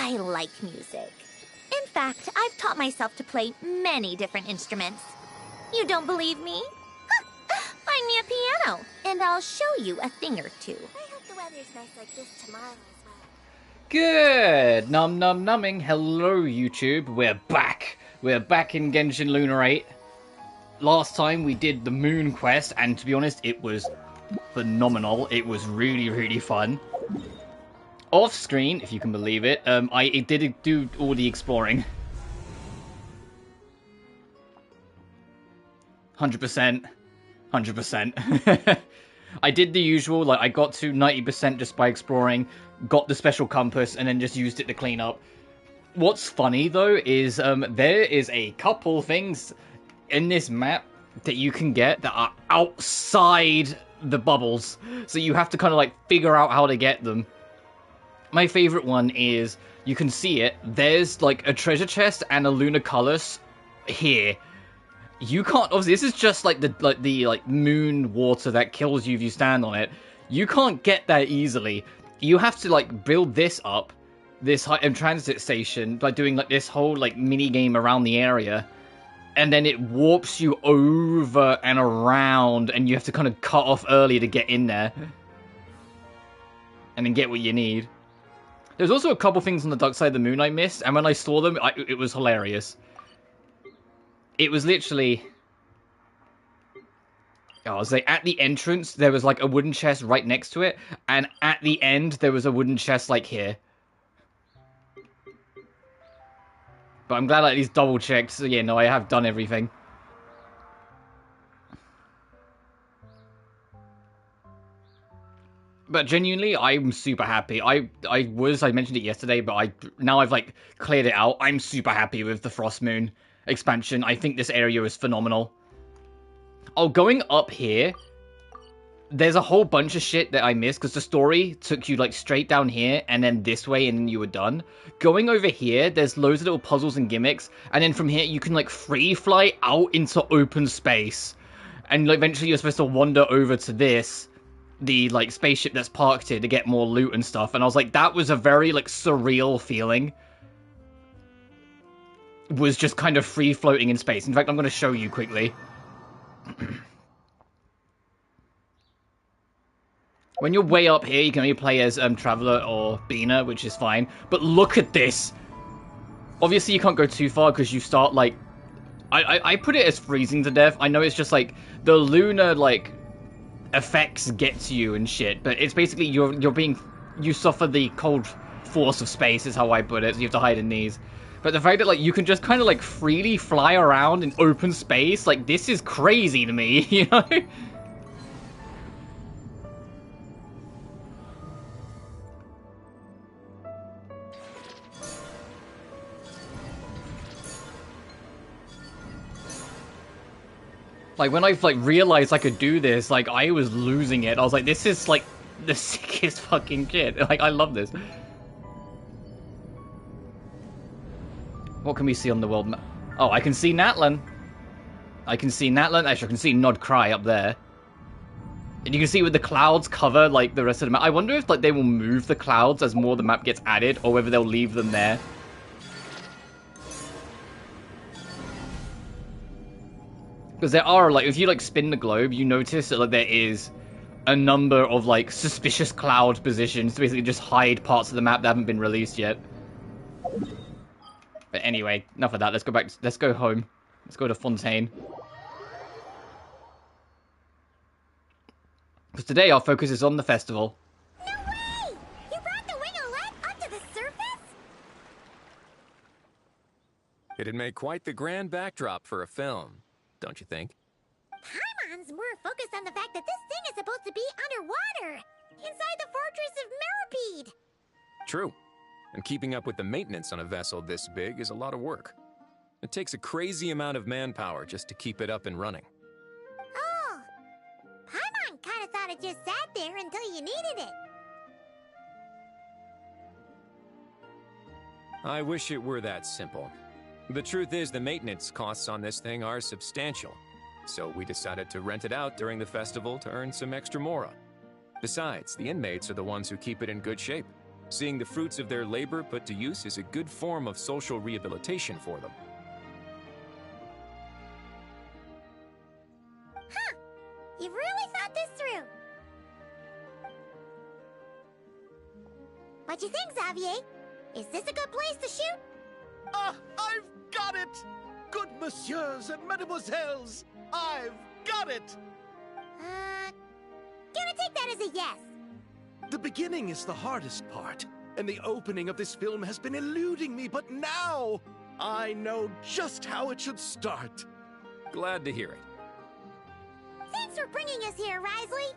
I like music. In fact, I've taught myself to play many different instruments. You don't believe me? Find me a piano, and I'll show you a thing or two. I hope the weather's nice like this tomorrow as well. Good! Num num numbing. Hello, YouTube. We're back. We're back in Genshin Lunar 8. Last time we did the Moon Quest, and to be honest, it was phenomenal. It was really, really fun. Off screen, if you can believe it, I did do all the exploring. 100%. 100%. I did the usual, like I got to 90% just by exploring, got the special compass, and then just used it to clean up. What's funny though is there is a couple things in this map that you can get that are outside the bubbles, so you have to kind of like figure out how to get them. My favorite one is, you can see it, there's like a treasure chest and a lunar colors here. You can't, obviously this is just like the moon water that kills you if you stand on it. You can't get that easily. You have to like build this up, this transit station, by doing like this whole like mini game around the area, and then it warps you over and around, and you have to kind of cut off early to get in there and then get what you need. There's also a couple things on the dark side of the moon I missed, and when I saw them, it was hilarious. It was literally... I was like, at the entrance, there was like a wooden chest right next to it, and at the end, there was a wooden chest like here. But I'm glad I at least double-checked, so yeah, no, I have done everything. But genuinely, I'm super happy. I mentioned it yesterday, but now I've like cleared it out. I'm super happy with the Frost Moon expansion. I think this area is phenomenal. Oh, going up here, there's a whole bunch of shit that I missed, because the story took you like straight down here and then this way and then you were done. Going over here, there's loads of little puzzles and gimmicks, and then from here you can like free fly out into open space. And like, eventually you're supposed to wander over to this, the like spaceship that's parked here, to get more loot and stuff. And I was like, that was a very like surreal feeling. Was just kind of free floating in space. In fact, I'm going to show you quickly. When you're way up here, you can only play as Traveler or Bina, which is fine. But look at this. Obviously, you can't go too far because you start like... I put it as freezing to death. I know it's just like the lunar like effects get to you and shit, but it's basically you suffer the cold force of space is how I put it. So you have to hide in these. But the fact that like you can just kind of like freely fly around in open space, like this is crazy to me, you know? Like, when I, like, realized I could do this, like, I was losing it. I was like, this is, like, the sickest fucking shit. Like, I love this. What can we see on the world map? Oh, I can see Natlan. I can see Natlan. Actually, I can see Nod Cry up there. And you can see with the clouds cover, like, the rest of the map. I wonder if, like, they will move the clouds as more of the map gets added, or whether they'll leave them there. Because there are, like, if you, like, spin the globe, you notice that, like, there is a number of, like, suspicious cloud positions to basically just hide parts of the map that haven't been released yet. But anyway, enough of that. Let's go back. Let's go home. Let's go to Fontaine. Because today our focus is on the festival. No way! You brought the wing-o-let up to the surface? It'd make quite the grand backdrop for a film, don't you think? Paimon's more focused on the fact that this thing is supposed to be underwater, inside the fortress of Meropide. True. And keeping up with the maintenance on a vessel this big is a lot of work. It takes a crazy amount of manpower just to keep it up and running. Oh. Paimon kind of thought it just sat there until you needed it. I wish it were that simple. The truth is, the maintenance costs on this thing are substantial. So we decided to rent it out during the festival to earn some extra mora. Besides, the inmates are the ones who keep it in good shape. Seeing the fruits of their labor put to use is a good form of social rehabilitation for them. Huh. You've really thought this through. What do you think, Xavier? Is this a good place to shoot? I've got it! Good messieurs and mademoiselles, I've got it! Gonna take that as a yes. The beginning is the hardest part, and the opening of this film has been eluding me, but now I know just how it should start. Glad to hear it. Thanks for bringing us here, Risley.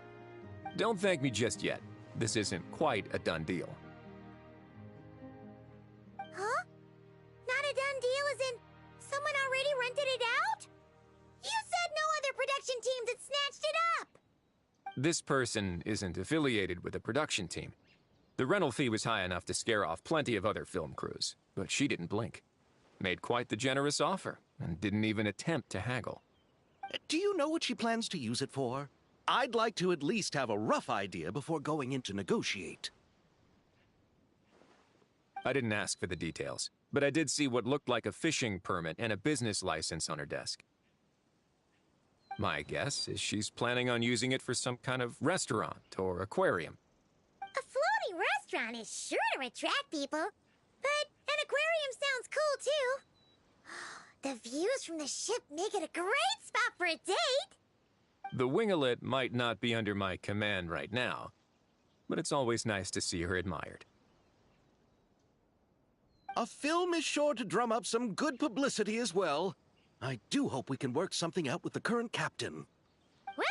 Don't thank me just yet. This isn't quite a done deal. Huh? Not a done deal as in someone already rented it out? You said no other production teams had snatched it up! This person isn't affiliated with a production team. The rental fee was high enough to scare off plenty of other film crews, but she didn't blink. Made quite the generous offer, and didn't even attempt to haggle. Do you know what she plans to use it for? I'd like to at least have a rough idea before going in to negotiate. I didn't ask for the details, but I did see what looked like a fishing permit and a business license on her desk. My guess is she's planning on using it for some kind of restaurant or aquarium. A floating restaurant is sure to attract people, but an aquarium sounds cool too. The views from the ship make it a great spot for a date. The winglet might not be under my command right now, but it's always nice to see her admired. A film is sure to drum up some good publicity as well. I do hope we can work something out with the current captain. Well,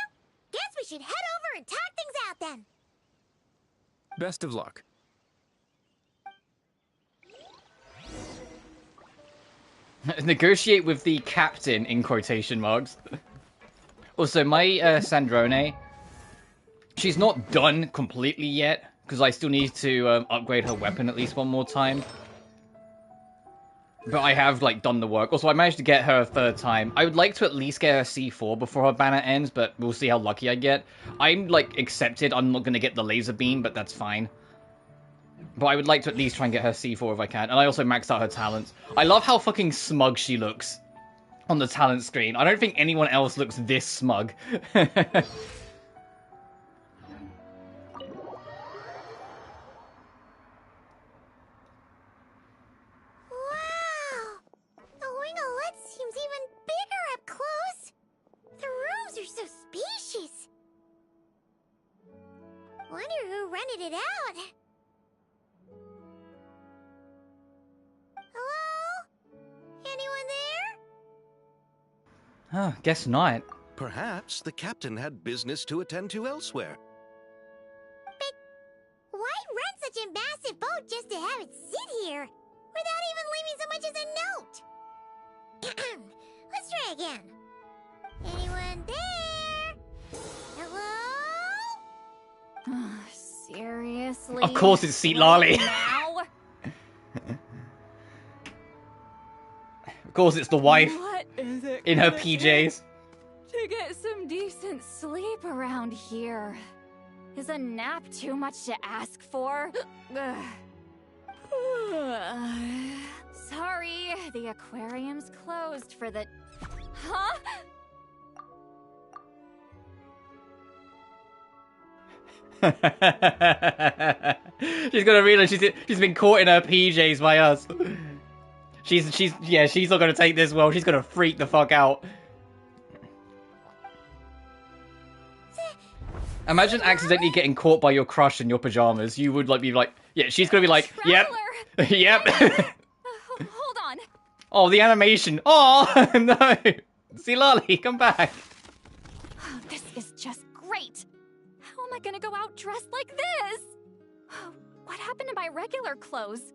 guess we should head over and talk things out then. Best of luck. Negotiate with the captain, in quotation marks. Also, my Sandrone, she's not done completely yet, because I still need to upgrade her weapon at least one more time. But I have, like, done the work. Also, I managed to get her a third time. I would like to at least get her C4 before her banner ends, but we'll see how lucky I get. I'm, like, accepted. I'm not going to get the laser beam, but that's fine. But I would like to at least try and get her C4 if I can. And I also maxed out her talents. I love how fucking smug she looks on the talent screen. I don't think anyone else looks this smug. Wonder who rented it out. Hello? Anyone there? Huh, guess not. Perhaps the captain had business to attend to elsewhere. But why rent such a massive boat just to have it sit here, without even leaving so much as a note? Let's try again. Anyone there? Hello? Seriously? Of course it's Citlali. Now? Of course it's the wife. What is it in her gonna PJs. take to get some decent sleep around here? Is a nap too much to ask for? Sorry, the aquarium's closed for the... Huh? She's gonna realize she's been caught in her PJs by us. She's not gonna take this well. She's gonna freak the fuck out. Imagine accidentally getting caught by your crush in your pajamas. You would be like, yeah. She's gonna be like, yep, yep. Hold on. Oh, the animation. Oh no, Citlali, come back. Oh, this is just great. How am I gonna go out dressed like this? Oh, what happened to my regular clothes?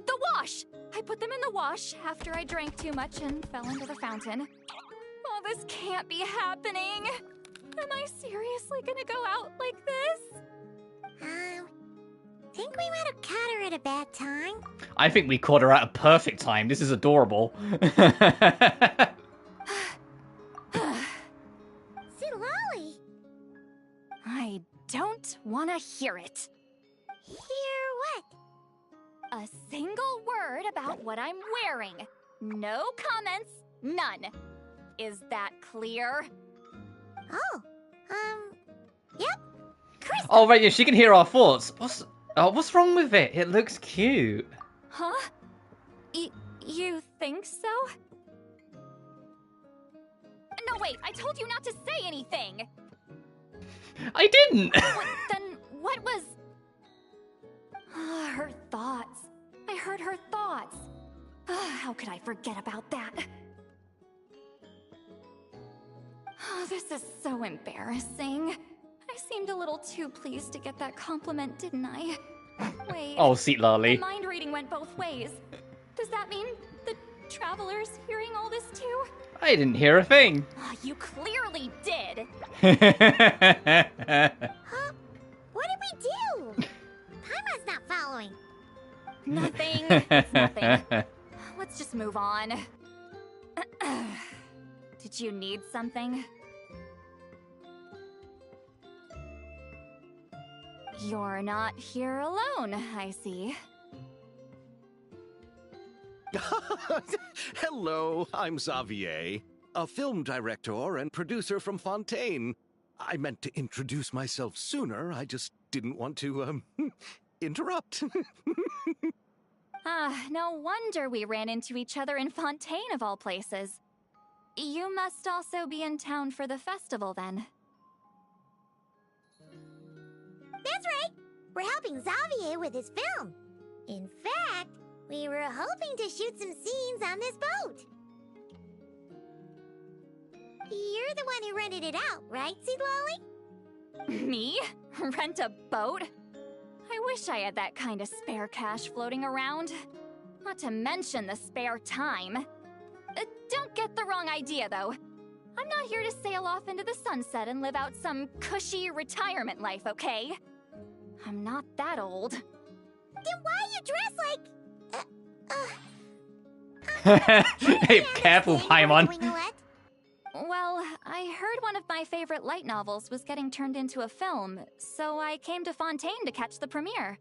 The wash! I put them in the wash after I drank too much and fell into the fountain. Oh, this can't be happening. Am I seriously gonna go out like this? Think we might have caught her at a bad time. I think we caught her at a perfect time. This is adorable. Citlali don't want to hear it. Hear what? A single word about what I'm wearing. No comments, none. Is that clear? Oh, yep. Krista! Oh, right, yeah, she can hear our thoughts. What's wrong with it? It looks cute. Huh? You think so? No, wait, I told you not to say anything! I didn't! Then what was... her thoughts. I heard her thoughts. How could I forget about that? Oh, this is so embarrassing. I seemed a little too pleased to get that compliment, didn't I? Wait. Oh, The Citlali. mind reading went both ways. Does that mean the traveler's hearing all this too? I didn't hear a thing. You clearly did. Huh? What did we do? Paimon's not following. Nothing. It's nothing. Let's just move on. Did you need something? You're not here alone, I see. Hello, I'm Xavier, a film director and producer from Fontaine. I meant to introduce myself sooner, I just didn't want to, interrupt. No wonder we ran into each other in Fontaine of all places. You must also be in town for the festival then. That's right. We're helping Xavier with his film. In fact, we were hoping to shoot some scenes on this boat. You're the one who rented it out, right, Citlali? Me? Rent a boat? I wish I had that kind of spare cash floating around. Not to mention the spare time. Don't get the wrong idea, though. I'm not here to sail off into the sunset and live out some cushy retirement life, okay? I'm not that old. Then why you dress like... Hey, careful, Paimon. Well, I heard one of my favorite light novels was getting turned into a film, so I came to Fontaine to catch the premiere.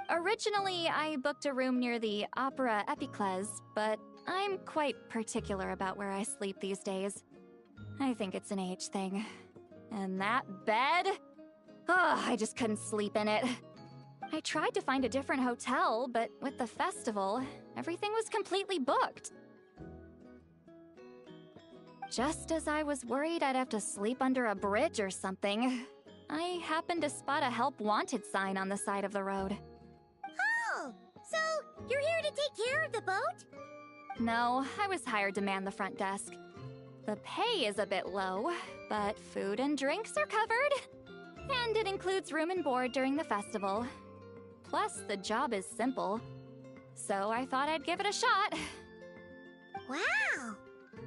Originally, I booked a room near the Opera Epiclese, but I'm quite particular about where I sleep these days. I think it's an age thing. And that bed? Oh, I just couldn't sleep in it. I tried to find a different hotel, but with the festival, everything was completely booked. Just as I was worried I'd have to sleep under a bridge or something, I happened to spot a help wanted sign on the side of the road. Oh, so you're here to take care of the boat? No, I was hired to man the front desk. The pay is a bit low, but food and drinks are covered. And it includes room and board during the festival. Plus, the job is simple. So I thought I'd give it a shot. Wow.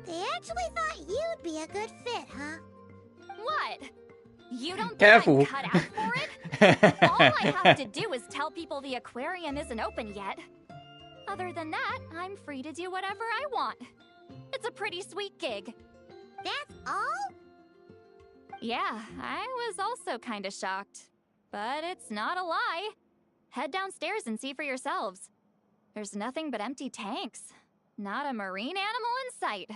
They actually thought you'd be a good fit, huh? What? You don't think Careful. I'm cut out for it? All I have to do is tell people the aquarium isn't open yet. Other than that, I'm free to do whatever I want. It's a pretty sweet gig. That's all? Yeah, I was also kinda shocked. But it's not a lie. Head downstairs and see for yourselves. There's nothing but empty tanks. Not a marine animal in sight.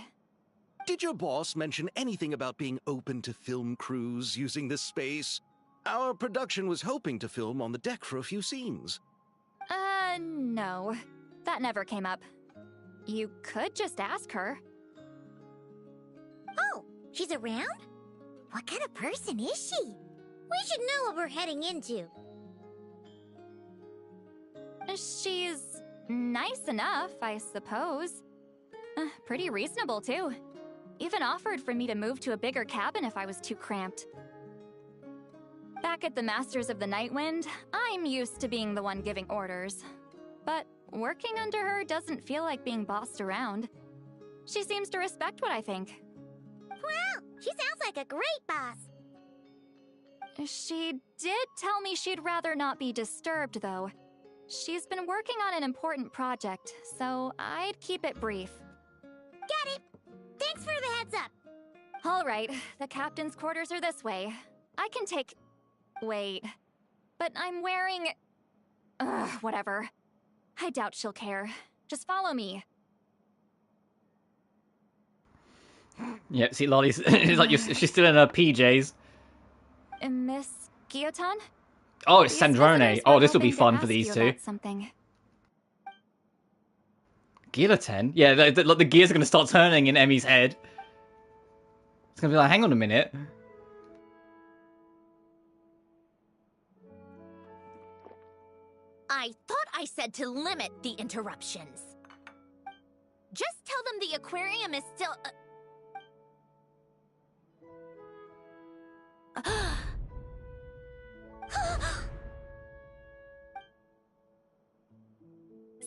Did your boss mention anything about being open to film crews using this space? Our production was hoping to film on the deck for a few scenes. No. That never came up. You could just ask her. Oh, she's around? What kind of person is she? We should know what we're heading into. She's nice enough, I suppose. Pretty reasonable, too. Even offered for me to move to a bigger cabin if I was too cramped. Back at the Masters of the Nightwind, I'm used to being the one giving orders. But working under her doesn't feel like being bossed around. She seems to respect what I think. Wow, she sounds like a great boss. She did tell me she'd rather not be disturbed, though. She's been working on an important project, so I'd keep it brief. Got it. Thanks for the heads up. All right, the captain's quarters are this way. I can take... Wait. But I'm wearing... Ugh, whatever. I doubt she'll care. Just follow me. Yeah, see, Lolly's it's like she's still in her PJs. Miss Guillotin? Oh, it's These Sandrone. visitors Oh, were this will be hoping to fun for ask these you two. about something. Guillotine? Yeah, the gears are going to start turning in Emmy's head. It's going to be like, hang on a minute. I thought I said to limit the interruptions. Just tell them the aquarium is still...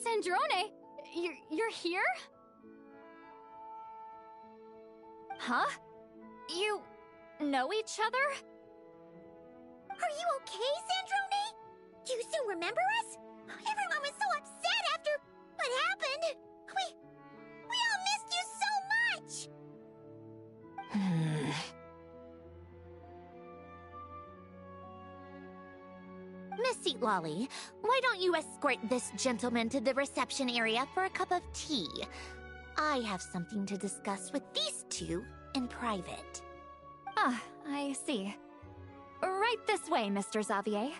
Sandrone? You're here? Huh? You know each other? Are you okay, Sandrone? Do you still remember us? Everyone was so upset after what happened. We all missed you so much. Miss Citlali, why don't you escort this gentleman to the reception area for a cup of tea? I have something to discuss with these two in private. Ah, I see. Right this way, Mr. Xavier.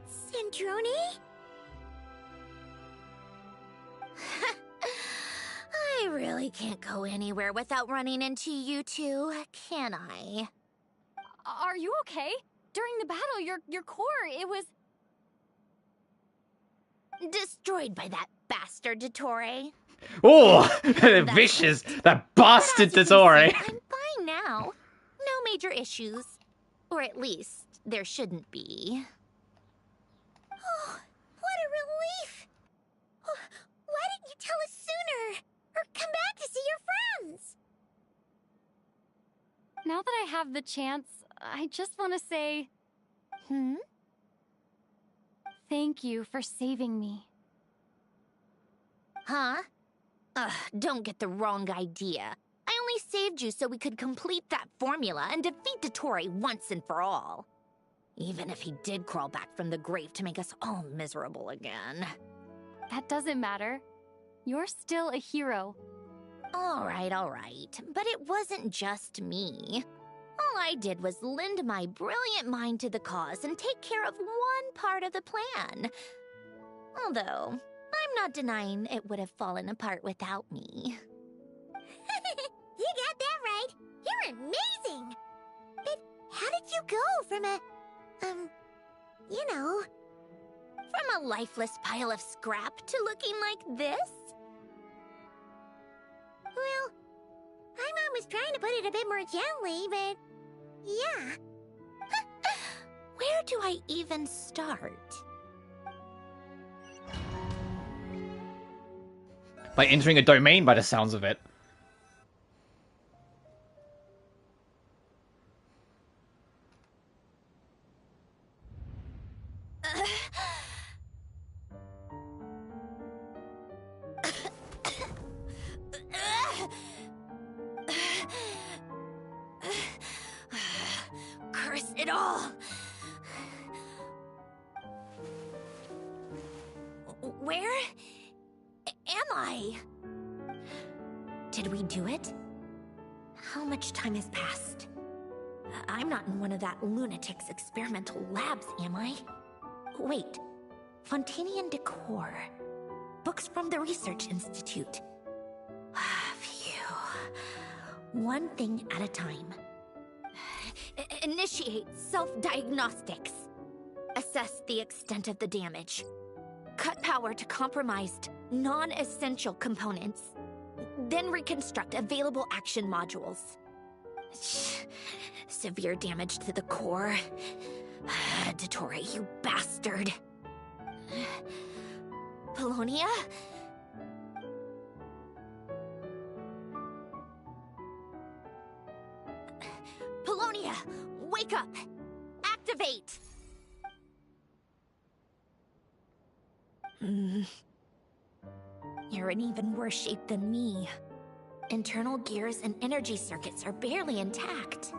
Sandrone? I really can't go anywhere without running into you two, can I? Are you okay? During the battle, your core, it was... Destroyed by that bastard Dottore. Oh, vicious! That bastard Dottore! I'm fine now. No major issues. Or at least, there shouldn't be. Oh, what a relief! Why didn't you tell us sooner? Or come back to see your friends? Now that I have the chance, I just want to say... Thank you for saving me. Huh? Ugh, don't get the wrong idea. I only saved you so we could complete that formula and defeat Dottore once and for all. Even if he did crawl back from the grave to make us all miserable again. That doesn't matter. You're still a hero. All right. But it wasn't just me. All I did was lend my brilliant mind to the cause and take care of one part of the plan. Although, I'm not denying it would have fallen apart without me. You got that right. You're amazing. But how did you go from a, you know... From a lifeless pile of scrap to looking like this? Well, my mom was trying to put it a bit more gently, but... yeah. Where do I even start? By entering a domain by the sounds of it. Curse it all! Where am I? Did we do it? How much time has passed? I'm not in one of that lunatic's experimental labs, am I? Wait, Fontaine decor. Books from the Research Institute. Phew. One thing at a time. Initiate self-diagnostics. Assess the extent of the damage. Cut power to compromised, non-essential components. Then reconstruct available action modules. Severe damage to the core. Dottore, you bastard. Polonia? Polonia, wake up! Activate! You're in even worse shape than me. Internal gears and energy circuits are barely intact.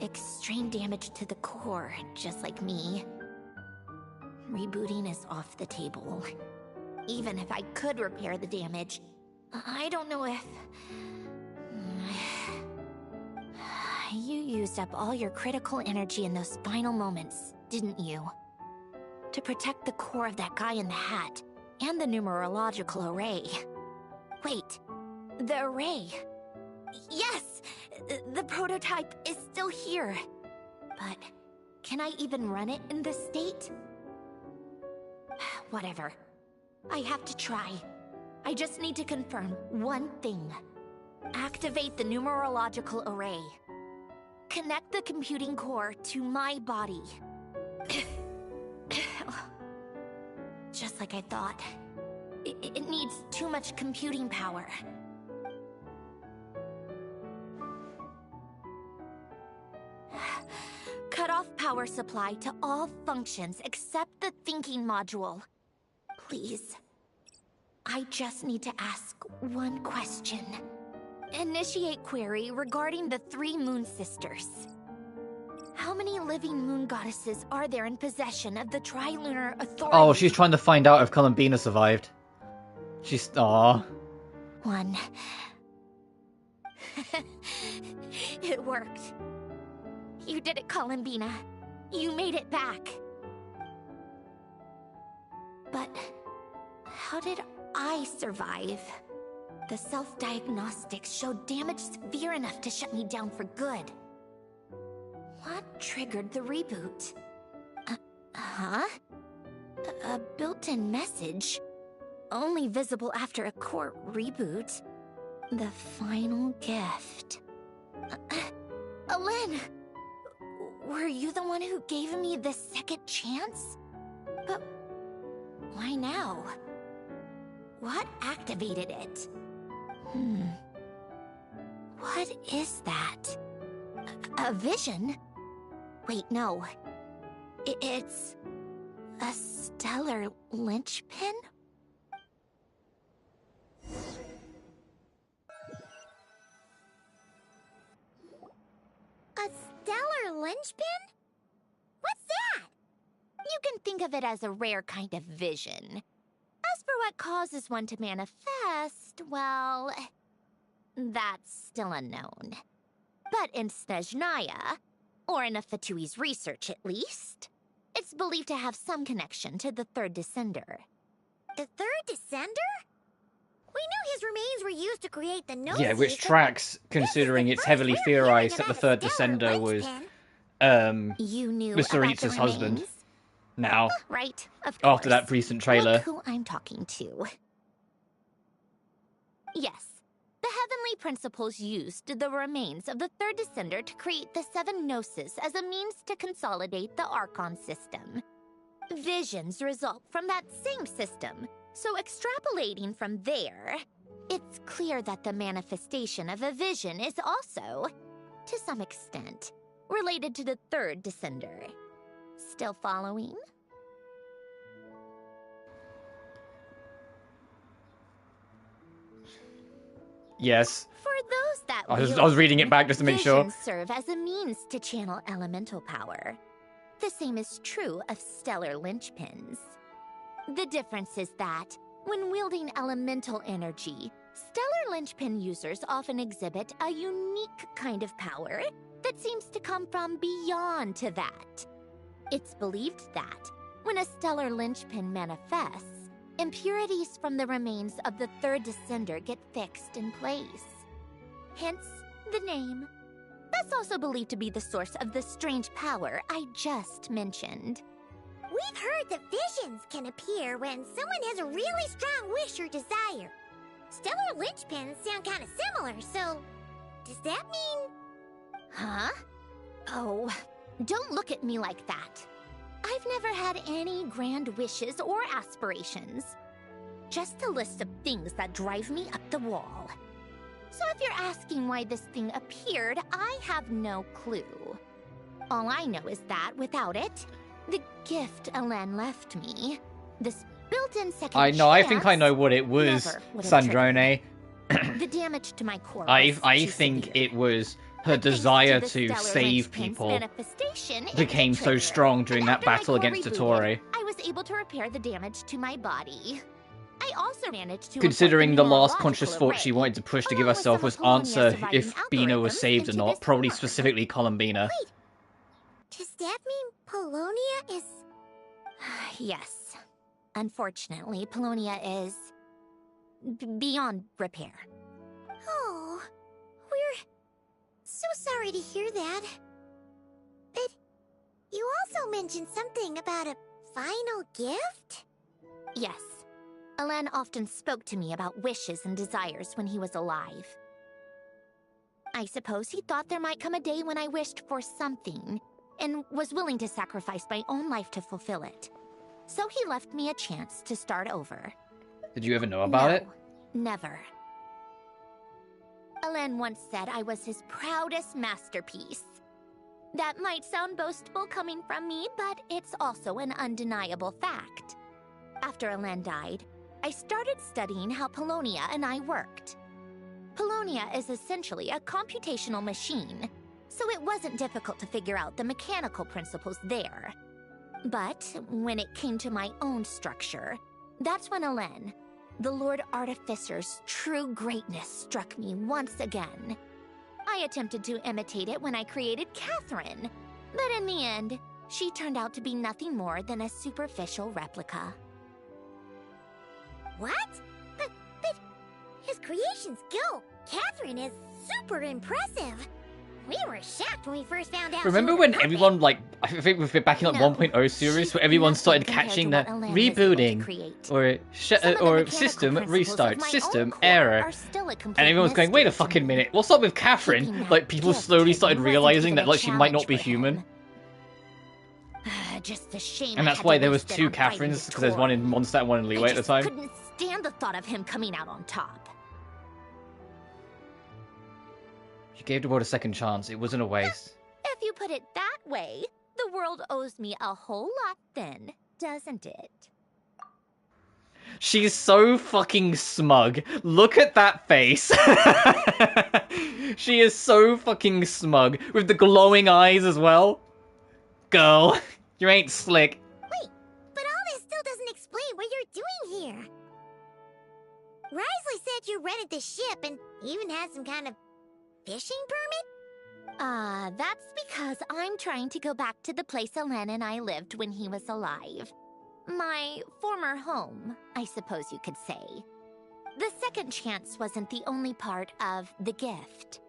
Extreme damage to the core, just like me. Rebooting is off the table. Even if I could repair the damage, I don't know if... You used up all your critical energy in those final moments, didn't you? To protect the core of that guy in the hat, and the numerological array. Wait, the array. Yes! The prototype is still here. But can I even run it in this state? Whatever. I have to try. I just need to confirm one thing. Activate the numerological array. Connect the computing core to my body. Just like I thought. It needs too much computing power. Cut off power supply to all functions except the thinking module. Please. I just need to ask one question. Initiate query regarding the 3 Moon Sisters. How many living moon goddesses are there in possession of the Trilunar Authority? Oh, she's trying to find out if Columbina survived. She's... Aww. 1. It worked. You did it, Columbina. You made it back. But how did I survive? The self-diagnostics showed damage severe enough to shut me down for good. What triggered the reboot? A built-in message? Only visible after a core reboot? The final gift. Alen! Were you the one who gave me the second chance? But why now? What activated it? What is that? A vision? Wait, no. It's... a stellar linchpin? A stellar linchpin? What's that? You can think of it as a rare kind of vision. As for what causes one to manifest, well... that's still unknown. But in Snezhnaya, or in Afatui's research at least, it's believed to have some connection to the Third Descender. The Third Descender? We knew his remains were used to create the Gnosis. Yeah, which tracks, considering it's heavily theorized that the Third Descender was, You knew Mr. about Ritsu's the husband. remains? Now, Right, of course. after that recent trailer. Look who I'm talking to. Yes. The Heavenly Principles used the remains of the Third Descender to create the 7 Gnosis as a means to consolidate the Archon system. Visions result from that same system, so extrapolating from there, it's clear that the manifestation of a vision is also, to some extent, related to the Third Descender. Still following? Yes. For those that I was reading it back just to make sure. visions serve as a means to channel elemental power. The same is true of stellar linchpins. The difference is that, when wielding elemental energy, stellar linchpin users often exhibit a unique kind of power that seems to come from beyond to that. It's believed that, when a stellar linchpin manifests, impurities from the remains of the Third Descender get fixed in place. Hence, the name. That's also believed to be the source of the strange power I just mentioned. We've heard that visions can appear when someone has a really strong wish or desire. Stellar linchpins sound kind of similar, so... does that mean... Huh? Oh, don't look at me like that. I've never had any grand wishes or aspirations. Just a list of things that drive me up the wall. So if you're asking why this thing appeared, I have no clue. All I know is that without it, the gift Alen left me, this built-in second I know. I think I chance know what it was, never would have Sandrone. The damage to my core was I too think severe. it was her But thanks desire the to stellar save linchpin's people manifestation, it became did so trigger. strong during And that after my battle core against rebooted, Totore. I was able to repair the damage to my body. I also managed to Considering import the last conscious numerological thought she array, wanted to push to give along with herself some was of Polonia's answer surviving if Bina was algorithms saved or into not, this probably form. specifically Columbina. Wait, does that mean Polonia is... Yes. Unfortunately, Polonia is beyond repair. Oh, we're so sorry to hear that. But you also mentioned something about a final gift? Yes. Alen often spoke to me about wishes and desires when he was alive. I suppose he thought there might come a day when I wished for something, and was willing to sacrifice my own life to fulfill it. So he left me a chance to start over. Did you ever know about it? Never. Alen once said I was his proudest masterpiece. That might sound boastful coming from me, but it's also an undeniable fact. After Alen died, I started studying how Polonia and I worked. Polonia is essentially a computational machine, so it wasn't difficult to figure out the mechanical principles there. But when it came to my own structure, that's when Alen, the Lord Artificer's true greatness, struck me once again. I attempted to imitate it when I created Catherine, but in the end, she turned out to be nothing more than a superficial replica. What? But his creations go. Catherine is super impressive. We were shocked when we first found out. Remember when everyone, like, I think we've been back in like 1.0 series, where everyone started catching that rebooting, or system restart, system error, and everyone's going, wait a fucking minute, what's up with Catherine? Like, people slowly started realizing that, like, she might not be human. Just a shame. And that's why there was two Catherines, because there's one in Mondstadt and one in Leeway at the time. I couldn't stand the thought of him coming out on top. She gave the world a second chance. It wasn't a waste. If you put it that way, the world owes me a whole lot then, doesn't it? She's so fucking smug. Look at that face. She is so fucking smug. With the glowing eyes as well. Girl, you ain't slick. Wait, but all this still doesn't explain what you're doing here. Risley said you rented the ship and even had some kind of fishing permit? That's because I'm trying to go back to the place Alen and I lived when he was alive. My former home, I suppose you could say. The second chance wasn't the only part of the gift.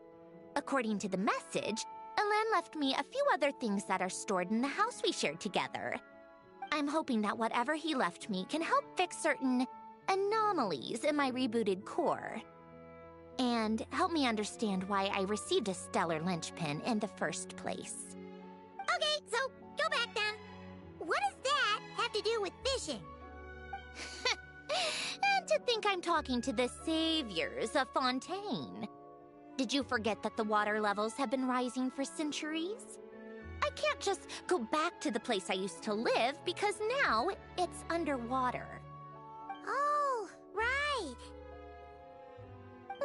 According to the message, Alen left me a few other things that are stored in the house we shared together. I'm hoping that whatever he left me can help fix certain anomalies in my rebooted core. And help me understand why I received a stellar linchpin in the first place. Okay, so go back then. What does that have to do with fishing? And to think I'm talking to the saviors of Fontaine. Did you forget that the water levels have been rising for centuries? I can't just go back to the place I used to live because now it's underwater. Oh, right.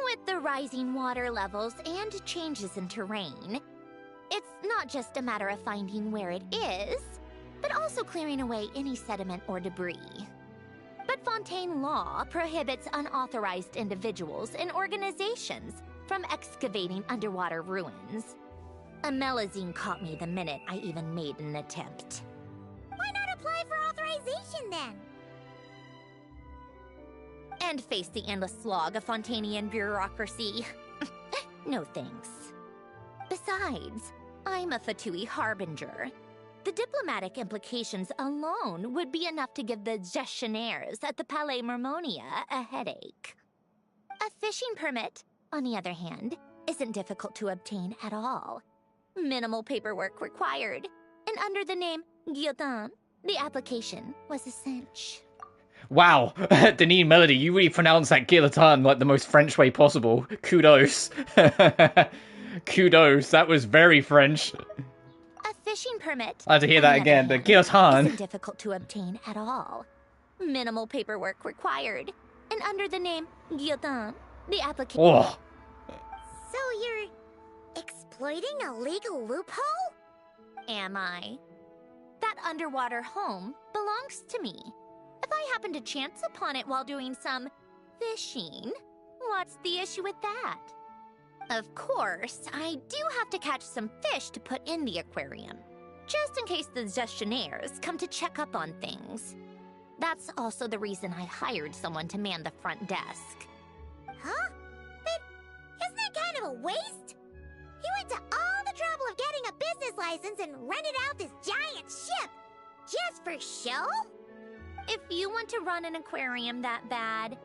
With the rising water levels and changes in terrain, it's not just a matter of finding where it is, but also clearing away any sediment or debris. But Fontaine law prohibits unauthorized individuals and organizations from excavating underwater ruins. A Melazine caught me the minute I even made an attempt. Why not apply for authorization then? And face the endless slog of Fontainian bureaucracy. No thanks. Besides, I'm a Fatui harbinger. The diplomatic implications alone would be enough to give the gestionnaires at the Palais Mermonia a headache. A fishing permit, on the other hand, isn't difficult to obtain at all. Minimal paperwork required, and under the name Guillotin, the application was a cinch. Wow, Deneen Melody, you really pronounced that guillotine like the most French way possible. Kudos. Kudos, that was very French. A fishing permit. I had to hear that again, the guillotine. Isn't difficult to obtain at all. Minimal paperwork required. And under the name Guillotin, the application... Oh. So you're exploiting a legal loophole? Am I? That underwater home belongs to me. If I happen to chance upon it while doing some fishing, what's the issue with that? Of course, I do have to catch some fish to put in the aquarium, just in case the gestionnaires come to check up on things. That's also the reason I hired someone to man the front desk. Huh? But isn't that kind of a waste? You went to all the trouble of getting a business license and rented out this giant ship just for show? If you want to run an aquarium that bad,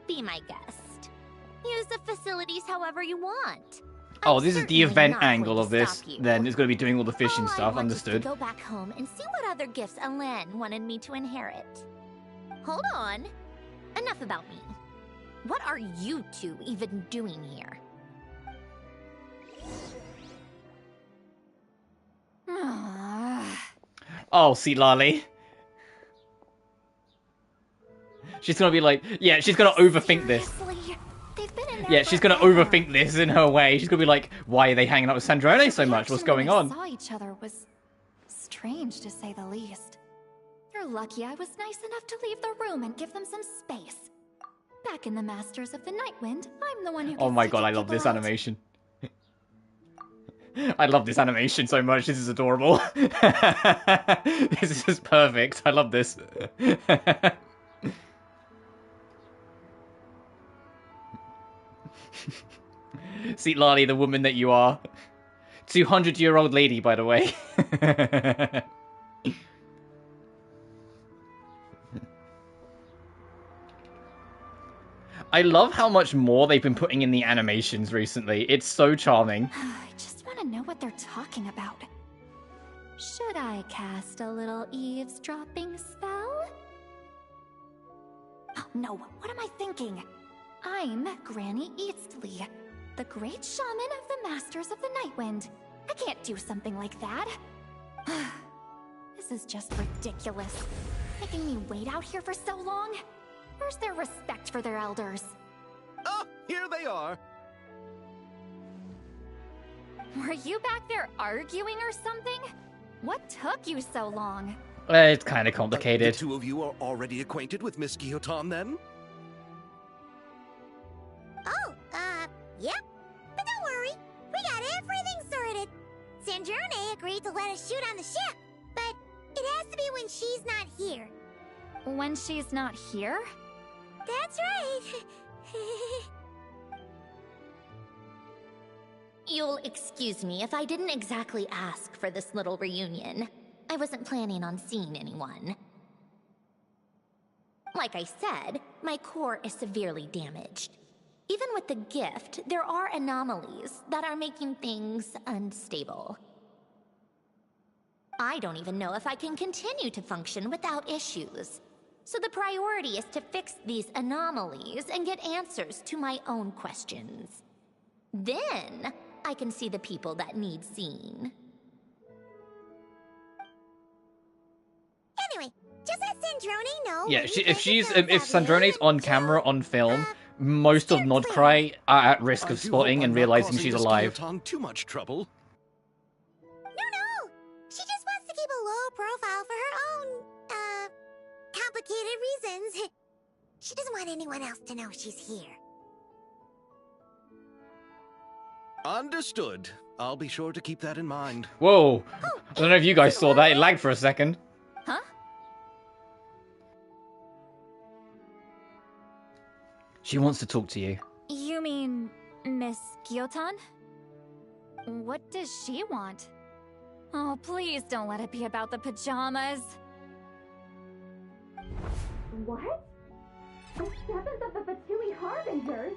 be my guest. Use the facilities however you want. Oh, I'm this is the certainly event not angle going of to this. stop you. Then it's going to be doing all the fishing All I stuff. want is Understood. to go back home and see what other gifts Alain wanted me to inherit. Hold on. Enough about me. What are you two even doing here? Oh, Citlali. She's gonna be like, yeah, she's gonna overthink this. Seriously? They've been in there Yeah, she's gonna forever. overthink this in her way. She's gonna be like, why are they hanging out with Sandrone so much? What's going on? Saw each other was strange, to say the least. You're lucky I was nice enough to leave the room and give them some space. Back in the Masters of the Nightwind, I'm the one who Oh gets my to god, kick I love people this out. animation. I love this animation so much. This is adorable. This is just perfect. I love this. Citlali, the woman that you are. 200-year-old lady, by the way. I love how much more they've been putting in the animations recently. It's so charming. I just want to know what they're talking about. Should I cast a little eavesdropping spell? Oh, no, what am I thinking? I'm Granny Eastley, the great shaman of the Masters of the Nightwind. I can't do something like that. This is just ridiculous. Making me wait out here for so long? Where's their respect for their elders? Oh, here they are. Were you back there arguing or something? What took you so long? It's kind of The complicated. two of you are already acquainted with Miss Guillotin, then? Oh, yep. But don't worry, we got everything sorted. Sandrone agreed to let us shoot on the ship, but it has to be when she's not here. When she's not here? That's right. You'll excuse me if I didn't exactly ask for this little reunion. I wasn't planning on seeing anyone. Like I said, my core is severely damaged. Even with the gift, there are anomalies that are making things unstable. I don't even know if I can continue to function without issues. So the priority is to fix these anomalies and get answers to my own questions. Then, I can see the people that need seeing. Anyway, just let Sandrone know. Yeah, what you if think she's of if Xavier Sandrone's on and camera Jill. on film, most of Nodcry are at risk I of do spotting hope and I'm not realizing causing she's Miss alive. Guillotin too much trouble. No. She just wants to keep a low profile for her own, complicated reasons. She doesn't want anyone else to know she's here. Understood. I'll be sure to keep that in mind. Whoa! I don't know if you guys saw that. It lagged for a second. Huh? She wants to talk to you. You mean Miss Guillotin? What does she want? Oh, please don't let it be about the pajamas. What? The seventh of the Fatui Harbingers?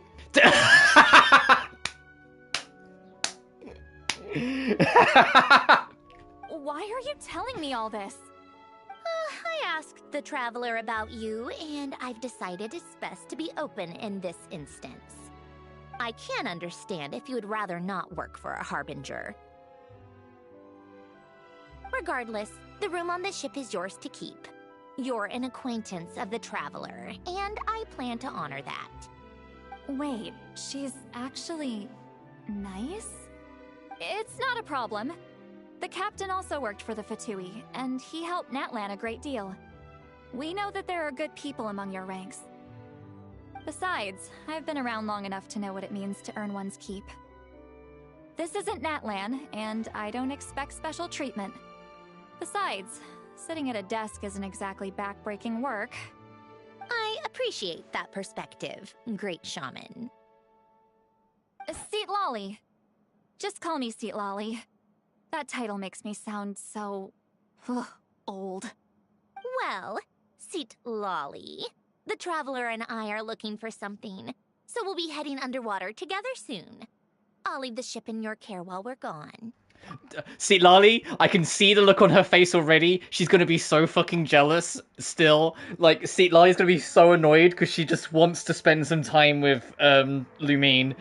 Why are you telling me all this? I asked the Traveler about you, and I've decided it's best to be open in this instance. I can understand if you would rather not work for a Harbinger. Regardless, the room on the ship is yours to keep. You're an acquaintance of the Traveler, and I plan to honor that. Wait, she's actually nice? It's not a problem. The captain also worked for the Fatui, and he helped Natlan a great deal. We know that there are good people among your ranks. Besides, I've been around long enough to know what it means to earn one's keep. This isn't Natlan, and I don't expect special treatment. Besides, sitting at a desk isn't exactly back-breaking work. I appreciate that perspective, great shaman. Citlali. Just call me Citlali. That title makes me sound so... old. Well, Citlali, the Traveler and I are looking for something, so we'll be heading underwater together soon. I'll leave the ship in your care while we're gone. Citlali, I can see the look on her face already. She's gonna be so fucking jealous still. Like, Citlali's gonna be so annoyed because she just wants to spend some time with Lumine.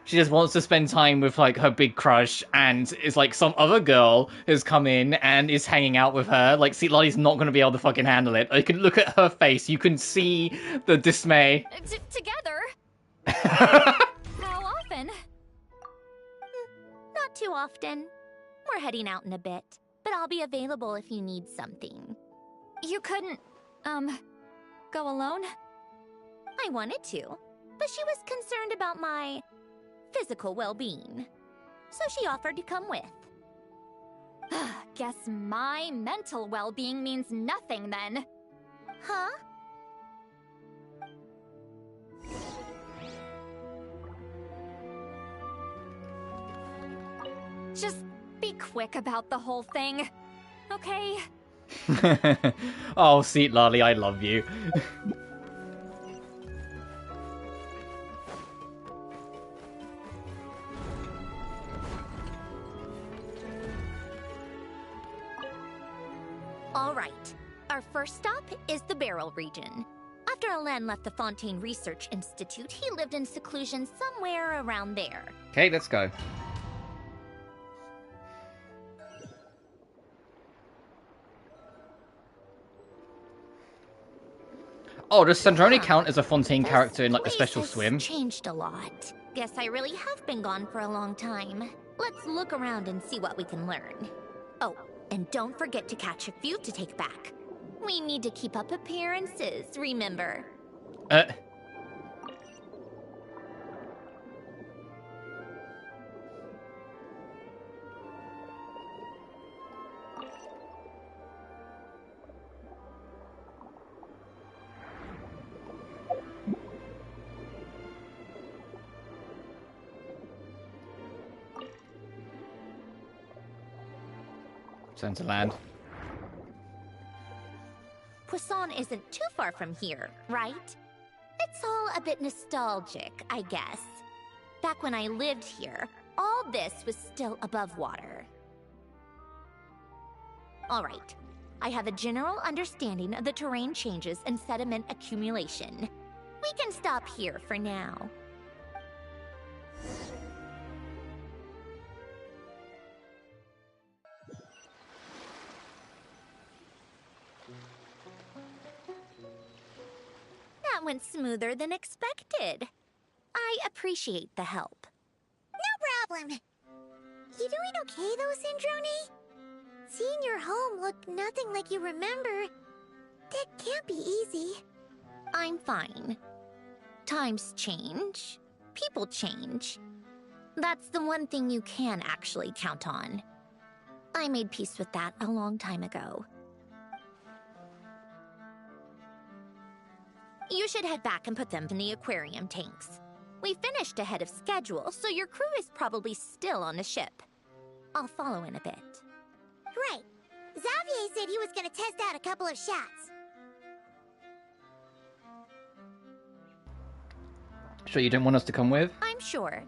She just wants to spend time with, like, her big crush, and it's like some other girl has come in and is hanging out with her. Like, Citlali's not gonna be able to fucking handle it. I can look at her face, you can see the dismay. Together? How often? Not too often. We're heading out in a bit, but I'll be available if you need something. You couldn't, go alone? I wanted to, but she was concerned about my physical well-being, so she offered to come with. Guess my mental well-being means nothing then. Huh? Just be quick about the whole thing, okay? Oh, Citlali, I love you. All right. Our first stop is the Barrel region. After Alain left the Fontaine Research Institute, he lived in seclusion somewhere around there. Okay, let's go. Oh, does Sandrone count as a Fontaine character in, like, the special swim? Changed a lot. Guess I really have been gone for a long time. Let's look around and see what we can learn. Oh, and don't forget to catch a few to take back. We need to keep up appearances, remember? Turn to land. Poisson isn't too far from here, right? It's all a bit nostalgic, I guess. Back when I lived here, all this was still above water. All right. I have a general understanding of the terrain changes and sediment accumulation. We can stop here for now. That went smoother than expected. I appreciate the help. No problem. You doing okay though, Sandrone? Seeing your home look nothing like you remember, that can't be easy. I'm fine. Times change. People change. That's the one thing you can actually count on. I made peace with that a long time ago. You should head back and put them in the aquarium tanks. We finished ahead of schedule, so your crew is probably still on the ship. I'll follow in a bit. Right. Xavier said he was gonna test out a couple of shots. Sure you don't want us to come with? I'm sure.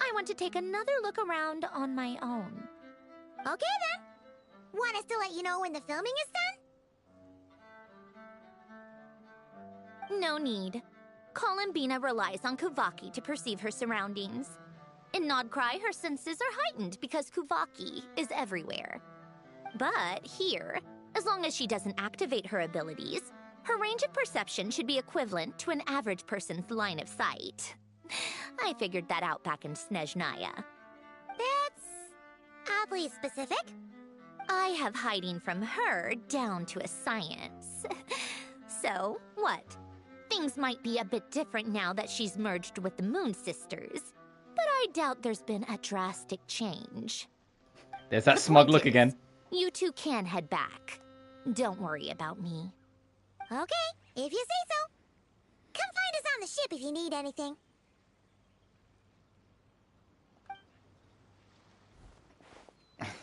I want to take another look around on my own. Okay then. Want us to let you know when the filming is done? No need. Sandbina relies on Kuvaki to perceive her surroundings. In Nodcry, her senses are heightened because Kuvaki is everywhere. But here, as long as she doesn't activate her abilities, her range of perception should be equivalent to an average person's line of sight. I figured that out back in Snezhnaya. That's oddly specific. I have hiding from her down to a science. So, what? Things might be a bit different now that she's merged with the Moon Sisters, but I doubt there's been a drastic change. There's that smug look again. You two can head back. Don't worry about me. Okay, if you say so. Come find us on the ship if you need anything.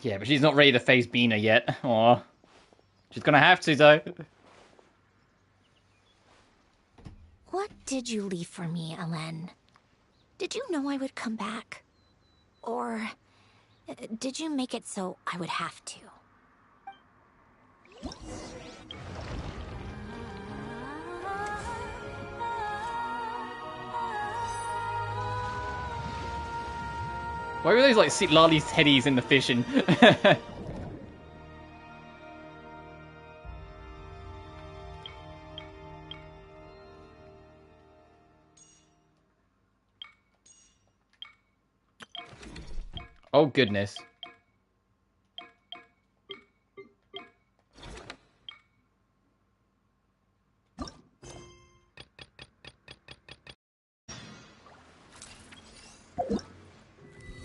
Yeah, but she's not ready to face Bina yet. Aw. She's gonna have to, though. What did you leave for me, Ellen? Did you know I would come back? Or did you make it so I would have to? Why were those, like, Citlali's teddies in the fishing? Oh, goodness.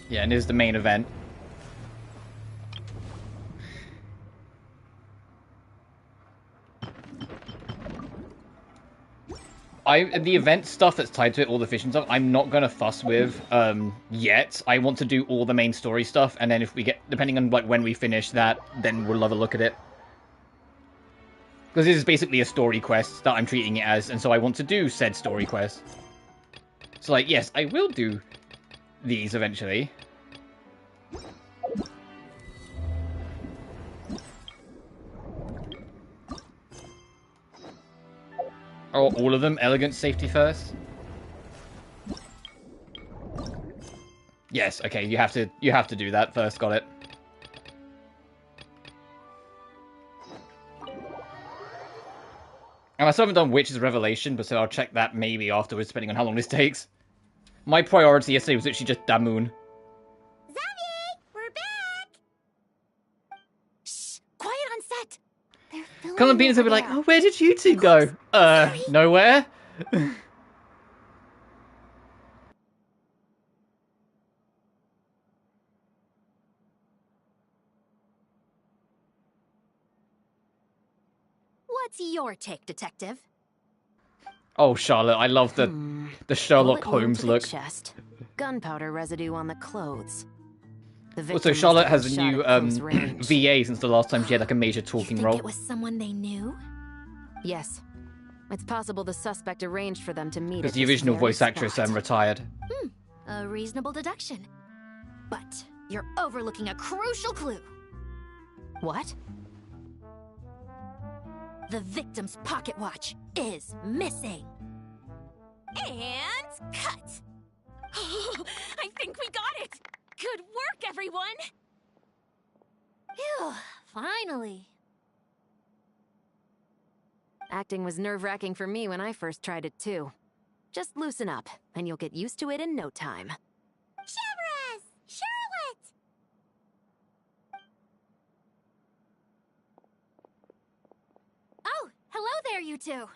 Yeah, and here's the main event. The event stuff that's tied to it, all the fishing stuff, I'm not gonna fuss with yet. I want to do all the main story stuff, and then if we get, depending on like when we finish that, then we'll have a look at it. Because this is basically a story quest that I'm treating it as, and so I want to do said story quest. So like, yes, I will do these eventually. Oh, all of them? Elegant safety first? Yes, okay, you have to do that first, got it. And I still haven't done Witch's Revelation, but so I'll check that maybe afterwards, depending on how long this takes. My priority yesterday was actually just Damoon. Xavier, we're back! Shh! Quiet on set! They're filming Columbina's will be like, oh, where did you two go? Nowhere? What's your take, Detective? Oh, Charlotte, I love the Sherlock Bullet wound Holmes to the look. chest. Gunpowder residue on the clothes. The Also, victim Charlotte must has have a been new shot at close range. VA since the last time she had like a major You talking think role. it was someone they knew? Yes. It's possible the suspect arranged for them to meet Because at the this original very voice actress spot. retired. A reasonable deduction. But you're overlooking a crucial clue. What? The victim's pocket watch is missing. And cut! I think we got it! Good work, everyone! Phew, finally. Acting was nerve-wracking for me when I first tried it too. Just loosen up, and you'll get used to it in no time. Severus! Charlotte! Oh, hello there, you two.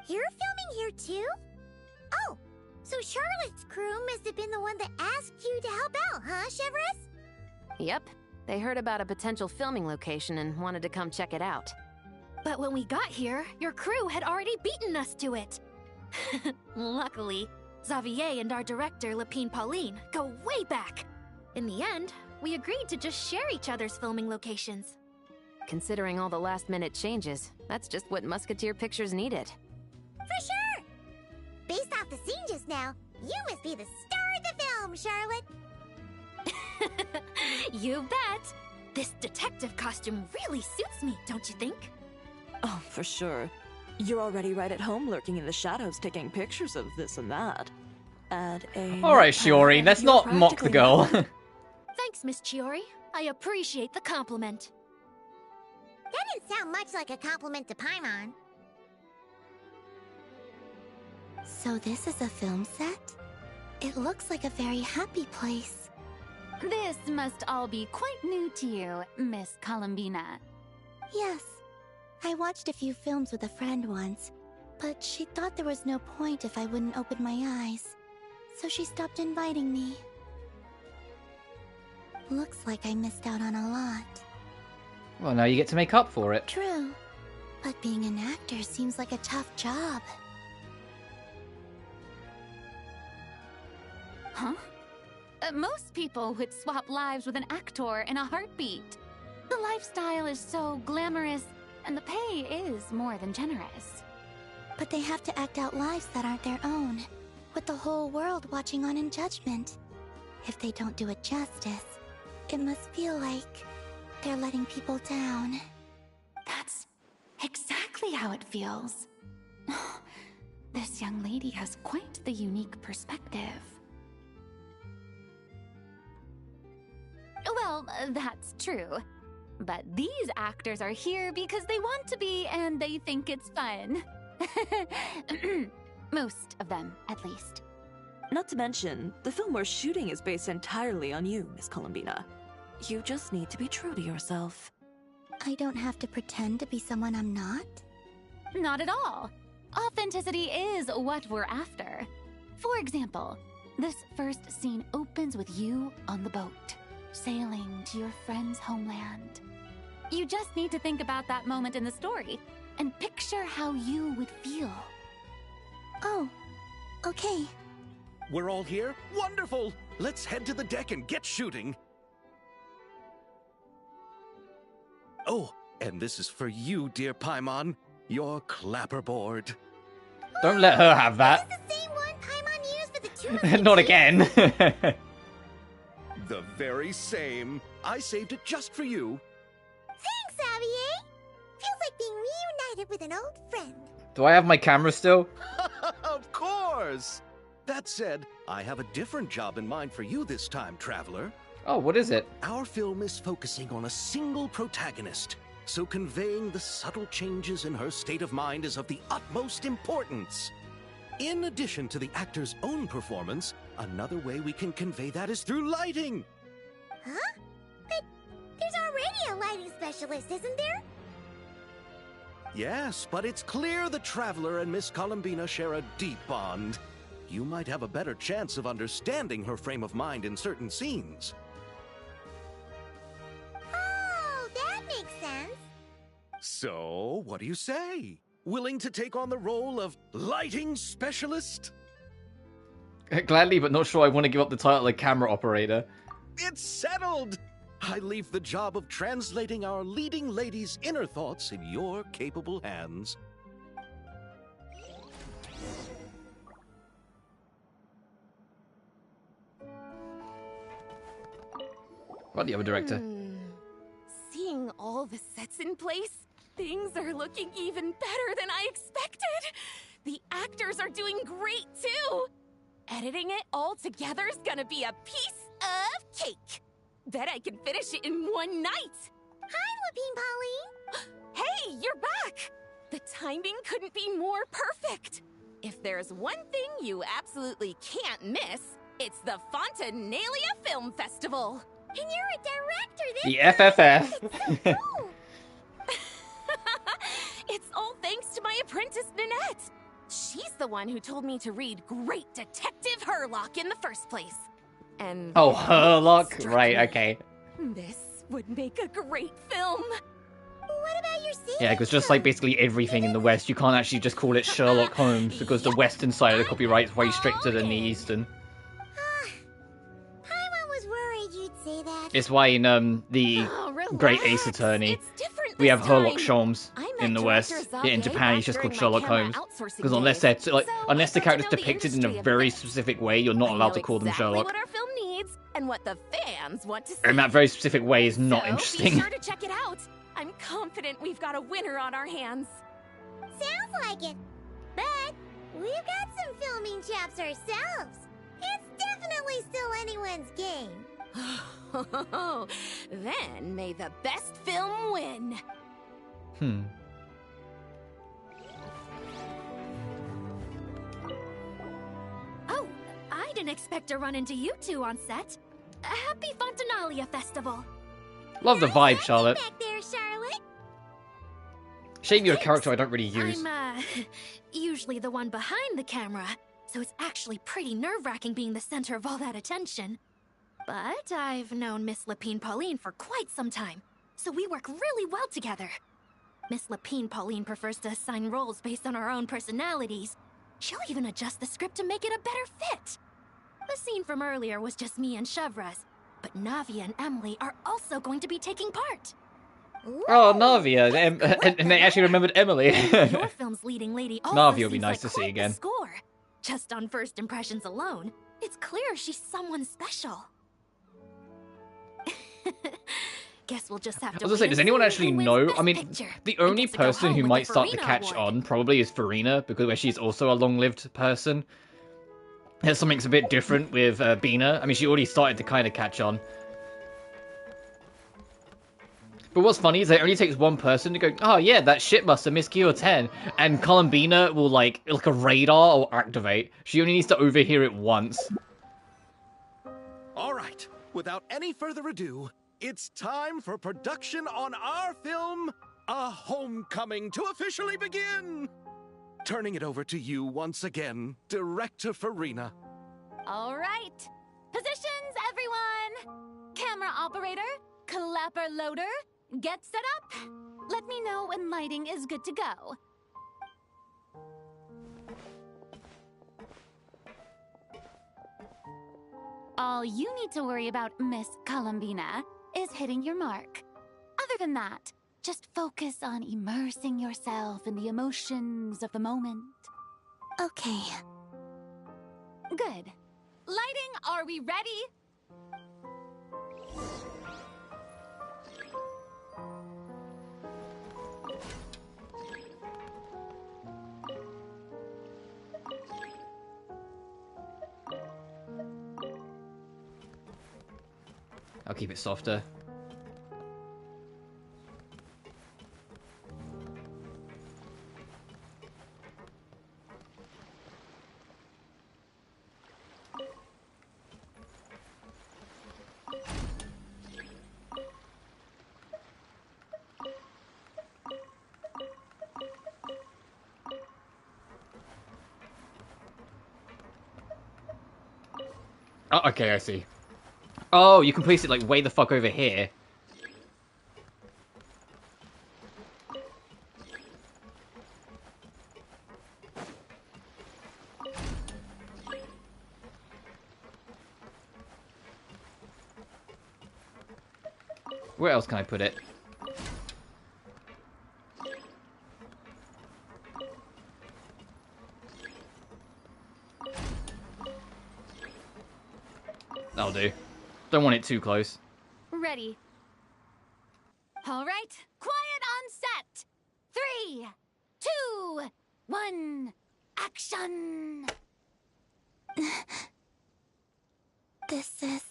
You're filming here too? Oh, so Charlotte's crew must have been the one that asked you to help out, huh, Severus? Yep. They heard about a potential filming location and wanted to come check it out. But when we got here, your crew had already beaten us to it. Luckily, Xavier and our director, Lapine Pauline, go way back. In the end, we agreed to just share each other's filming locations. Considering all the last-minute changes, that's just what Musketeer Pictures needed. For sure! Based off the scene just now, you must be the star of the film, Charlotte! You bet! This detective costume really suits me, don't you think? Oh, for sure. You're already right at home lurking in the shadows taking pictures of this and that. Add a... Alright, Shiori, let's You're not mock the practically girl. now. Thanks, Miss Chiori. I appreciate the compliment. That didn't sound much like a compliment to Paimon. So this is a film set? It looks like a very happy place. This must all be quite new to you, Miss Columbina. Yes. I watched a few films with a friend once, but she thought there was no point if I wouldn't open my eyes. So she stopped inviting me. Looks like I missed out on a lot. Well, now you get to make up for it. True. But being an actor seems like a tough job. Huh? Most people would swap lives with an actor in a heartbeat. The lifestyle is so glamorous, and the pay is more than generous. But they have to act out lives that aren't their own, with the whole world watching on in judgment. If they don't do it justice, it must feel like they're letting people down. That's exactly how it feels. This young lady has quite the unique perspective. Well, that's true. But these actors are here because they want to be and they think it's fun. Most of them, at least. Not to mention, the film we're shooting is based entirely on you, Miss Columbina. You just need to be true to yourself. I don't have to pretend to be someone I'm not? Not at all. Authenticity is what we're after. For example, this first scene opens with you on the boat, sailing to your friend's homeland. You just need to think about that moment in the story and picture how you would feel. Oh, okay. We're all here? Wonderful! Let's head to the deck and get shooting. Oh, and this is for you, dear Paimon. Your clapperboard. Don't let her have that. Is this the same one Paimon used for the 2 Not again. The very same. I saved it just for you. Thanks, Xavier! Feels like being reunited with an old friend. Do I have my camera still? Of course! That said, I have a different job in mind for you this time, Traveler. Oh, what is it? Our film is focusing on a single protagonist, so conveying the subtle changes in her state of mind is of the utmost importance. In addition to the actor's own performance, another way we can convey that is through lighting. Huh? But there's already a lighting specialist, isn't there? Yes, but it's clear the Traveler and Miss Columbina share a deep bond. You might have a better chance of understanding her frame of mind in certain scenes. Oh, that makes sense. So, what do you say? Willing to take on the role of lighting specialist? Gladly, but not sure I want to give up the title of camera operator. It's settled! I leave the job of translating our leading lady's inner thoughts in your capable hands. What the other director? Seeing all the sets in place, things are looking even better than I expected. The actors are doing great too. Editing it all together is gonna be a piece of cake. Bet I can finish it in one night. Hi, Lupine Pauline. Hey, you're back. The timing couldn't be more perfect. If there's one thing you absolutely can't miss, it's the Fontaine Film Festival. And you're a director this The time. FFF. It's so cool. It's all thanks to my apprentice, Ninette. She's the one who told me to read Great Detective Herlock in the first place. And Oh, Herlock. struck Right, me. okay. This would make a great film. What about your singing? Yeah, because just like basically everything in the West, you can't actually just call it Sherlock Holmes because the Western side of the copyright is way stricter than the Eastern. Paimon was worried you'd say that. It's why in the Oh, Great Ace relax. Attorney, It's different we have this Herlock time. Sholmes I met in the West. Director Yeah, in Xavier Japan, he's back just called during Sherlock my camera Holmes. outsourcing Because unless days, they're like, so unless the I got to character's know the depicted in industry a a very bit. specific way, you're not I allowed know to call them exactly Sherlock. what our film needs and what the fans want to see. And that very specific way is not So interesting. Be sure to check it out. I'm confident we've got a winner on our hands. Sounds like it. But we've got some filming chops ourselves. It's definitely still anyone's game. Then may the best film win. Oh, I didn't expect to run into you two on set. Happy Fontaine Festival. Love the vibe, Charlotte. Back there, Charlotte. Shame you're a character I don't really use. I'm, usually the one behind the camera, so it's actually pretty nerve-wracking being the center of all that attention. But I've known Miss Lapine Pauline for quite some time, so we work really well together. Miss Lapine Pauline prefers to assign roles based on our own personalities. She'll even adjust the script to make it a better fit. The scene from earlier was just me and Chevres, but Navia and Emily are also going to be taking part. Oh, Navia, and they actually remembered Emily. Your film's leading lady also Navia would be seems nice like to see quite the again. Score. Just on first impressions alone, it's clear she's someone special. Guess we'll just have to. I was gonna say, does anyone actually know? I mean, picture the only and gets to go person home who with might the start to Farina catch Award. on probably is Farina, because she's also a long-lived person. There's something's a bit different with Bina. I mean, she already started to kind of catch on. But what's funny is it only takes one person to go, oh yeah, that shitbuster, Miss Kyo 10, and Columbina will like a radar will activate. She only needs to overhear it once. All right, without any further ado, it's time for production on our film, A Homecoming, to officially begin. Turning it over to you once again, Director Farina. All right. Positions, everyone. Camera operator, clapper loader, get set up. Let me know when lighting is good to go. All you need to worry about, Miss Columbina, is hitting your mark. Other than that, just focus on immersing yourself in the emotions of the moment. Okay. Good. Lighting, are we ready? I'll keep it softer. Oh, okay, I see. Oh, you can place it like way the fuck over here. Where else can I put it? That'll do. Don't want it too close. Ready. All right, quiet on set. 3, 2, 1, action. This is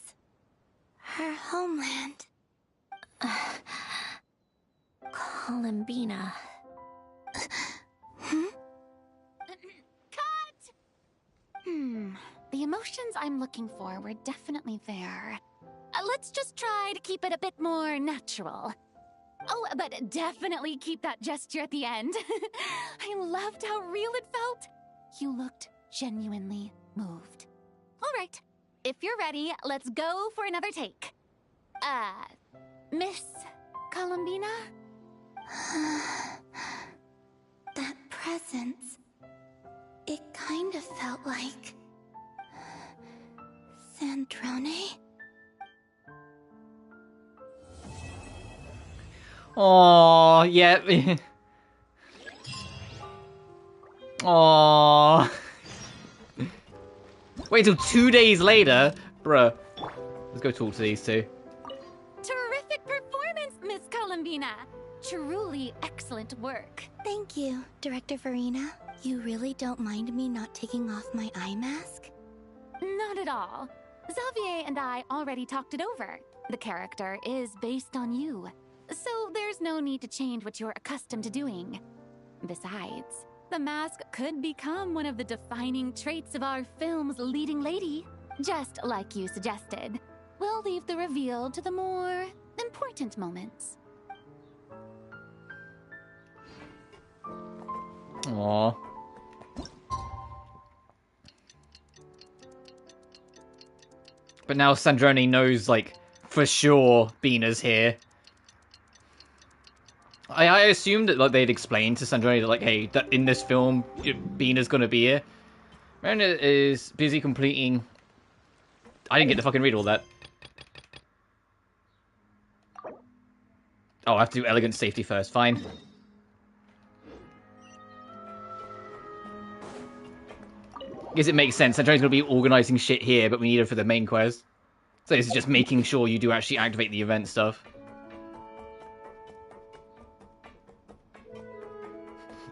her homeland. Columbina. Cut! The emotions I'm looking for were definitely there. Let's just try to keep it a bit more natural. Oh, but definitely keep that gesture at the end. I loved how real it felt. You looked genuinely moved. All right, if you're ready, let's go for another take. Miss Columbina? That presence. It kind of felt like... Sandrone? Oh, yeah. Oh. Wait till 2 days later? Bruh. Let's go talk to these two. Terrific performance, Miss Columbina. Truly excellent work. Thank you, Director Farina. You really don't mind me not taking off my eye mask? Not at all. Xavier and I already talked it over. The character is based on you. so there's no need to change what you're accustomed to doing. Besides, the mask could become one of the defining traits of our film's leading lady, just like you suggested. We'll leave the reveal to the more important moments. Aww. But now Sandrone knows, like, for sure Bina's here. I assumed that, like, they'd explained to Sandrone that, like, hey, that in this film, Bina's gonna be here. Marina is busy completing... I didn't get to fucking read all that. Oh, I have to do elegant safety first. Fine. Guess it makes sense. Sandrone's gonna be organizing shit here, but we need her for the main quest. So this is just making sure you do actually activate the event stuff.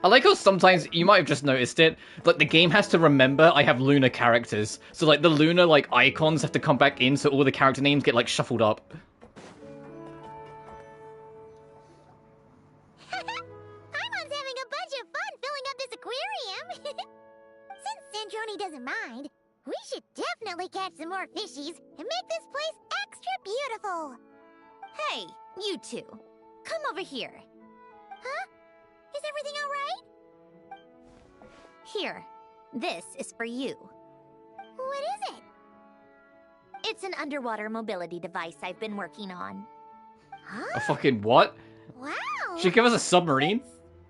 I like how sometimes, you might have just noticed it, like the game has to remember I have Luna characters. So like the Luna like icons have to come back in so all the character names get like shuffled up. Paimon's having a bunch of fun filling up this aquarium. Since Sandrone doesn't mind, we should definitely catch some more fishies and make this place extra beautiful. Hey, you two. Come over here. Huh? Is everything all right? Here. This is for you. What is it? It's an underwater mobility device I've been working on. Huh? A fucking what? Wow. Should give us a submarine?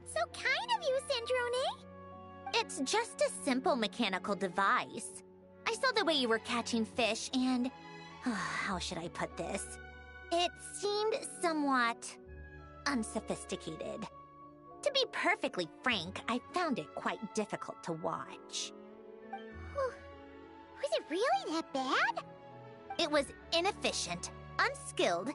So kind of you, Sandrone. It's just a simple mechanical device. I saw the way you were catching fish and... how should I put this? It seemed somewhat... unsophisticated. To be perfectly frank, I found it quite difficult to watch. Was it really that bad? It was inefficient, unskilled,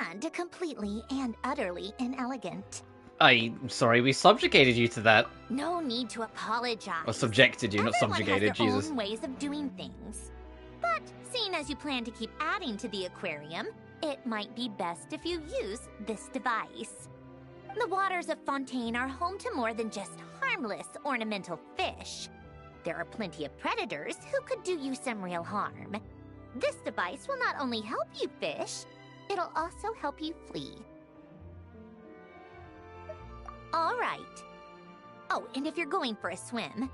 and completely and utterly inelegant. I'm sorry, we subjugated you to that. No need to apologize. Or subjected you, not subjugated, Everyone has Jesus. their own ways of doing things. But seeing as you plan to keep adding to the aquarium, it might be best if you use this device. The waters of Fontaine are home to more than just harmless ornamental fish. There are plenty of predators who could do you some real harm. This device will not only help you fish, it'll also help you flee. All right. Oh, and if you're going for a swim,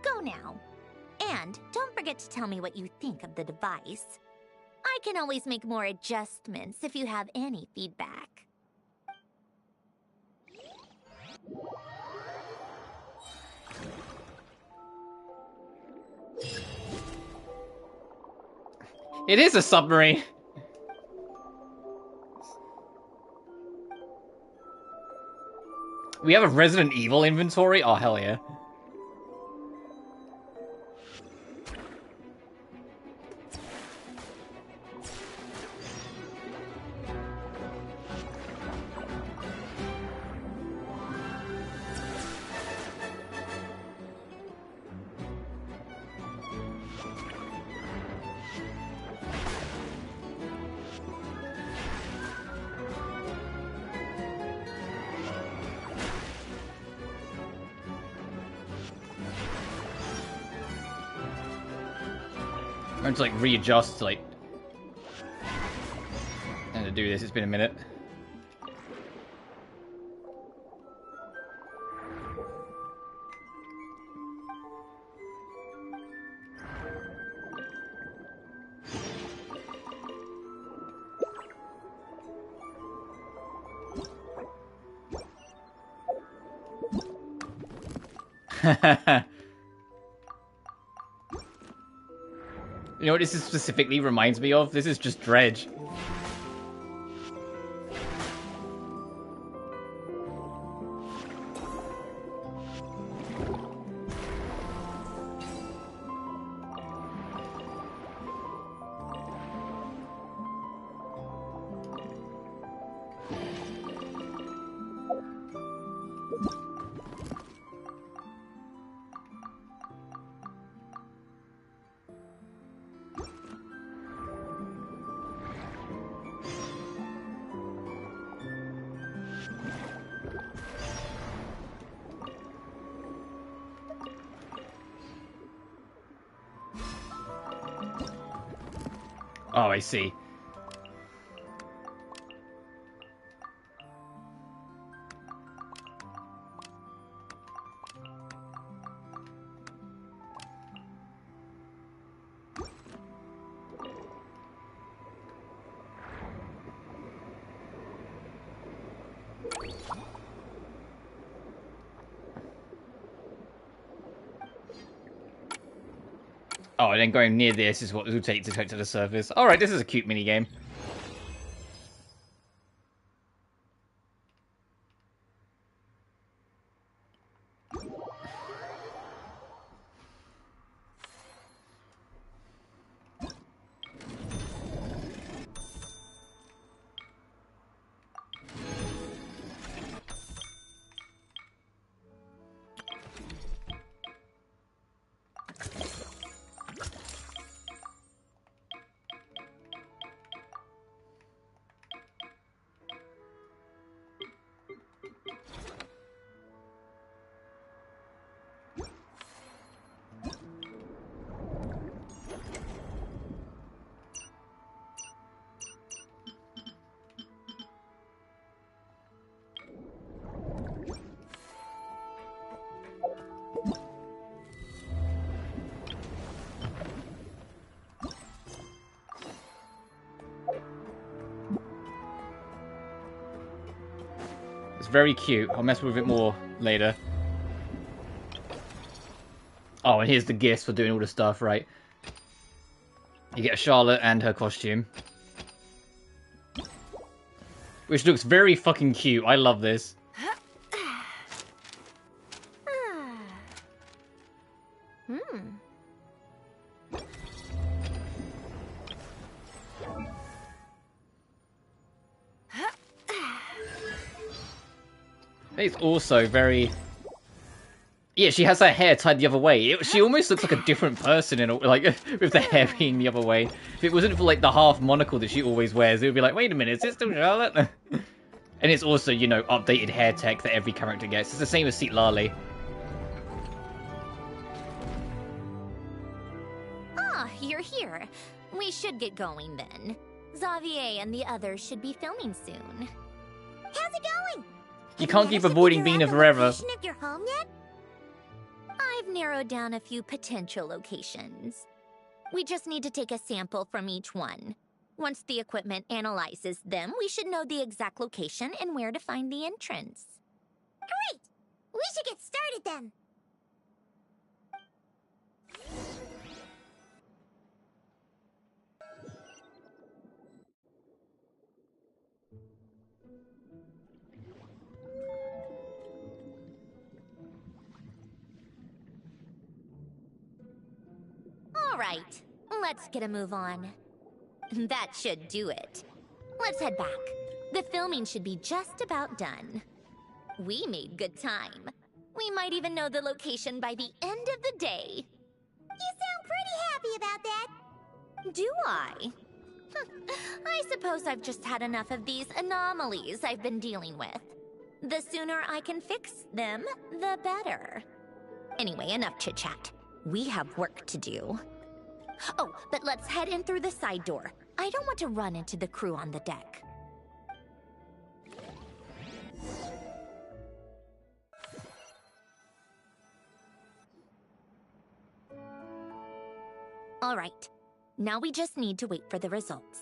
go now. And don't forget to tell me what you think of the device. I can always make more adjustments if you have any feedback. It is a submarine. We have a Resident Evil inventory? Oh, hell yeah. I'm going to like readjust, like, and to do this, it's been a minute. You know what this is specifically reminds me of? This is just Dredge. Oh, I see. Oh, and then going near this is what it will take to get to the surface. Alright, this is a cute minigame. It's very cute. I'll mess with it more later. Oh, and here's the gifts for doing all the stuff, right? You get Charlotte and her costume. Which looks very fucking cute. I love this. It's also very... Yeah, she has her hair tied the other way. She almost looks like a different person, in a, like, with the hair being the other way. If it wasn't for, like, the half monocle that she always wears, it would be like, wait a minute, is it still Charlotte? And it's also, you know, updated hair tech that every character gets. It's the same as Citlali. Ah, you're here. We should get going then. Xavier and the others should be filming soon. How's it going? You can't keep avoiding Bina forever. Of your home yet? I've narrowed down a few potential locations. We just need to take a sample from each one. Once the equipment analyzes them, we should know the exact location and where to find the entrance. Great! We should get started then. All right, let's get a move on. That should do it. Let's head back. The filming should be just about done. We made good time. We might even know the location by the end of the day. You sound pretty happy about that. Do I? I suppose I've just had enough of these anomalies I've been dealing with. The sooner I can fix them, the better. Anyway, enough chit-chat. We have work to do. Oh, but let's head in through the side door. I don't want to run into the crew on the deck. All right, now we just need to wait for the results.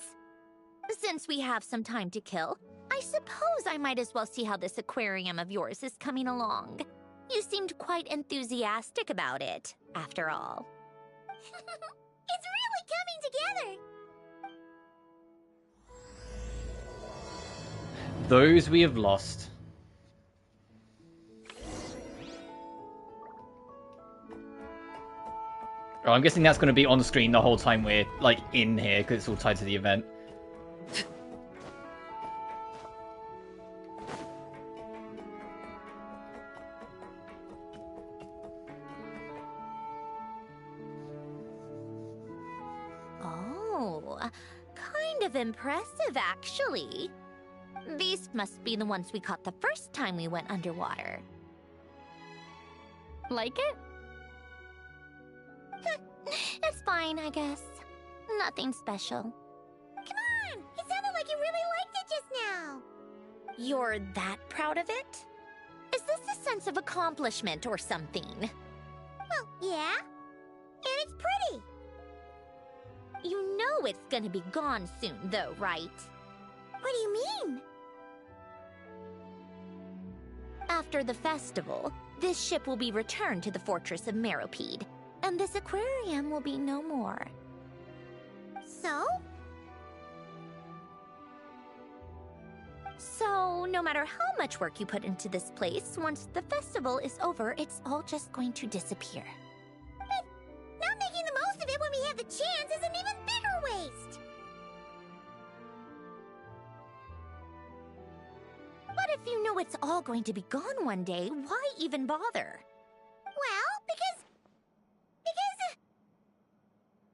Since we have some time to kill, I suppose I might as well see how this aquarium of yours is coming along. You seemed quite enthusiastic about it, after all. It's really coming together. Those we have lost. Oh, I'm guessing that's going to be on screen the whole time we're, like, in here, because it's all tied to the event. Oh, kind of impressive, actually. These must be the ones we caught the first time we went underwater. Like it? It's fine, I guess. Nothing special. You're that proud of it? Is this a sense of accomplishment or something? Well, yeah. And it's pretty. You know it's gonna be gone soon, though, right? What do you mean? After the festival, this ship will be returned to the fortress of Meropide, and this aquarium will be no more. So? So, no matter how much work you put into this place, once the festival is over, it's all just going to disappear. But not making the most of it when we have the chance is an even bigger waste! But if you know it's all going to be gone one day, why even bother? Well,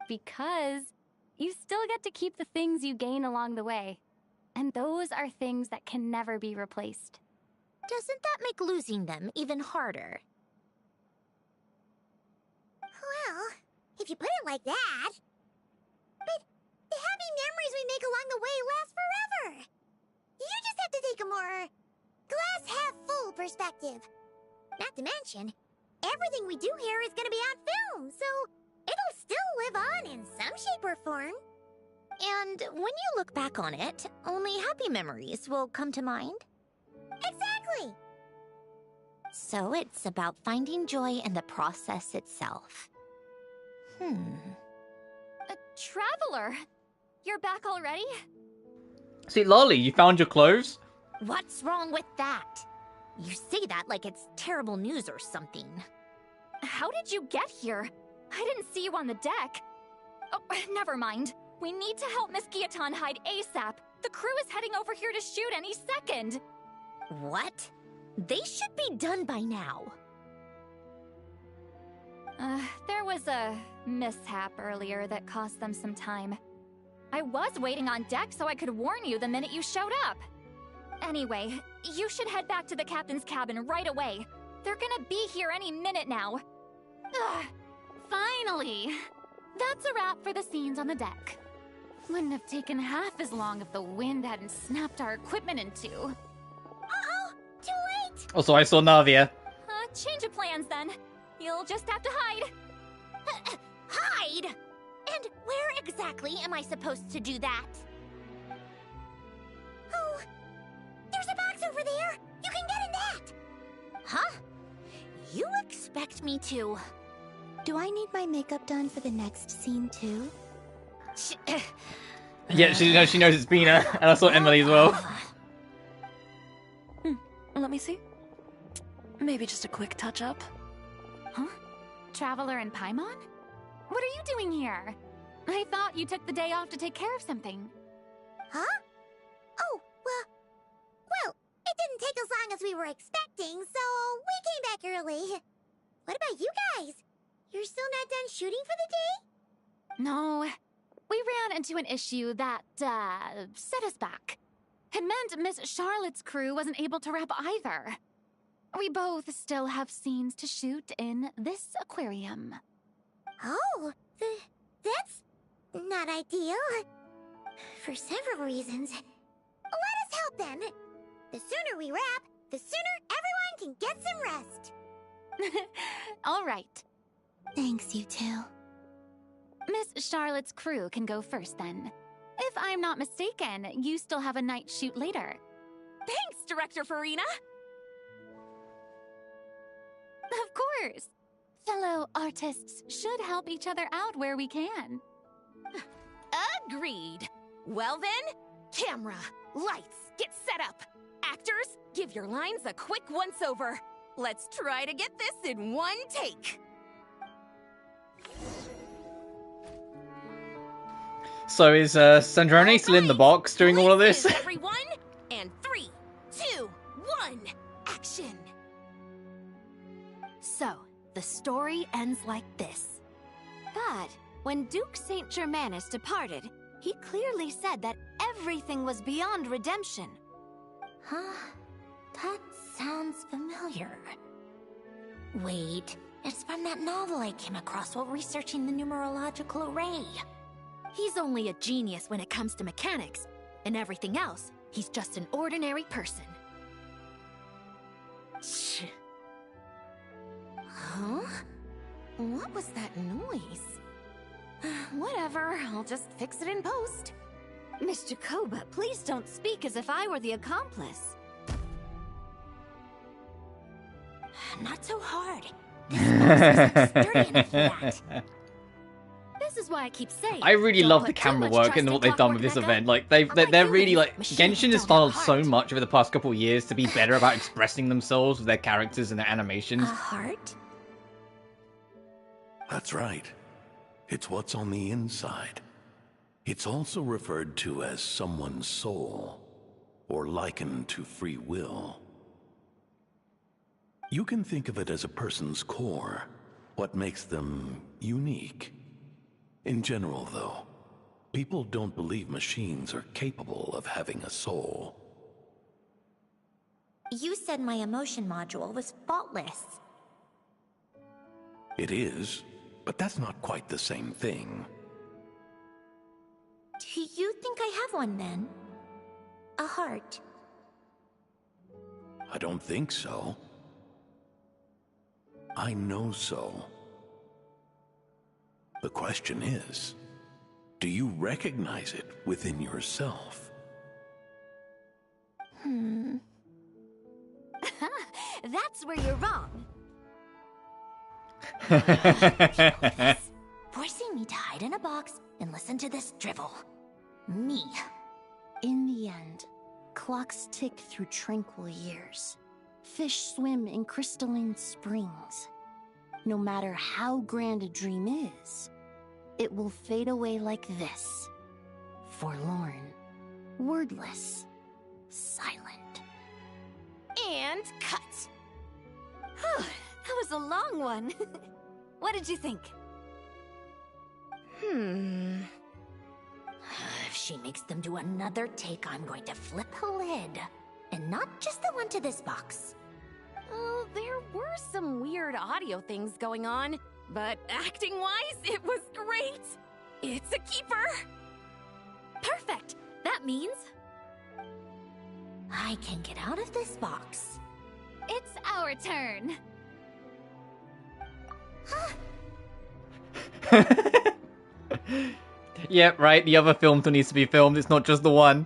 Because you still get to keep the things you gain along the way. And those are things that can never be replaced. Doesn't that make losing them even harder? well, if you put it like that. But the happy memories we make along the way last forever. You just have to take a more glass-half-full perspective. Not to mention, everything we do here is gonna be on film, so it'll still live on in some shape or form. And when you look back on it, only happy memories will come to mind? Exactly! So it's about finding joy in the process itself. Traveler, you're back already? Citlali, you found your clothes? What's wrong with that? You say that like it's terrible news or something. How did you get here? I didn't see you on the deck. Oh, never mind. We need to help Miss Guillotin hide ASAP. The crew is heading over here to shoot any second. What? They should be done by now. There was a mishap earlier that cost them some time. I was waiting on deck so I could warn you the minute you showed up. Anyway, you should head back to the captain's cabin right away. They're gonna be here any minute now. Ugh, finally! That's a wrap for the scenes on the deck. Wouldn't have taken half as long if the wind hadn't snapped our equipment in two. Uh-oh! Too late! Also, I saw Navia. Change of plans then. You'll just have to hide. Hide? And where exactly am I supposed to do that? Oh, there's a box over there! You can get in that! Huh? You expect me to... Do I need my makeup done for the next scene too? Yeah, she knows it's Bina, and I saw Emily as well. Let me see. Maybe just a quick touch-up. Huh? Traveler and Paimon? What are you doing here? I thought you took the day off to take care of something. Huh? Oh, well, it didn't take as long as we were expecting, so we came back early. What about you guys? You're still not done shooting for the day? No. We ran into an issue that, set us back. It meant Miss Charlotte's crew wasn't able to wrap either. We both still have scenes to shoot in this aquarium. Oh, that's not ideal. For several reasons. Let us help then. The sooner we wrap, the sooner everyone can get some rest. All right. Thanks, you two. Miss Charlotte's crew can go first then. If I'm not mistaken, you still have a night shoot later. Thanks, Director Farina! Of course! Fellow artists should help each other out where we can. Agreed. Well then, camera, lights, get set up. Actors, give your lines a quick once-over. Let's try to get this in one take. So is Sandrone still in the box doing all of this? Everyone, and 3, 2, 1, action! So, the story ends like this. But when Duke Saint Germanus departed, he clearly said that everything was beyond redemption. Huh? That sounds familiar. Wait, it's from that novel I came across while researching the numerological array. He's only a genius when it comes to mechanics, and everything else, he's just an ordinary person. Huh? What was that noise? Whatever, I'll just fix it in post. Miss Jacoba, please don't speak as if I were the accomplice. Not so hard. This box isn't sturdy enough for that. This is why I keep saying. I really don't love put the too camera much work trust and in what they've done with Clockwork this Mecca. event. Like they're Unlike really humans, like machines Genshin has don't have started so heart. much over the past couple of years to be better about expressing themselves with their characters and their A animations. heart? That's right. It's what's on the inside. It's also referred to as someone's soul, or likened to free will. You can think of it as a person's core, what makes them unique. In general, though, people don't believe machines are capable of having a soul. You said my emotion module was faultless. It is, but that's not quite the same thing. Do you think I have one then? A heart? I don't think so. I know so. The question is, do you recognize it within yourself? That's where you're wrong. Forcing me to hide in a box and listen to this drivel. Me. In the end, clocks tick through tranquil years. Fish swim in crystalline springs. No matter how grand a dream is, it will fade away like this. Forlorn, wordless, silent. And cut. That was a long one. What did you think? If she makes them do another take, I'm going to flip the lid. And not just the one to this box. Oh, there were some weird audio things going on, but acting-wise, it was great. It's a keeper. Perfect. That means I can get out of this box. it's our turn. Yep, right. The other film still needs to be filmed. It's not just the one.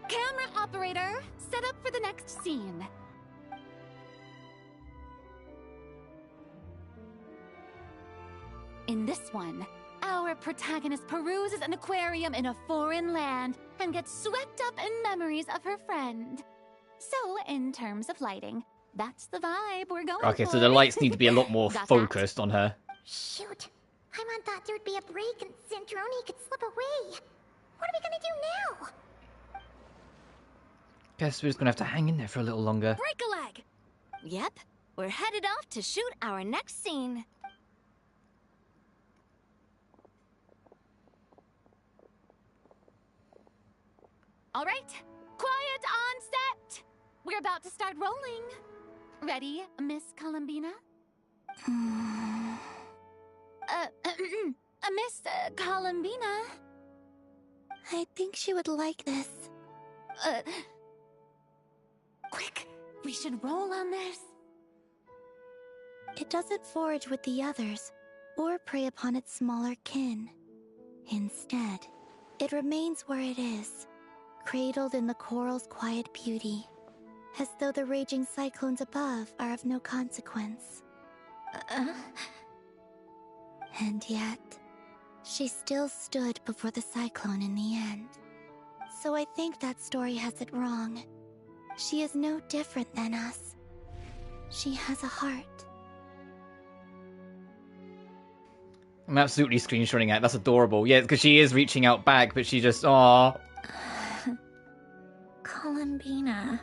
Camera operator, set up for the next scene. In this one, our protagonist peruses an aquarium in a foreign land and gets swept up in memories of her friend. So, in terms of lighting, that's the vibe we're going for. Okay, so the lights need to be a lot more Got that? focused on her. Shoot. Paimon thought there'd be a break and Centroni could slip away. What are we gonna do now? Guess we're just gonna have to hang in there for a little longer. Break a leg. Yep, we're headed off to shoot our next scene. All right, quiet on set. We're about to start rolling. Ready, Miss Columbina? Miss Columbina? I think she would like this. Quick, we should roll on this. It doesn't forage with the others, or prey upon its smaller kin. Instead, it remains where it is, cradled in the coral's quiet beauty, as though the raging cyclones above are of no consequence. And yet, she still stood before the cyclone in the end. So I think that story has it wrong. She is no different than us. She has a heart. I'm absolutely screenshotting it. That's adorable. Yeah, because she is reaching out back, but she just, aww. Columbina.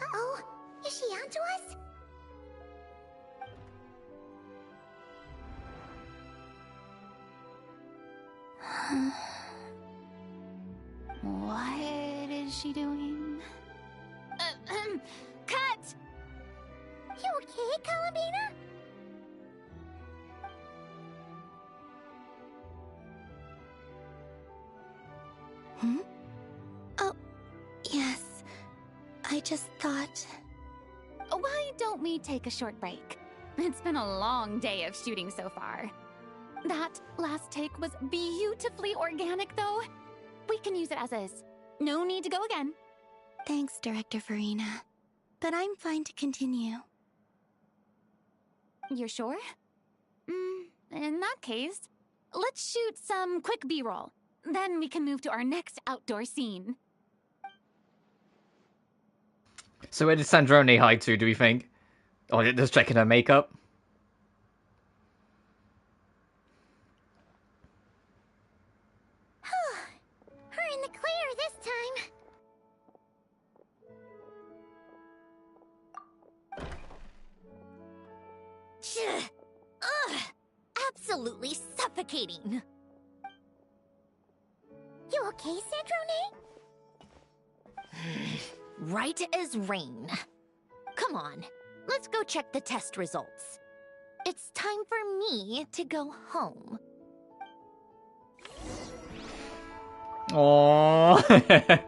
Uh-oh. Is she onto us? What is she doing? Cut! You okay, Columbina? Hmm? Oh, yes. I just thought... Why don't we take a short break? It's been a long day of shooting so far. That last take was beautifully organic, though. We can use it as is. No need to go again. Thanks, Director Farina. But I'm fine to continue. You're sure? In that case, let's shoot some quick B-roll. Then we can move to our next outdoor scene. So where did Sandrone hide to, do we think? Oh, just checking her makeup. We're in the clear this time. Ugh! Absolutely suffocating. You okay, Sandrone? Right as rain. Come on, let's go check the test results. It's time for me to go home. Aww.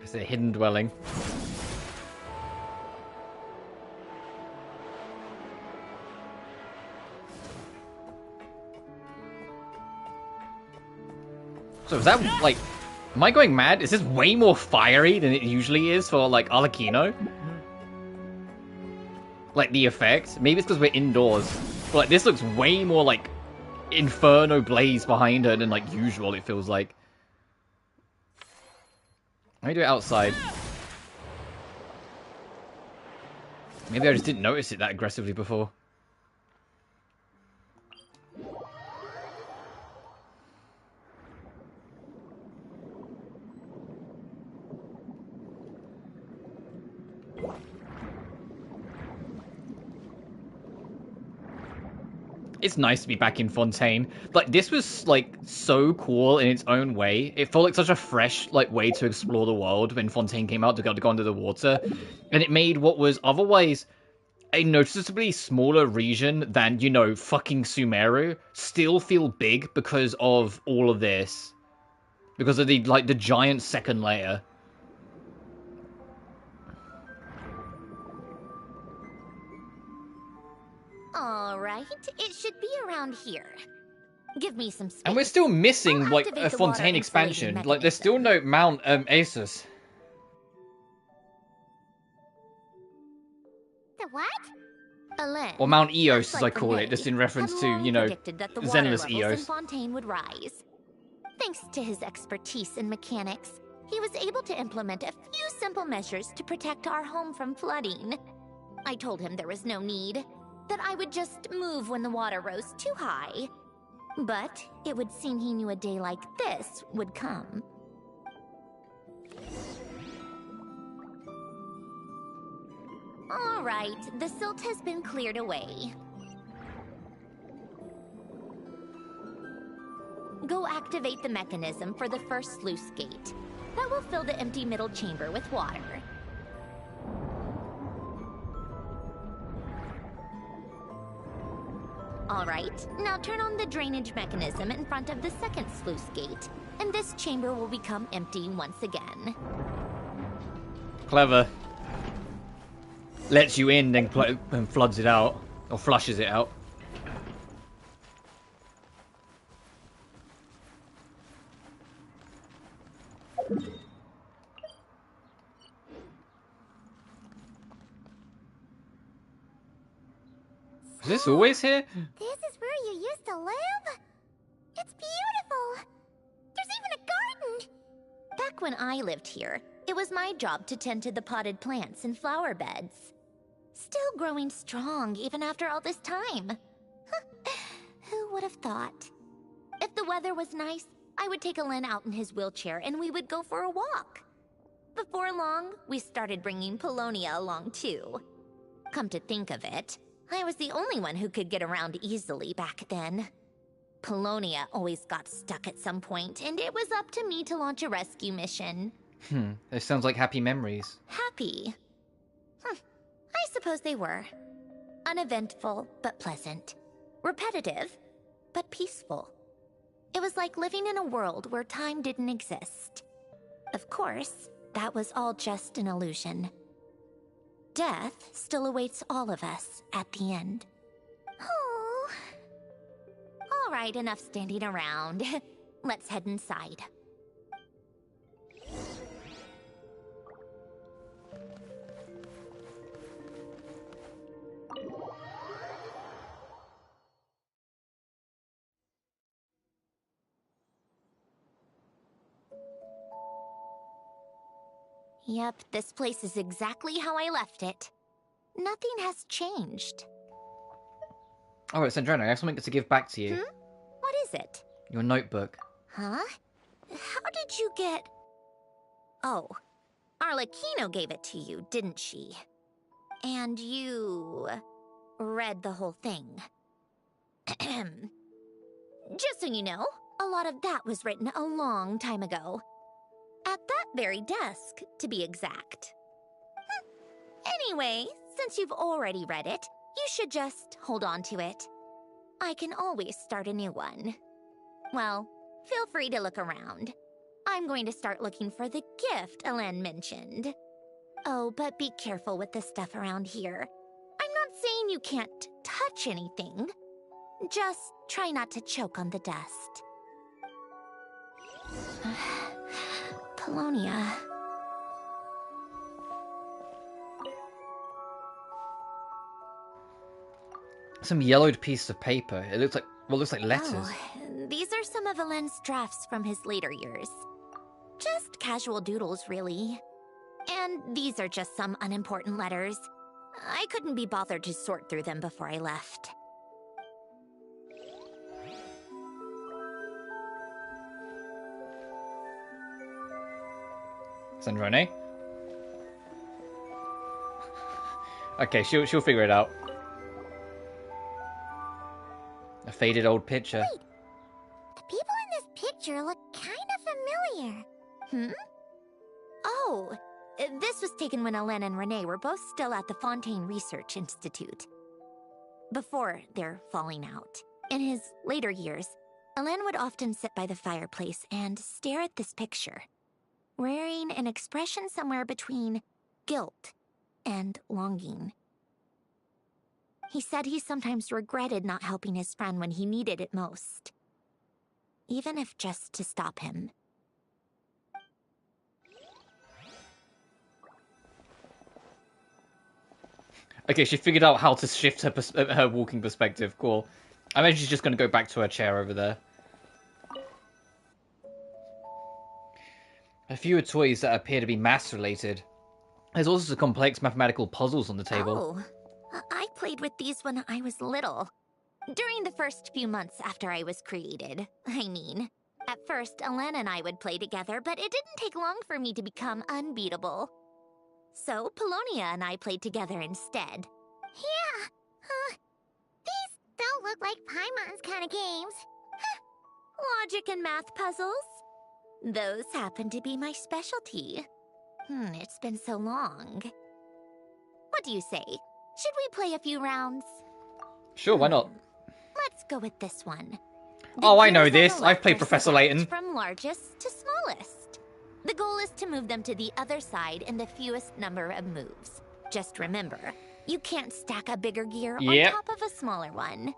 It's a hidden dwelling. So is that, like, am I going mad? Is this way more fiery than it usually is for, like, Arlecchino? Like, the effect? Maybe it's because we're indoors. But, like, this looks way more, like, Inferno blaze behind her than, like, usual, it feels like. Let me do it outside. Maybe I just didn't notice it that aggressively before. It's nice to be back in Fontaine. Like, this was, like, so cool in its own way. It felt like such a fresh, like, way to explore the world when Fontaine came out to go under the water. And it made what was otherwise a noticeably smaller region than, you know, fucking Sumeru still feel big because of all of this. Because of the, like, the giant second layer. Alright, it should be around here. Give me some space. And we're still missing, I'll like, activate a the Fontaine water expansion. insulating Like, there's still no Mount Asus. The what? Alen, Or Mount Eos, like as I call it, just in reference to, you know, predicted that the water Zenless levels in Eos. Fontaine would rise. Thanks to his expertise in mechanics, he was able to implement a few simple measures to protect our home from flooding. I told him there was no need, that I would just move when the water rose too high. But it would seem he knew a day like this would come. All right, the silt has been cleared away. Go activate the mechanism for the first sluice gate. That will fill the empty middle chamber with water. All right, now turn on the drainage mechanism in front of the second sluice gate, and this chamber will become empty once again. Clever. Lets you in, then floods it out. Or flushes it out. Is this always here? This is where you used to live? It's beautiful. There's even a garden. Back when I lived here, it was my job to tend to the potted plants and flower beds. Still growing strong even after all this time. Who would have thought? If the weather was nice, I would take Alen out in his wheelchair and we would go for a walk. Before long, we started bringing Polonia along too. Come to think of it, I was the only one who could get around easily back then. Polonia always got stuck at some point, and it was up to me to launch a rescue mission. This sounds like happy memories. Happy? I suppose they were. Uneventful, but pleasant. Repetitive, but peaceful. It was like living in a world where time didn't exist. Of course, that was all just an illusion. Death still awaits all of us at the end. Oh. All right, enough standing around. Let's head inside. Yep, this place is exactly how I left it. Nothing has changed. Alright, Sandrina, I have something to give back to you. What is it? Your notebook. Huh? How did you get... Oh, Arlecchino gave it to you, didn't she? And you... read the whole thing. Just so you know, a lot of that was written a long time ago. At that very desk, to be exact. Anyway, since you've already read it, you should just hold on to it. I can always start a new one. Well, feel free to look around. I'm going to start looking for the gift Ellen mentioned. Oh, but be careful with the stuff around here. I'm not saying you can't touch anything. Just try not to choke on the dust. Polonia. Some yellowed piece of paper. It looks like, well, it looks like letters. Oh, these are some of Ellen's drafts from his later years. Just casual doodles, really. And these are just some unimportant letters. I couldn't be bothered to sort through them before I left. Sandrone? Okay, she'll figure it out. A faded old picture. Wait, the people in this picture look kind of familiar. Oh, this was taken when Ellen and Renee were both still at the Fontaine Research Institute. Before their falling out. In his later years, Ellen would often sit by the fireplace and stare at this picture, wearing an expression somewhere between guilt and longing. He said he sometimes regretted not helping his friend when he needed it most, even if just to stop him. Okay, she figured out how to shift her walking perspective. Cool. I imagine she's just going to go back to her chair over there. A few toys that appear to be mass-related. There's also some complex mathematical puzzles on the table. Oh, I played with these when I was little. During the first few months after I was created, I mean. At first, Ellen and I would play together, but it didn't take long for me to become unbeatable. So, Polonia and I played together instead. Yeah, these don't look like Paimon's kind of games. Logic and math puzzles? Those happen to be my specialty. It's been so long. What do you say? Should we play a few rounds? Sure, why not? Let's go with this one. Oh, I know this. I've played Professor Layton. From largest to smallest. The goal is to move them to the other side in the fewest number of moves. Just remember, you can't stack a bigger gear on top of a smaller one.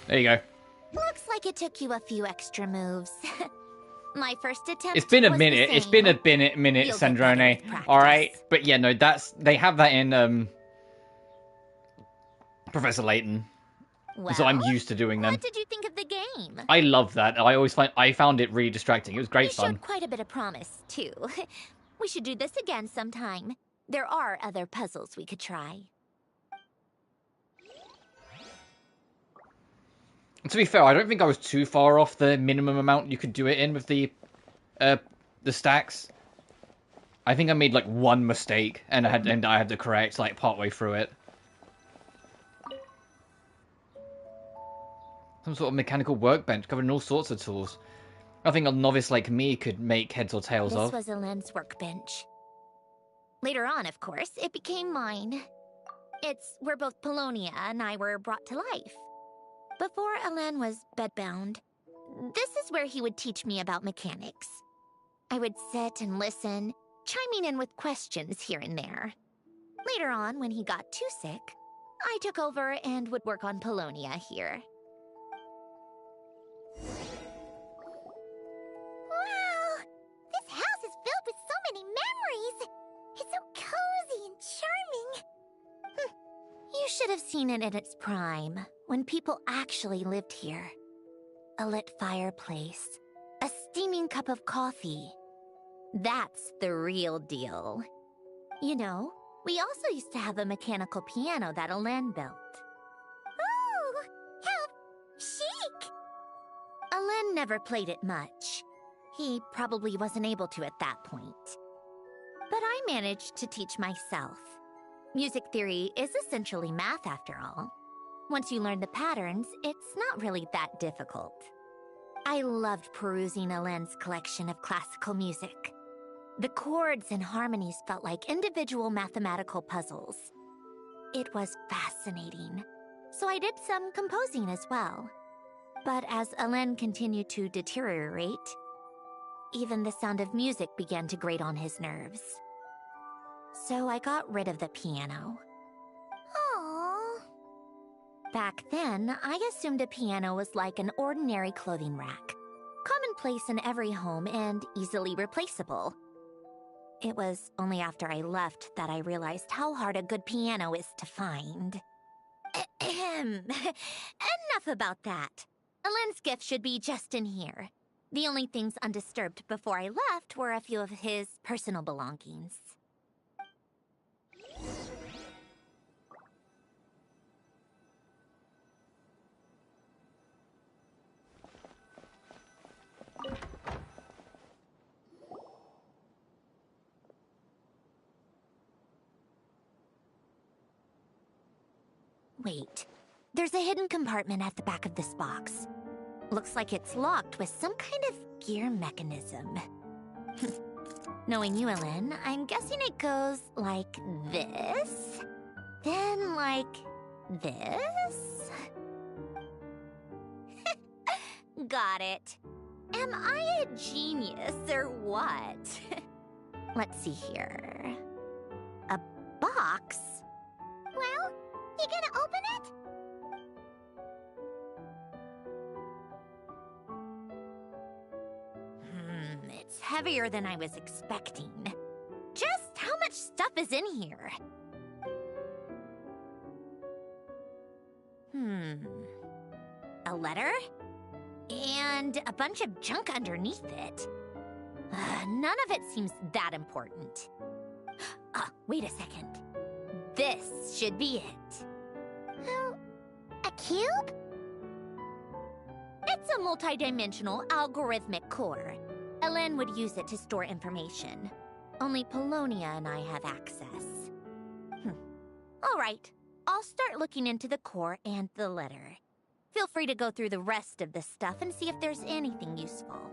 There you go. Looks like it took you a few extra moves. My first attempt. It's been a was minute. the It's been a minute, You'll get better Sandrone. with practice. All right, but yeah, no, they have that in Professor Layton. So I'm used to doing them. What did you think of the game? I love that. I found it really distracting. It was great fun. You showed quite a bit of promise, too. We should do this again sometime. There are other puzzles we could try. To be fair, I don't think I was too far off the minimum amount you could do it in with the stacks. I think I made like one mistake, and I had to correct like partway through it. Some sort of mechanical workbench covering all sorts of tools. I think a novice like me could make heads or tails of. This was Elaine's workbench. Later on, of course, it became mine. It's where both Polonia and I were brought to life. Before Elaine was bedbound, this is where he would teach me about mechanics. I would sit and listen, chiming in with questions here and there. Later on, when he got too sick, I took over and would work on Polonia here. Wow! This house is filled with so many memories! It's so cozy and charming! You should have seen it in its prime, when people actually lived here. A lit fireplace, a steaming cup of coffee. That's the real deal. You know, we also used to have a mechanical piano that Elaine built. Ooh! How chic! Elaine never played it much. He probably wasn't able to at that point. But I managed to teach myself. Music theory is essentially math after all. Once you learn the patterns, it's not really that difficult. I loved perusing Elaine's collection of classical music. The chords and harmonies felt like individual mathematical puzzles. It was fascinating, so I did some composing as well. But as Elaine continued to deteriorate, even the sound of music began to grate on his nerves. So I got rid of the piano. Aww. Back then, I assumed a piano was like an ordinary clothing rack, commonplace in every home and easily replaceable. It was only after I left that I realized how hard a good piano is to find. Enough about that. Elaine's gift should be just in here. The only things undisturbed before I left were a few of his personal belongings. Wait, there's a hidden compartment at the back of this box. Looks like it's locked with some kind of gear mechanism. Knowing you, Elaine, I'm guessing it goes like this, then like this. Got it. Am I a genius or what? Let's see here. A box? Well, you gonna open it? It's heavier than I was expecting. Just how much stuff is in here? A letter? And a bunch of junk underneath it. None of it seems that important. Wait a second. This should be it. Oh, a cube? It's a multi-dimensional algorithmic core. Elaine would use it to store information. Only Polonia and I have access. All right, I'll start looking into the core and the letter. Feel free to go through the rest of the stuff and see if there's anything useful.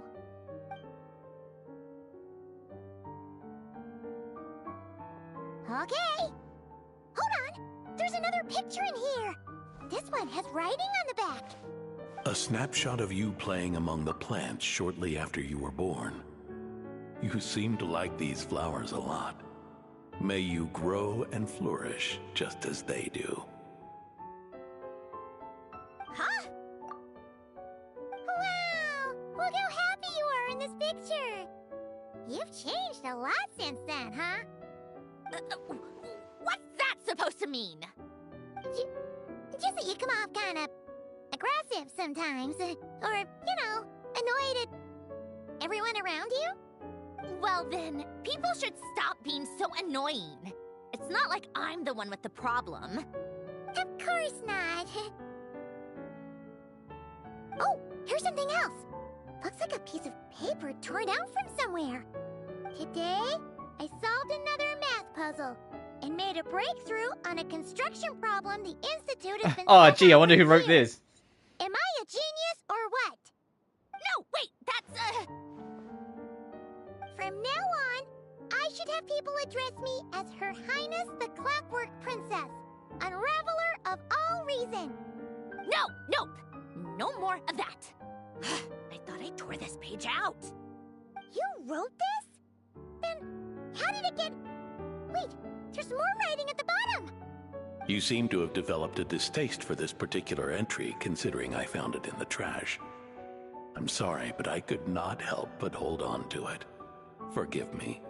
Okay. Hold on. There's another picture in here. This one has writing on the back. A snapshot of you playing among the plants shortly after you were born. You seem to like these flowers a lot. May you grow and flourish just as they do. Huh? Wow! Look how happy you are in this picture. You've changed a lot since then, huh? What's that supposed to mean? Just that you come off kind of aggressive sometimes. Or, annoyed at everyone around you? Well then, people should stop being so annoying. It's not like I'm the one with the problem. Of course not. Oh, here's something else. Looks like a piece of paper torn out from somewhere. Today, I solved another math puzzle and made a breakthrough on a construction problem the Institute has been Oh, stuck gee, I on wonder for who wrote years. this. Am I a genius or what? No, wait, that's From now on, I should have people address me as Her Highness the Clockwork Princess, Unraveler of all reason. Nope. No more of that. I thought I tore this page out. You wrote this? Then, how did it get... Wait, there's more writing at the bottom. You seem to have developed a distaste for this particular entry, considering I found it in the trash. I'm sorry, but I could not help but hold on to it. Forgive me.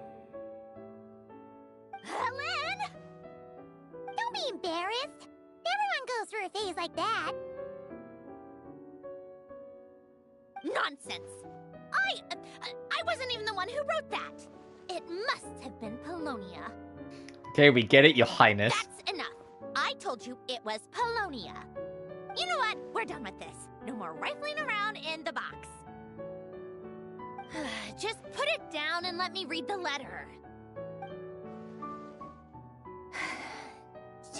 Helen! Don't be embarrassed. Everyone goes through a phase like that. Nonsense. I wasn't even the one who wrote that. It must have been Polonia. Okay, we get it, Your Highness. That's enough. I told you it was Polonia. You know what? We're done with this. No more rifling around in the box. Just put it down and let me read the letter.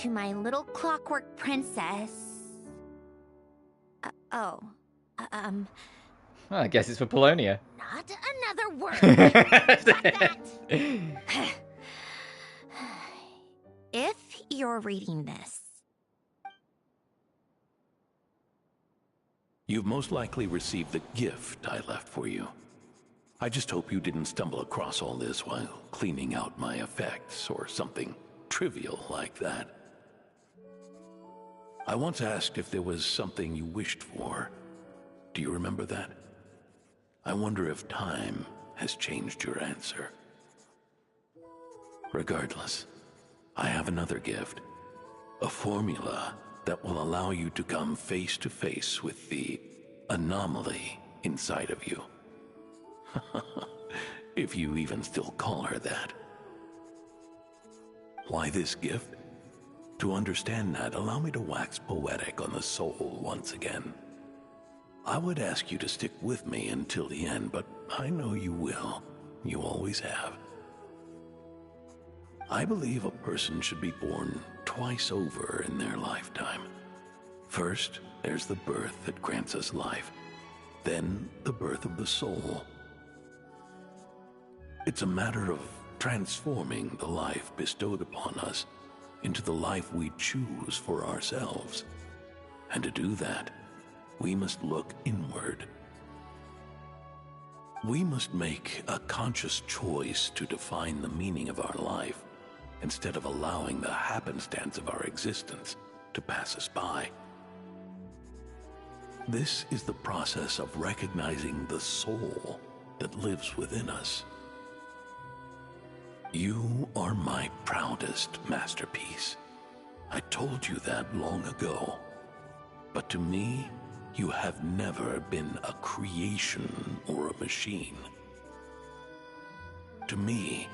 To my little clockwork princess. I guess it's for Polonia. Not another word. Got that? If you're reading this, You've most likely received the gift I left for you. I just hope you didn't stumble across all this while cleaning out my effects or something trivial like that. I once asked if there was something you wished for. Do you remember that? I wonder if time has changed your answer. Regardless, I have another gift. A formula that will allow you to come face to face with the anomaly inside of you. If you even still call her that. Why this gift? To understand that, allow me to wax poetic on the soul once again. I would ask you to stick with me until the end, but I know you will. You always have. I believe a person should be born twice over in their lifetime. First, there's the birth that grants us life. Then, the birth of the soul. It's a matter of transforming the life bestowed upon us into the life we choose for ourselves. And to do that, we must look inward. We must make a conscious choice to define the meaning of our life instead of allowing the happenstance of our existence to pass us by. This is the process of recognizing the soul that lives within us. You are my proudest masterpiece. I told you that long ago. But to me, you have never been a creation or a machine. To me,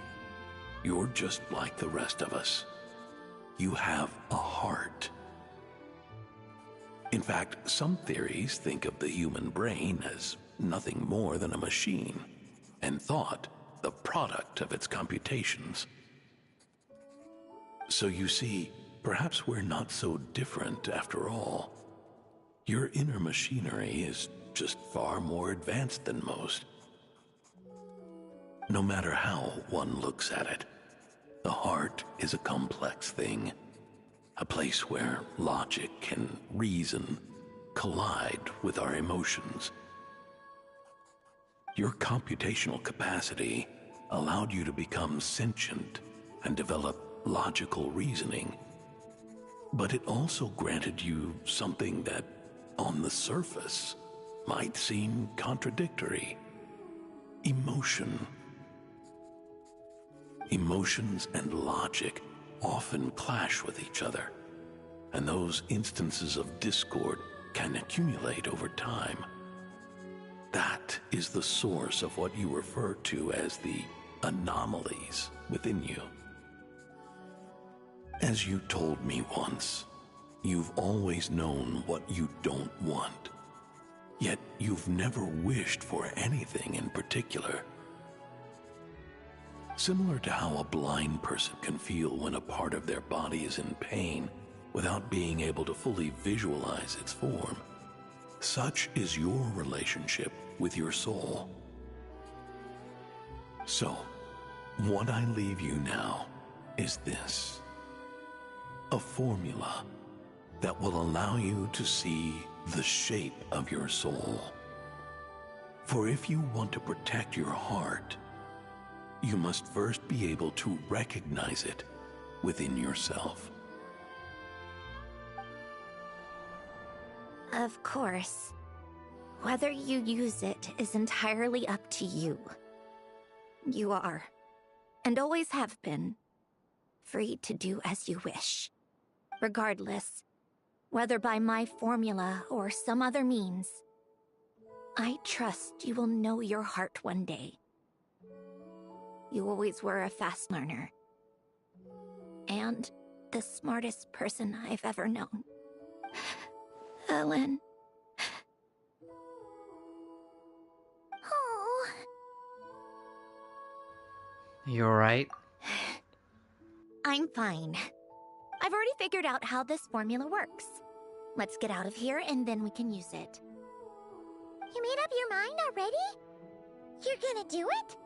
you're just like the rest of us. You have a heart. In fact, some theories think of the human brain as nothing more than a machine, and thought the product of its computations. So you see, perhaps we're not so different after all. Your inner machinery is just far more advanced than most. No matter how one looks at it, the heart is a complex thing, a place where logic and reason collide with our emotions. Your computational capacity allowed you to become sentient and develop logical reasoning. But it also granted you something that, on the surface, might seem contradictory. Emotion. Emotions and logic often clash with each other, and those instances of discord can accumulate over time. That is the source of what you refer to as the anomalies within you. As you told me once, you've always known what you don't want. Yet you've never wished for anything in particular. Similar to how a blind person can feel when a part of their body is in pain without being able to fully visualize its form, such is your relationship with your soul. So, what I leave you now is this: a formula that will allow you to see the shape of your soul. For if you want to protect your heart, you must first be able to recognize it within yourself. Of course. Whether you use it is entirely up to you. You are, and always have been, free to do as you wish. Regardless, whether by my formula or some other means, I trust you will know your heart one day. You always were a fast learner. And the smartest person I've ever known. Ellen. Oh. You alright? I'm fine. I've already figured out how this formula works. Let's get out of here and then we can use it. You made up your mind already? You're gonna do it?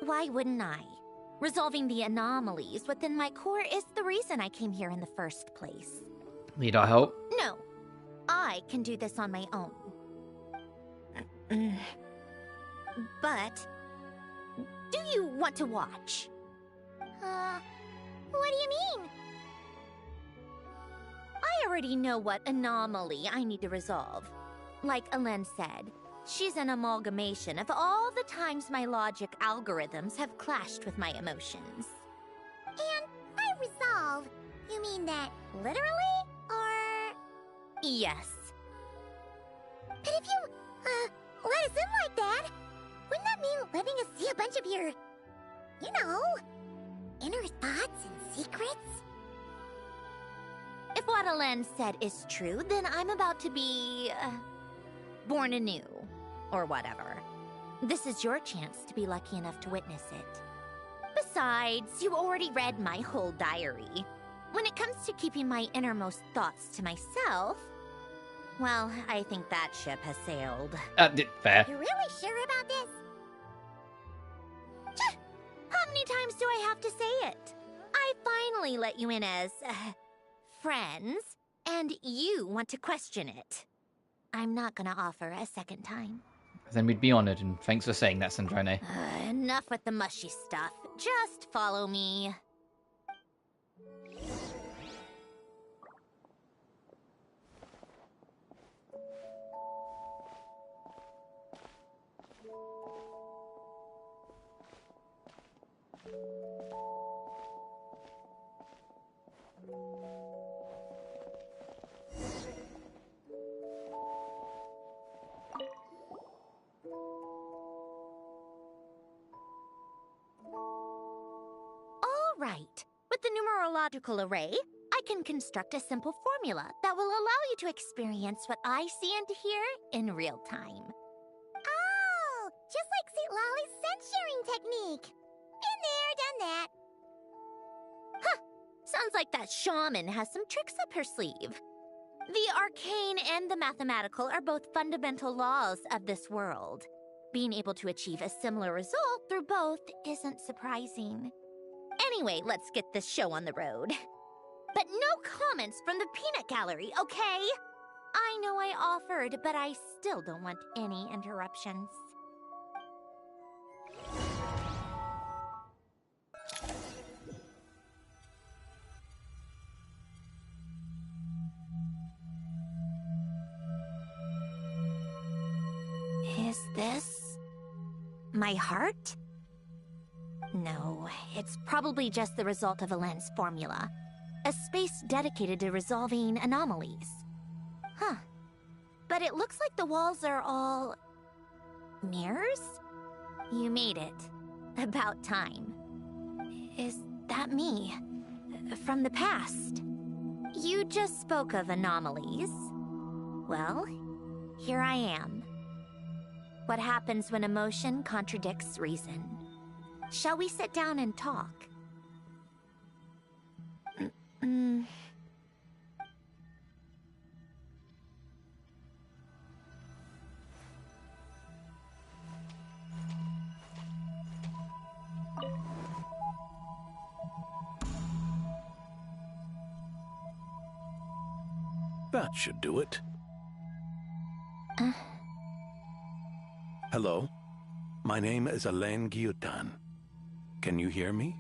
Why wouldn't I? Resolving the anomalies within my core is the reason I came here in the first place. Need our help? No. I can do this on my own. But, do you want to watch? What do you mean? I already know what anomaly I need to resolve. Like Alen said, she's an amalgamation of all the times my logic algorithms have clashed with my emotions. And by resolve, you mean that literally, or...? Yes. But if you, let us in like that, wouldn't that mean letting us see a bunch of your, you know, inner thoughts and secrets? If what Alen said is true, then I'm about to be... born anew. Or whatever. This is your chance to be lucky enough to witness it. Besides, you already read my whole diary. When it comes to keeping my innermost thoughts to myself, well, I think that ship has sailed. Fair. You're really sure about this? How many times do I have to say it? I finally let you in as, friends, and you want to question it. I'm not gonna offer a second time. Then we'd be honored, and thanks for saying that, Sandrane. Enough with the mushy stuff. Just follow me. Right. With the numerological array, I can construct a simple formula that will allow you to experience what I see and hear in real time. Oh, just like Citlali's sense-sharing technique. Been there, done that. Huh. Sounds like that shaman has some tricks up her sleeve. The arcane and the mathematical are both fundamental laws of this world. Being able to achieve a similar result through both isn't surprising. Anyway, let's get this show on the road. But no comments from the peanut gallery, okay? I know I offered, but I still don't want any interruptions. Is this my heart? No, it's probably just the result of Alen's formula. A space dedicated to resolving anomalies. Huh. But it looks like the walls are all... mirrors? You made it. About time. Is that me? From the past? You just spoke of anomalies. Well, here I am. What happens when emotion contradicts reason? Shall we sit down and talk? That should do it. Hello? My name is Alain Guillotin. Can you hear me?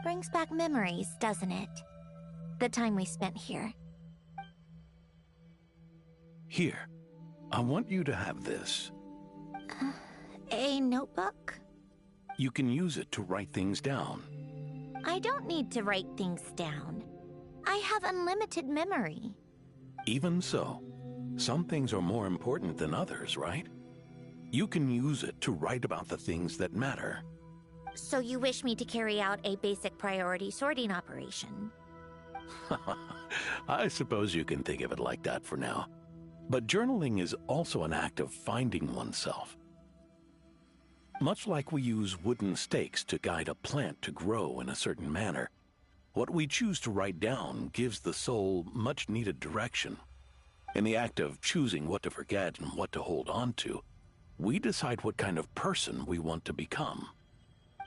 Brings back memories, doesn't it? The time we spent here. Here. I want you to have this. A notebook? You can use it to write things down. I don't need to write things down. I have unlimited memory. Even so, some things are more important than others, right? You can use it to write about the things that matter. So you wish me to carry out a basic priority sorting operation? I suppose you can think of it like that for now. But journaling is also an act of finding oneself. Much like we use wooden stakes to guide a plant to grow in a certain manner, what we choose to write down gives the soul much-needed direction. In the act of choosing what to forget and what to hold on to, we decide what kind of person we want to become.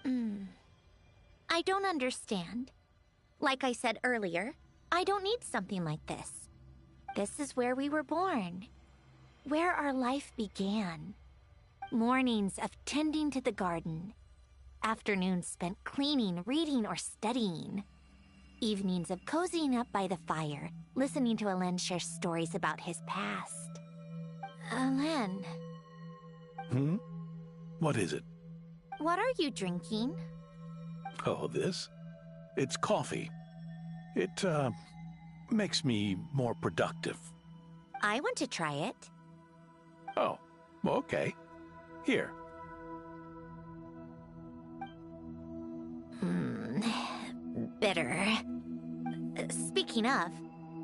I don't understand. Like I said earlier, I don't need something like this. This is where we were born. Where our life began. Mornings of tending to the garden. Afternoons spent cleaning, reading, or studying. Evenings of cozying up by the fire, listening to Alain share stories about his past. Alain. What is it? What are you drinking? Oh, this? It's coffee. It, makes me more productive. I want to try it. Oh, okay. Here. Bitter. Speaking of,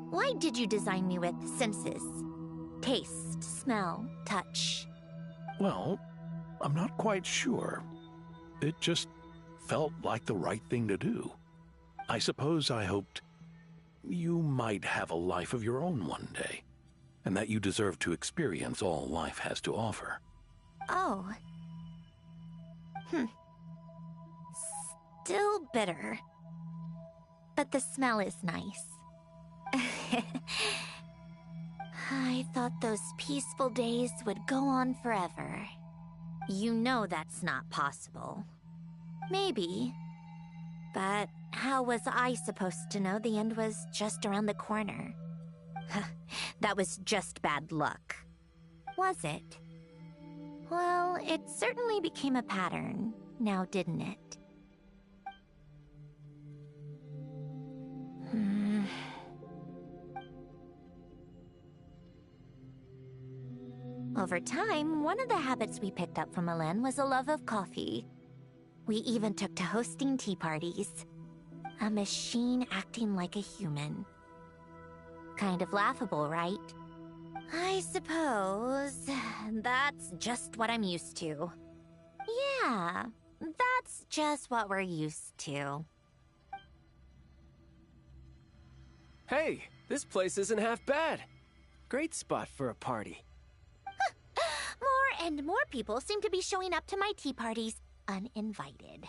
why did you design me with senses? Taste, smell, touch. Well, I'm not quite sure. It just felt like the right thing to do. I suppose I hoped you might have a life of your own one day, and that you deserve to experience all life has to offer. Oh. Still bitter. But the smell is nice. I thought those peaceful days would go on forever. You know that's not possible. Maybe. But how was I supposed to know the end was just around the corner? That was just bad luck. Was it? Well, it certainly became a pattern, now didn't it? Over time, one of the habits we picked up from Alain was a love of coffee. We even took to hosting tea parties. A machine acting like a human. Kind of laughable, right? I suppose that's just what I'm used to. Yeah, that's just what we're used to. Hey, this place isn't half bad. Great spot for a party. More and more people seem to be showing up to my tea parties uninvited.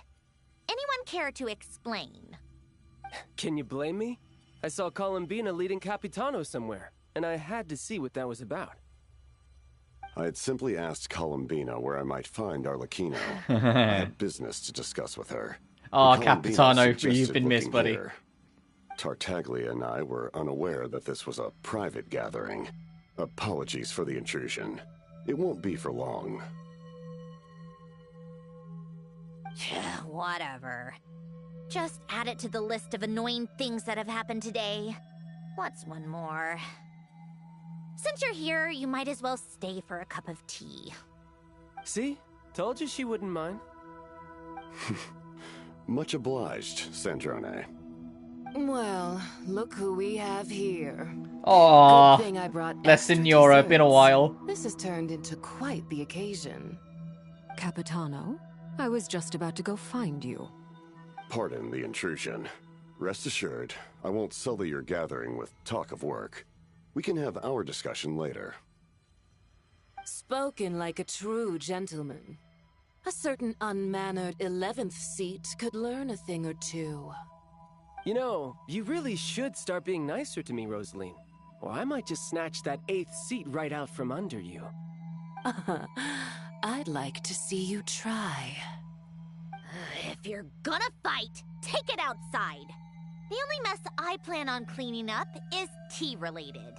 Anyone care to explain? Can you blame me? I saw Sandbina leading Capitano somewhere, and I had to see what that was about. I had simply asked Sandbina where I might find Arlecchino. I had business to discuss with her. Oh, Capitano, you've been missed, buddy. Here. Tartaglia and I were unaware that this was a private gathering. Apologies for the intrusion. It won't be for long. Whatever. Just add it to the list of annoying things that have happened today. What's one more? Since you're here, you might as well stay for a cup of tea. See? Told you she wouldn't mind. Much obliged, Sandrone. Well, look who we have here. Aww. Good thing I brought La extra Signora, been a desserts. while. This has turned into quite the occasion. Capitano, I was just about to go find you. Pardon the intrusion. Rest assured, I won't sully your gathering with talk of work. We can have our discussion later. Spoken like a true gentleman. A certain unmannered 11th seat could learn a thing or two. You know, you really should start being nicer to me, Rosaline. Or I might just snatch that 8th seat right out from under you. I'd like to see you try. If you're gonna fight, take it outside. The only mess I plan on cleaning up is tea-related.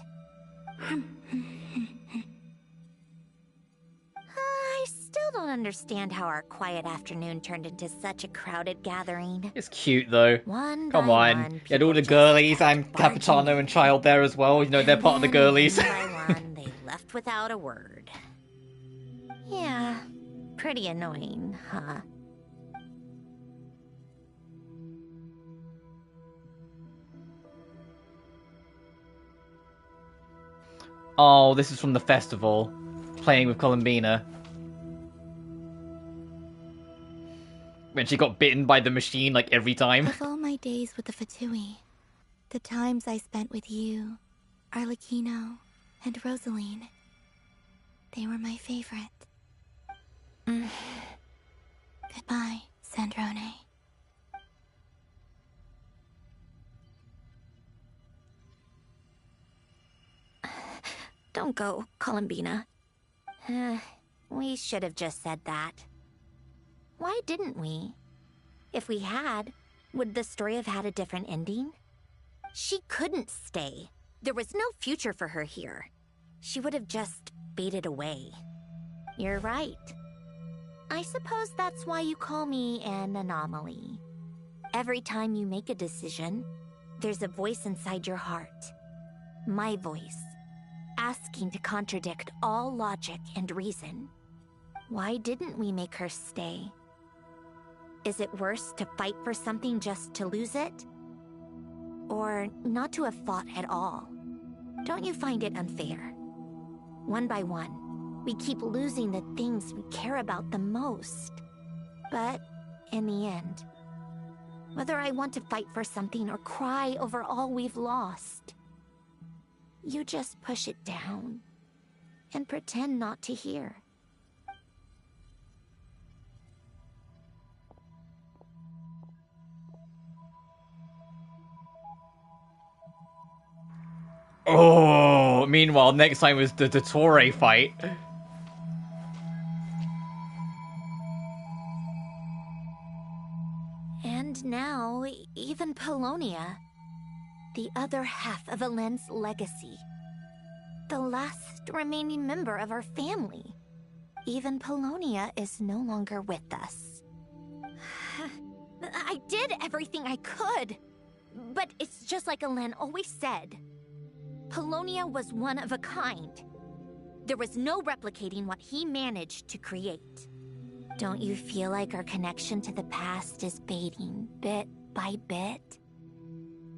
I still don't understand how our quiet afternoon turned into such a crowded gathering. It's cute though. One Come by on. one, You had all the girlies and Capitano and Child there as well. You know, they're part of the girlies. One by one, they left without a word. Yeah, pretty annoying, huh? Oh, this is from the festival. Playing with Columbina. When she got bitten by the machine, like, every time. Of all my days with the Fatui, the times I spent with you, Arlecchino, and Rosaline, they were my favorite. Goodbye, Sandrone. Don't go, Columbina. We should have just said that. Why didn't we? If we had, would the story have had a different ending? She couldn't stay. There was no future for her here. She would have just faded away. You're right. I suppose that's why you call me an anomaly. Every time you make a decision, there's a voice inside your heart. My voice. Asking to contradict all logic and reason. Why didn't we make her stay? Is it worse to fight for something just to lose it? Or not to have fought at all? Don't you find it unfair? One by one, we keep losing the things we care about the most. But in the end, whether I want to fight for something or cry over all we've lost, you just push it down and pretend not to hear. Oh, meanwhile, next time was the Dottore fight. And now, even Polonia, the other half of Elend's legacy, the last remaining member of our family. Even Polonia is no longer with us. I did everything I could, but it's just like Elend always said. Polonia was one of a kind. There was no replicating what he managed to create. Don't you feel like our connection to the past is fading bit by bit?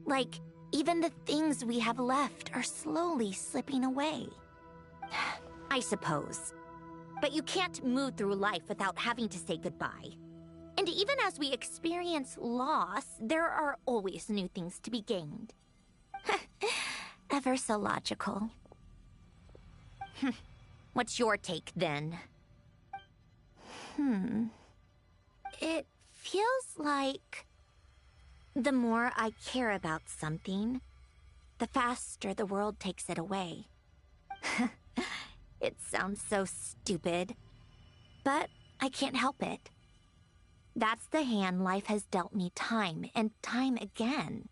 Like, even the things we have left are slowly slipping away. I suppose. But you can't move through life without having to say goodbye. And even as we experience loss, there are always new things to be gained. Ever so logical. What's your take, then? It feels like the more I care about something, the faster the world takes it away. It sounds so stupid, but I can't help it. That's the hand life has dealt me time and time again.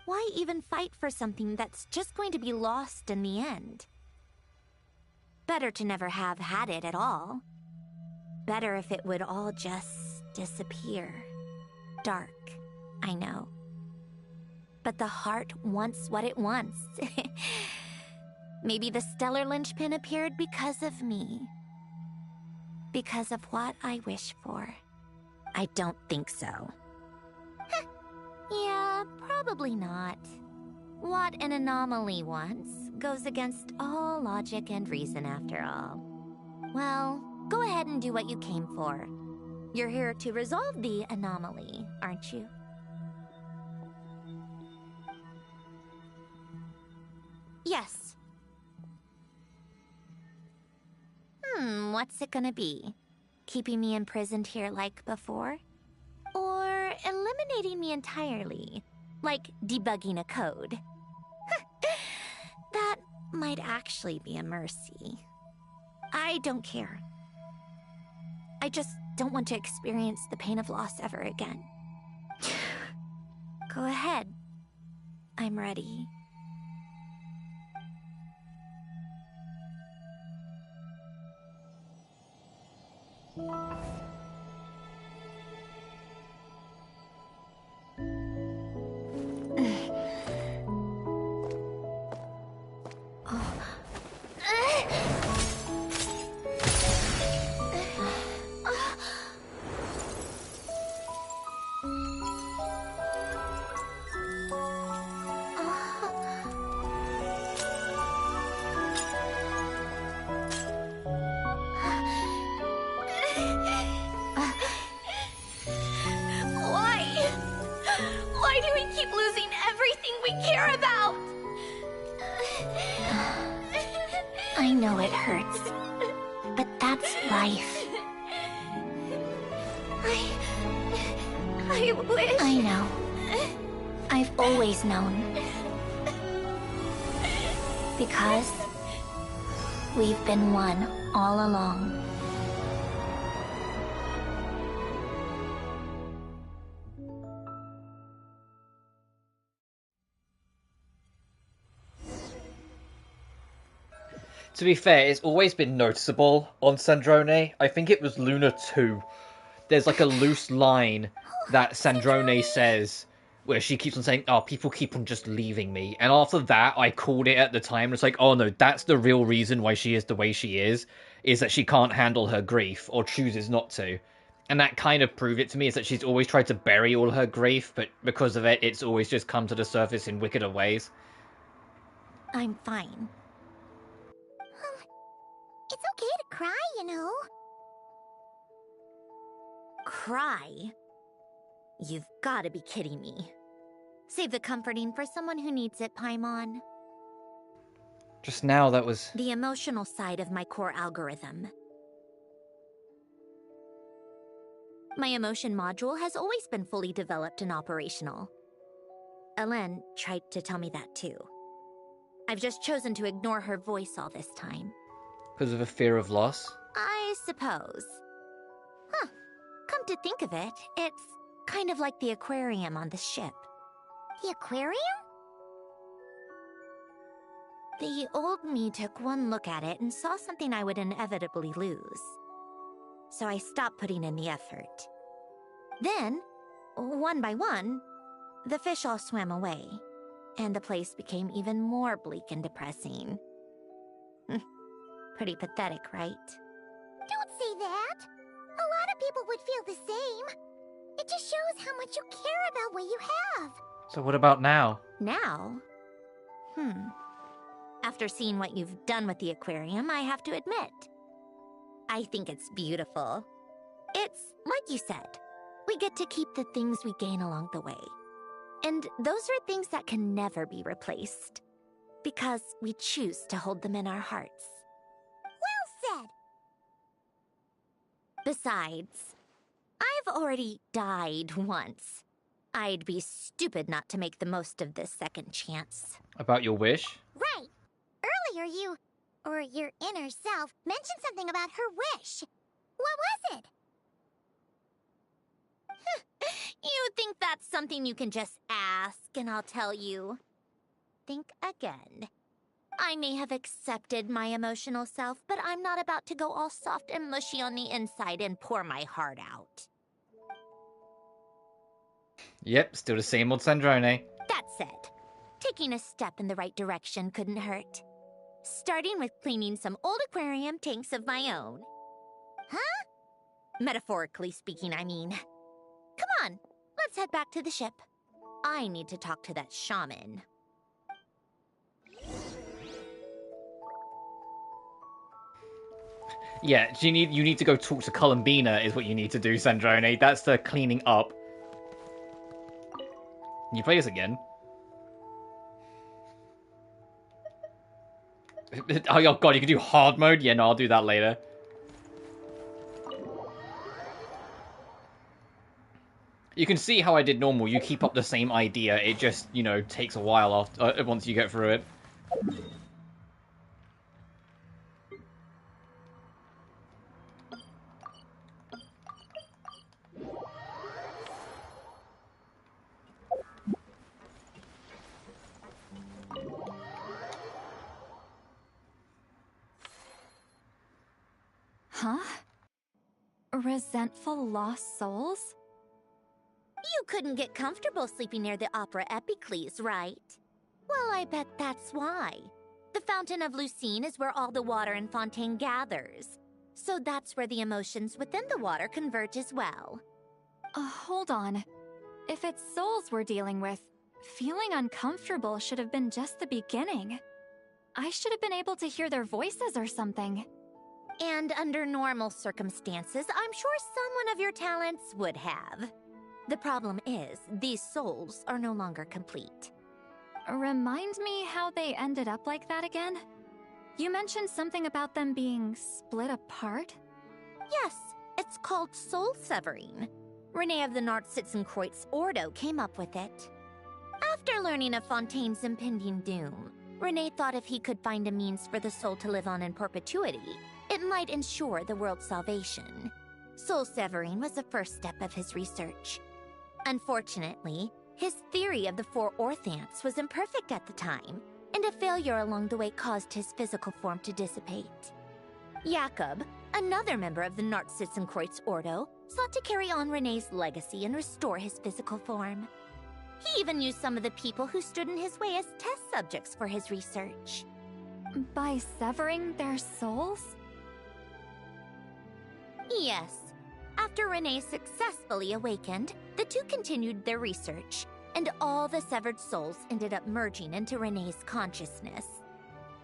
Why even fight for something that's just going to be lost in the end? Better to never have had it at all. Better if it would all just disappear. Dark, I know. But the heart wants what it wants. Maybe the stellar linchpin appeared because of me. Because of what I wish for. I don't think so. Yeah, probably not. What an anomaly wants goes against all logic and reason after all. Well, go ahead and do what you came for. You're here to resolve the anomaly, aren't you? Yes. What's it gonna be? Keeping me imprisoned here like before? Or eliminating me entirely, like debugging a code? That might actually be a mercy. I don't care. I just don't want to experience the pain of loss ever again. Go ahead. I'm ready. Why do we keep losing everything we care about? I know it hurts, but that's life. I wish... I know. I've always known. Because we've been one all along. To be fair, it's always been noticeable on Sandrone. I think it was Luna 2. There's like a loose line that Sandrone says where she keeps on saying, oh, people keep on just leaving me. And after that, I called it at the time. It's like, oh no, that's the real reason why she is the way she is that she can't handle her grief or chooses not to. And that kind of proved it to me, is that she's always tried to bury all her grief, but because of it, it's always just come to the surface in wickeder ways. I'm fine. It's okay to cry, you know. Cry? You've gotta be kidding me. Save the comforting for someone who needs it, Paimon. Just now, that was... the emotional side of my core algorithm. My emotion module has always been fully developed and operational. Ellen tried to tell me that too. I've just chosen to ignore her voice all this time. Because of a fear of loss? I suppose. Huh. Come to think of it, it's kind of like the aquarium on the ship. The aquarium? The old me took one look at it and saw something I would inevitably lose. So I stopped putting in the effort. Then, one by one, the fish all swam away, and the place became even more bleak and depressing. Pretty pathetic, right? Don't say that! A lot of people would feel the same. It just shows how much you care about what you have. So what about now? Now? After seeing what you've done with the aquarium, I have to admit, I think it's beautiful. It's like you said, we get to keep the things we gain along the way. And those are things that can never be replaced, because we choose to hold them in our hearts. Well said! Besides, I've already died once. I'd be stupid not to make the most of this second chance. About your wish? Right! Earlier you, or your inner self, mentioned something about her wish. What was it? You think that's something you can just ask and I'll tell you? Think again. I may have accepted my emotional self, but I'm not about to go all soft and mushy on the inside and pour my heart out. Yep, still the same old Sandrone. That said, taking a step in the right direction couldn't hurt. Starting with cleaning some old aquarium tanks of my own. Huh? Metaphorically speaking, I mean. Come on, let's head back to the ship. I need to talk to that shaman. Yeah, you need to go talk to Columbina is what you need to do, Sandrone. That's the cleaning up. Can you play this again? Oh god, you can do hard mode? Yeah, no, I'll do that later. You can see how I did normal. You keep up the same idea. It just, you know, takes a while after, once you get through it. Huh? Resentful lost souls? You couldn't get comfortable sleeping near the Opera Epicles, right? Well, I bet that's why. The Fountain of Lucine is where all the water in Fontaine gathers. So that's where the emotions within the water converge as well. Hold on. If it's souls we're dealing with, feeling uncomfortable should have been just the beginning. I should have been able to hear their voices or something. And under normal circumstances, I'm sure someone of your talents would have. The problem is, these souls are no longer complete. Remind me how they ended up like that again? You mentioned something about them being split apart? Yes, it's called soul severing. Renee of the Nartsitzenkreuz Ordo came up with it. After learning of Fontaine's impending doom, Renee thought if he could find a means for the soul to live on in perpetuity, it might ensure the world's salvation. Soul severing was the first step of his research. Unfortunately, his theory of the four orthants was imperfect at the time, and a failure along the way caused his physical form to dissipate. Jakob, another member of the Nartsitzenkreuz Ordo, sought to carry on Renee's legacy and restore his physical form. He even used some of the people who stood in his way as test subjects for his research. By severing their souls? Yes. After Renee successfully awakened, the two continued their research, and all the severed souls ended up merging into Renee's consciousness.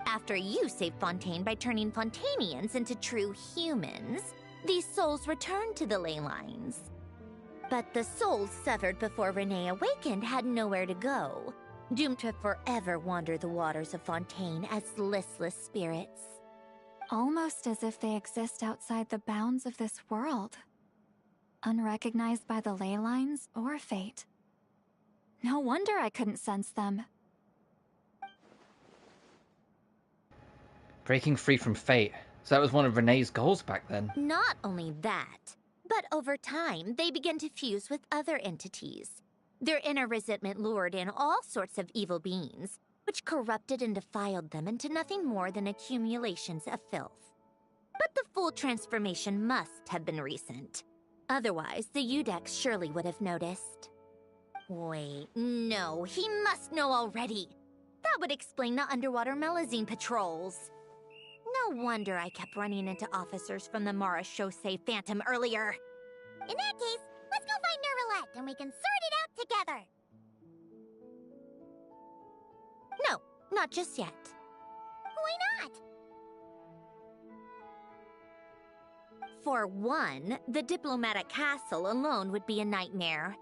After you saved Fontaine by turning Fontainians into true humans, these souls returned to the ley lines. But the souls severed before Renee awakened had nowhere to go, doomed to forever wander the waters of Fontaine as listless spirits. Almost as if they exist outside the bounds of this world. Unrecognized by the ley lines or fate. No wonder I couldn't sense them. Breaking free from fate. So that was one of Renee's goals back then. Not only that, but over time, they began to fuse with other entities. Their inner resentment lured in all sorts of evil beings, which corrupted and defiled them into nothing more than accumulations of filth. But the full transformation must have been recent. Otherwise, the Udex surely would have noticed. Wait, no, he must know already. That would explain the underwater Melazine patrols. No wonder I kept running into officers from the Mara Chaussee Phantom earlier. In that case, let's go find Nervalette and we can sort it out together. No, not just yet. Why not? For one, the diplomatic castle alone would be a nightmare.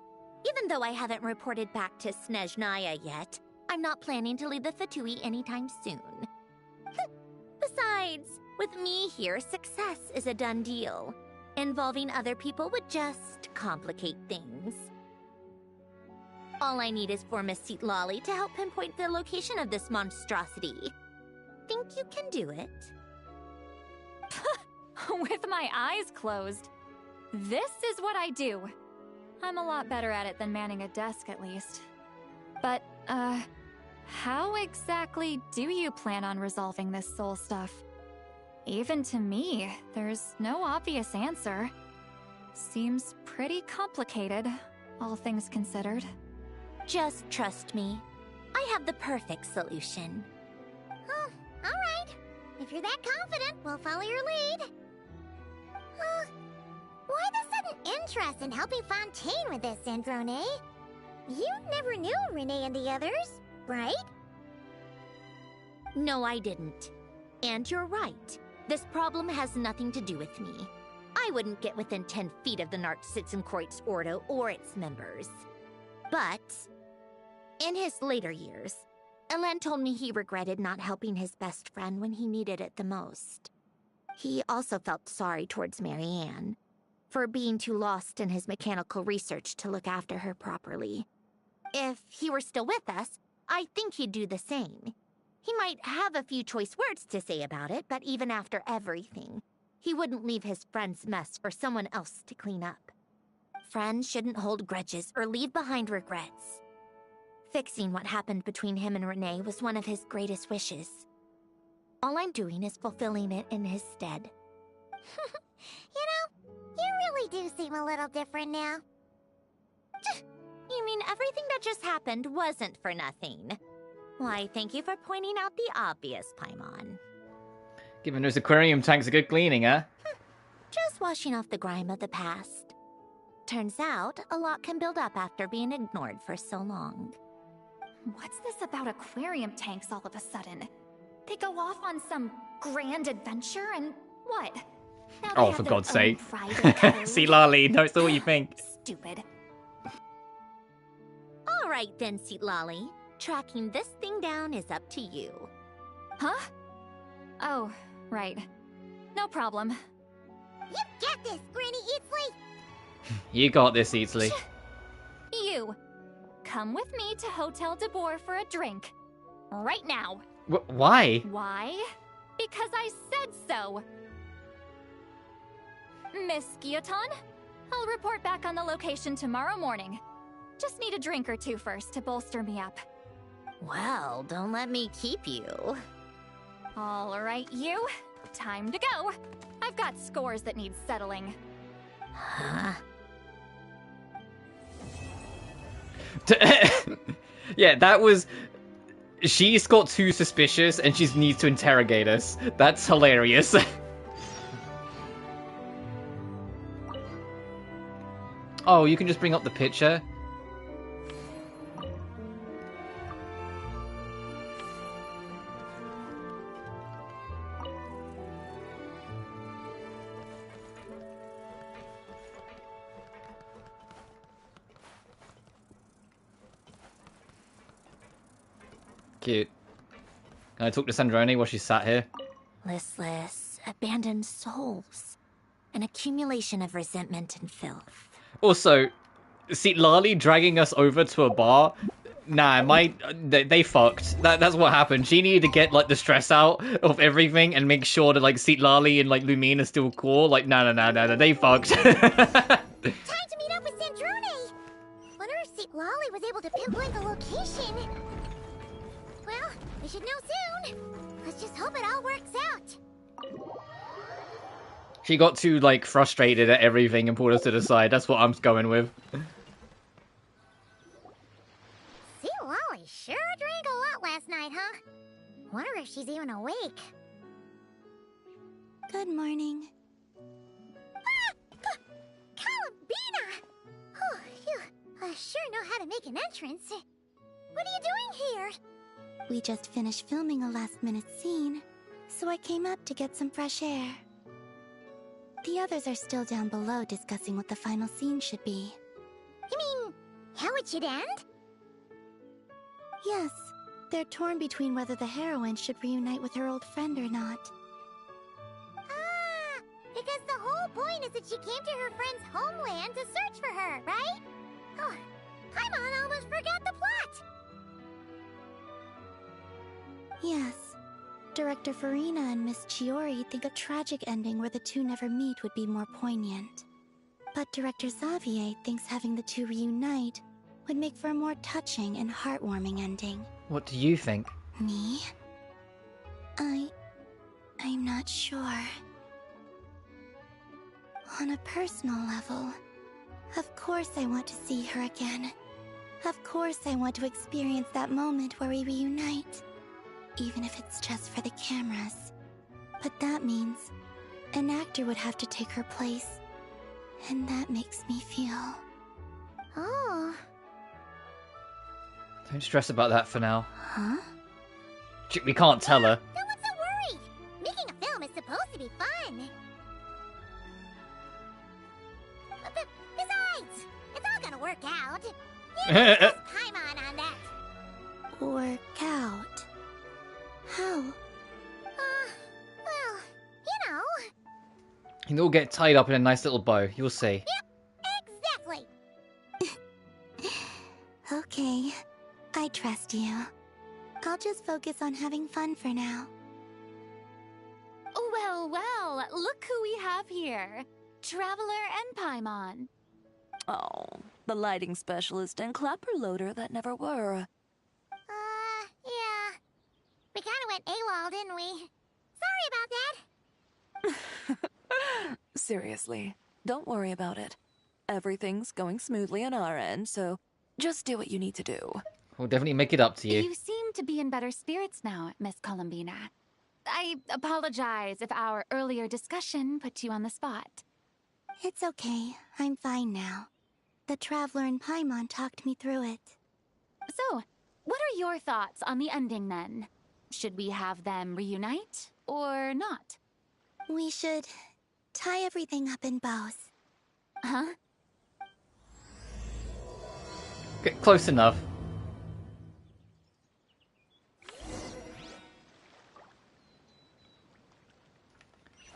Even though I haven't reported back to Snezhnaya yet, I'm not planning to leave the Fatui anytime soon. Besides, with me here, success is a done deal. Involving other people would just complicate things. All I need is for Miss Citlali to help pinpoint the location of this monstrosity. Think you can do it? With my eyes closed. This is what I do. I'm a lot better at it than manning a desk, at least. But, how exactly do you plan on resolving this soul stuff? Even to me, there's no obvious answer. Seems pretty complicated, all things considered. Just trust me. I have the perfect solution. Oh, all right. If you're that confident, we'll follow your lead. Why the sudden interest in helping Fontaine with this, Androne? You never knew Renee and the others, right? No, I didn't. And you're right. This problem has nothing to do with me. I wouldn't get within 10 feet of the Narcitzenkreuz Ordo or its members. But in his later years, Elen told me he regretted not helping his best friend when he needed it the most. He also felt sorry towards Marianne for being too lost in his mechanical research to look after her properly. If he were still with us, I think he'd do the same. He might have a few choice words to say about it, but even after everything, he wouldn't leave his friend's mess for someone else to clean up. Friends shouldn't hold grudges or leave behind regrets. Fixing what happened between him and Renee was one of his greatest wishes. All I'm doing is fulfilling it in his stead. You know, you really do seem a little different now. You mean everything that just happened wasn't for nothing? Why, thank you for pointing out the obvious, Paimon. Giving those aquarium tanks a good cleaning, huh? Just washing off the grime of the past. Turns out, a lot can build up after being ignored for so long. What's this about aquarium tanks all of a sudden? They go off on some grand adventure and what? Now they Oh, have for their God's own sake. private code? Citlali, no, it's not what you think. Stupid. All right then, Citlali. Tracking this thing down is up to you. Huh? Oh, right. No problem. You get this, Granny Eatsley! You got this, Citlali. You. Come with me to Hotel de Boer for a drink. Right now. Why? Why? Because I said so. Miss Guillotin, I'll report back on the location tomorrow morning. Just need a drink or two first to bolster me up. Well, don't let me keep you. All right, you. Time to go. I've got scores that need settling. Huh? Yeah, that was... She's got too suspicious and she needs to interrogate us. That's hilarious. Oh, you can just bring up the picture? Cute. Can I talk to Sandrone while she's sat here? Listless, abandoned souls. An accumulation of resentment and filth. Also, Citlali dragging us over to a bar. Nah, they fucked. That's what happened. She needed to get like the stress out of everything and make sure that like Citlali and like Lumine are still cool. Like, no, they fucked. Time to meet up with Sandrone! Wonder if Citlali was able to pinpoint the location. Well, we should know soon. Let's just hope it all works out. She got too like frustrated at everything and pulled us to the side. That's what I'm going with. Citlali sure drank a lot last night, huh? Wonder if she's even awake. Good morning. Sandbina! Oh, you sure know how to make an entrance. What are you doing here? We just finished filming a last-minute scene, so I came up to get some fresh air. The others are still down below discussing what the final scene should be. You mean, how it should end? Yes, they're torn between whether the heroine should reunite with her old friend or not. Ah, because the whole point is that she came to her friend's homeland to search for her, right? Oh, Paimon almost forgot the plot! Yes. Director Farina and Miss Chiori think a tragic ending where the two never meet would be more poignant. But Director Xavier thinks having the two reunite would make for a more touching and heartwarming ending. What do you think? Me? I'm not sure. On a personal level, of course I want to see her again. Of course I want to experience that moment where we reunite. Even if it's just for the cameras. But that means an actor would have to take her place. And that makes me feel... Oh. Don't stress about that for now. Huh? We can't tell her. No one's so worried. Making a film is supposed to be fun. Besides, it's all gonna work out. You can trust Paimon on that. Work out? How? Well, you know. And they'll get tied up in a nice little bow. You'll see. Yep, exactly. Okay, I trust you. I'll just focus on having fun for now. Well, well, look who we have here. Traveler and Paimon. Oh, the lighting specialist and clapper loader that never were. Yeah. We kinda went AWOL, didn't we? Sorry about that. Seriously, don't worry about it. Everything's going smoothly on our end, so just do what you need to do. We'll definitely make it up to you. You seem to be in better spirits now, Miss Columbina. I apologize if our earlier discussion put you on the spot. It's okay. I'm fine now. The Traveler and Paimon talked me through it. So, what are your thoughts on the ending then? Should we have them reunite, or not? We should tie everything up in bows. Huh? Get close enough.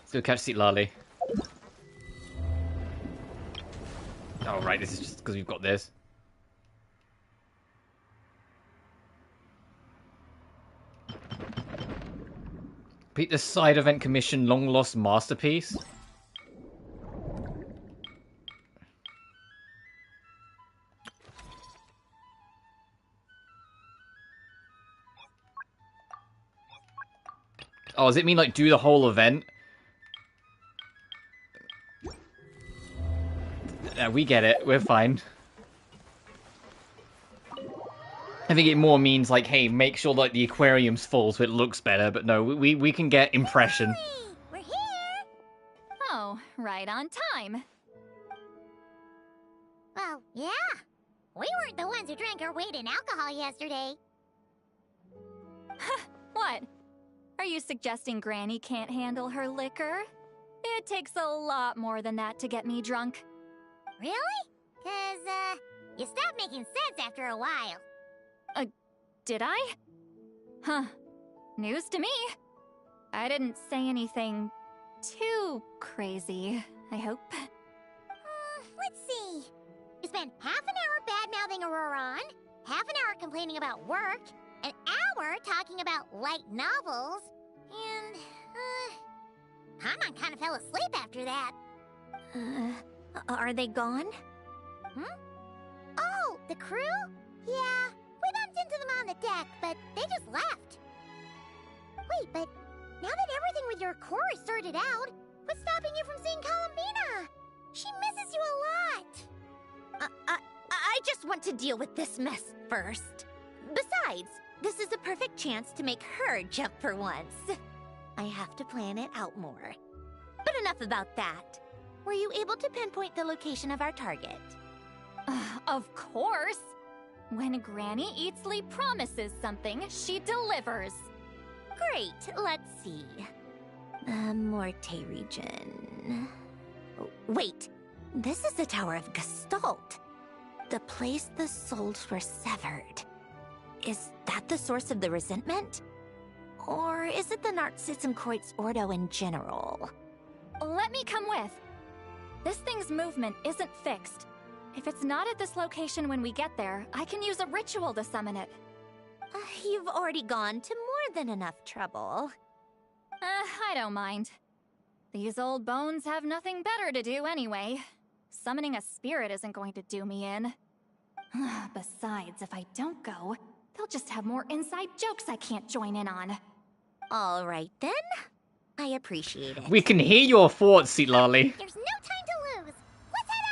Still catch Citlali. Oh, right, this is just because we've got this. Beat the side event commission long lost masterpiece. Oh, does it mean like do the whole event? Yeah, we get it. We're fine. I think it more means like, hey, make sure like the aquarium's full so it looks better. But no, we can get impression. We're here. Oh, right on time. Well, yeah. We weren't the ones who drank our weight in alcohol yesterday. What? Are you suggesting Granny can't handle her liquor? It takes a lot more than that to get me drunk. Really? 'Cause, you stopped making sense after a while. Did I? Huh. News to me. I didn't say anything too crazy, I hope. Let's see. You spent half an hour bad-mouthing Auroron, half an hour complaining about work, an hour talking about light novels, and, Paimon kind of fell asleep after that. Are they gone? Oh, the crew? Yeah, we bumped into them on the deck, but they just left. Wait, but now that everything with your core is sorted out, what's stopping you from seeing Columbina? She misses you a lot. I just want to deal with this mess first. Besides, this is a perfect chance to make her jump for once. I have to plan it out more. But enough about that. Were you able to pinpoint the location of our target? Of course! When Granny Eatsley promises something, she delivers. Great, let's see. The Morte region. Wait, this is the Tower of Gestalt. The place the souls were severed. Is that the source of the resentment? Or is it the Narcissism Ordo in general? Let me come with. This thing's movement isn't fixed. If it's not at this location when we get there, I can use a ritual to summon it. You've already gone to more than enough trouble. I don't mind. These old bones have nothing better to do anyway. Summoning a spirit isn't going to do me in. Besides, if I don't go, they'll just have more inside jokes I can't join in on. All right then. I appreciate it. We can hear your thoughts, Citlali. There's no time to lose. Let's head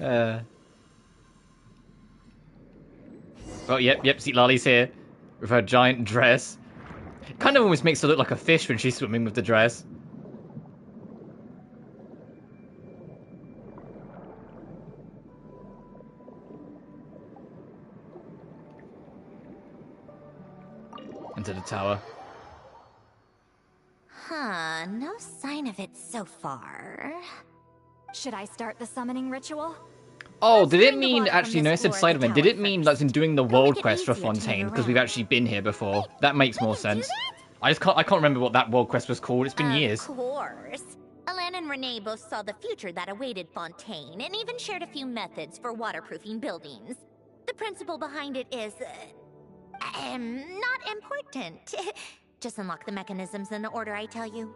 out. Oh, yep, Citlali's here. With her giant dress. It kind of almost makes her look like a fish when she's swimming with the dress. Into the tower. Huh, no sign of it so far. Should I start the summoning ritual? Oh, did it mean, actually, no, it said side event. Did it mean that's in doing the world quest for Fontaine? Because we've actually been here before. That makes more sense. I can't remember what that world quest was called. It's been years. Of course. Alan and Renee both saw the future that awaited Fontaine, and even shared a few methods for waterproofing buildings. The principle behind it is, not important. Just unlock the mechanisms in the order I tell you.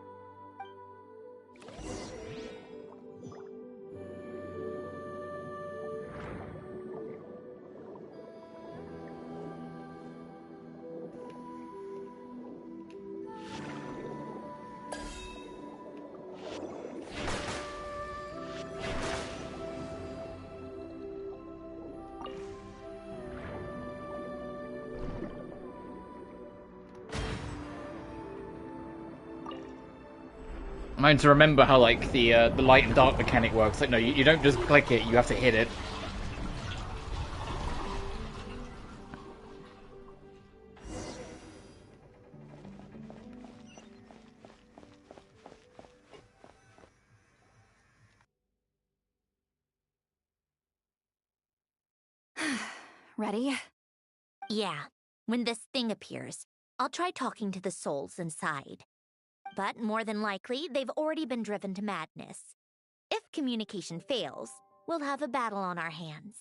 I'm going to remember how, like, the light and dark mechanic works. Like, no, you don't just click it, you have to hit it. Ready? Yeah. When this thing appears, I'll try talking to the souls inside. But more than likely, they've already been driven to madness. If communication fails, we'll have a battle on our hands.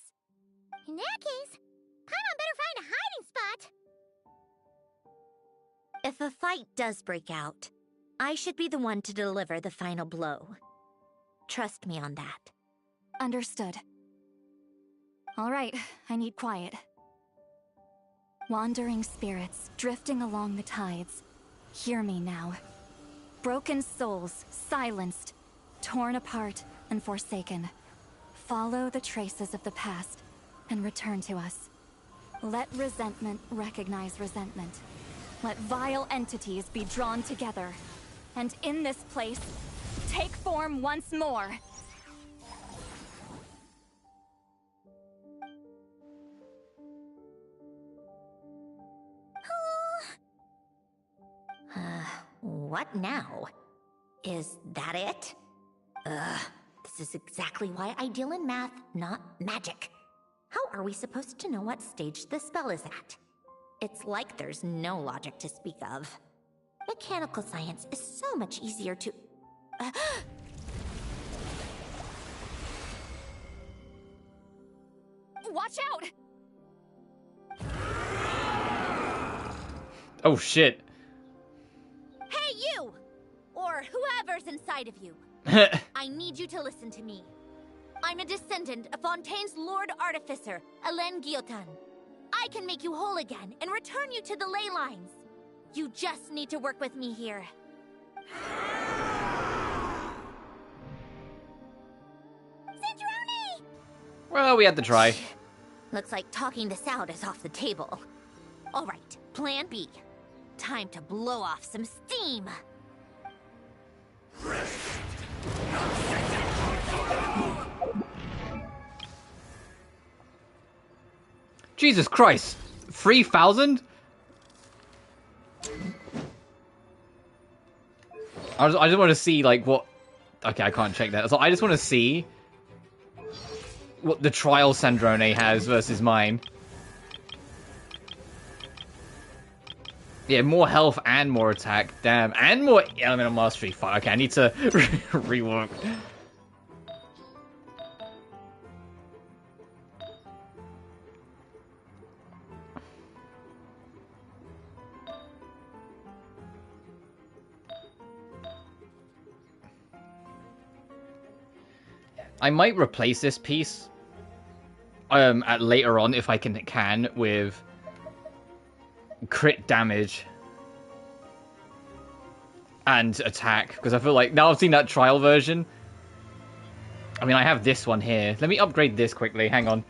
In that case, Paimon better find a hiding spot. If a fight does break out, I should be the one to deliver the final blow. Trust me on that. Understood. All right, I need quiet. Wandering spirits, drifting along the tides. Hear me now. Broken souls, silenced, torn apart, and forsaken. Follow the traces of the past, and return to us. Let resentment recognize resentment. Let vile entities be drawn together. And in this place, take form once more. What now? Is that it? This is exactly why I deal in math, not magic. How are we supposed to know what stage the spell is at? It's like there's no logic to speak of. Mechanical science is so much easier to... Watch out! Oh, shit. Hey, you! Or whoever's inside of you. I need you to listen to me. I'm a descendant of Fontaine's Lord Artificer, Alain Guillotin. I can make you whole again and return you to the ley lines. You just need to work with me here. Citroni! Well, we had to try. Looks like talking this out is off the table. All right, plan B. Time to blow off some steam. Jesus Christ! 3,000? I just want to see, like, what... Okay, I can't check that. So I just want to see what the trial Sandrone has versus mine. Yeah, more health and more attack. Damn. And more elemental mastery. Fuck, okay, I need to rework. I might replace this piece at later on if I can with crit damage and attack, because I feel like now I've seen that trial version. I mean, I have this one here. Let me upgrade this quickly. Hang on.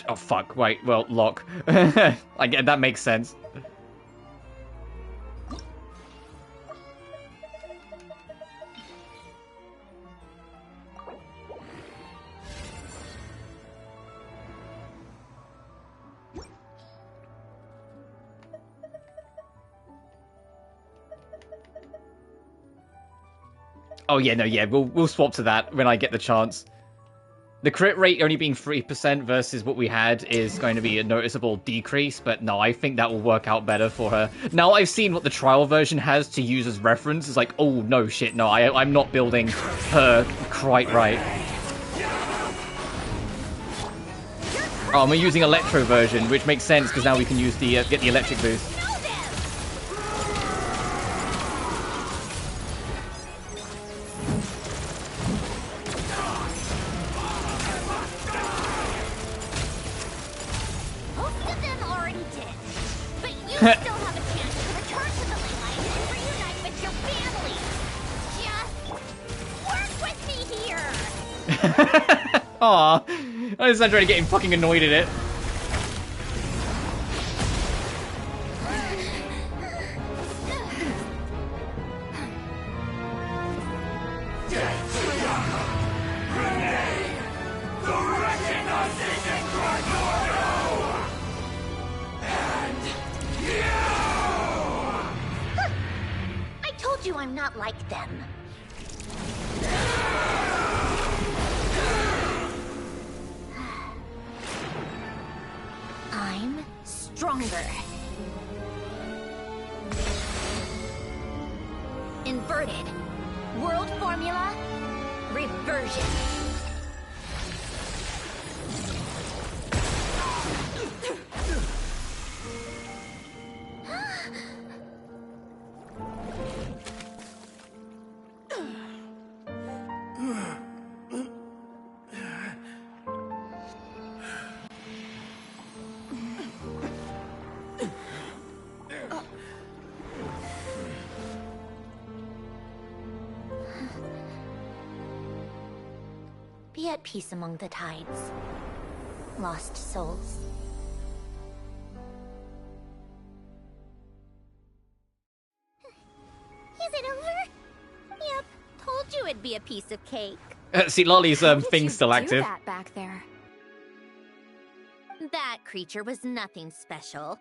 Oh, fuck. Wait, well, lock. I get that makes sense. Oh, yeah, no, yeah, we'll swap to that when I get the chance. The crit rate only being 3% versus what we had is going to be a noticeable decrease, but no, I think that will work out better for her. Now I've seen what the trial version has to use as reference. It's like, oh, no, shit, no, I'm not building her quite right. Oh, we're using Electro version, which makes sense, because now we can use the get the electric boost. Still have a chance to return to the ley line and reunite with your family. Just work with me here. Aw, I was trying to get him fucking annoyed at it. I'm not like them. I'm stronger. Inverted. World formula. Reversion. Be at peace among the tides. Lost souls. Is it over? Yep, told you it'd be a piece of cake. Citlali's thing's still active. That back there? That creature was nothing special.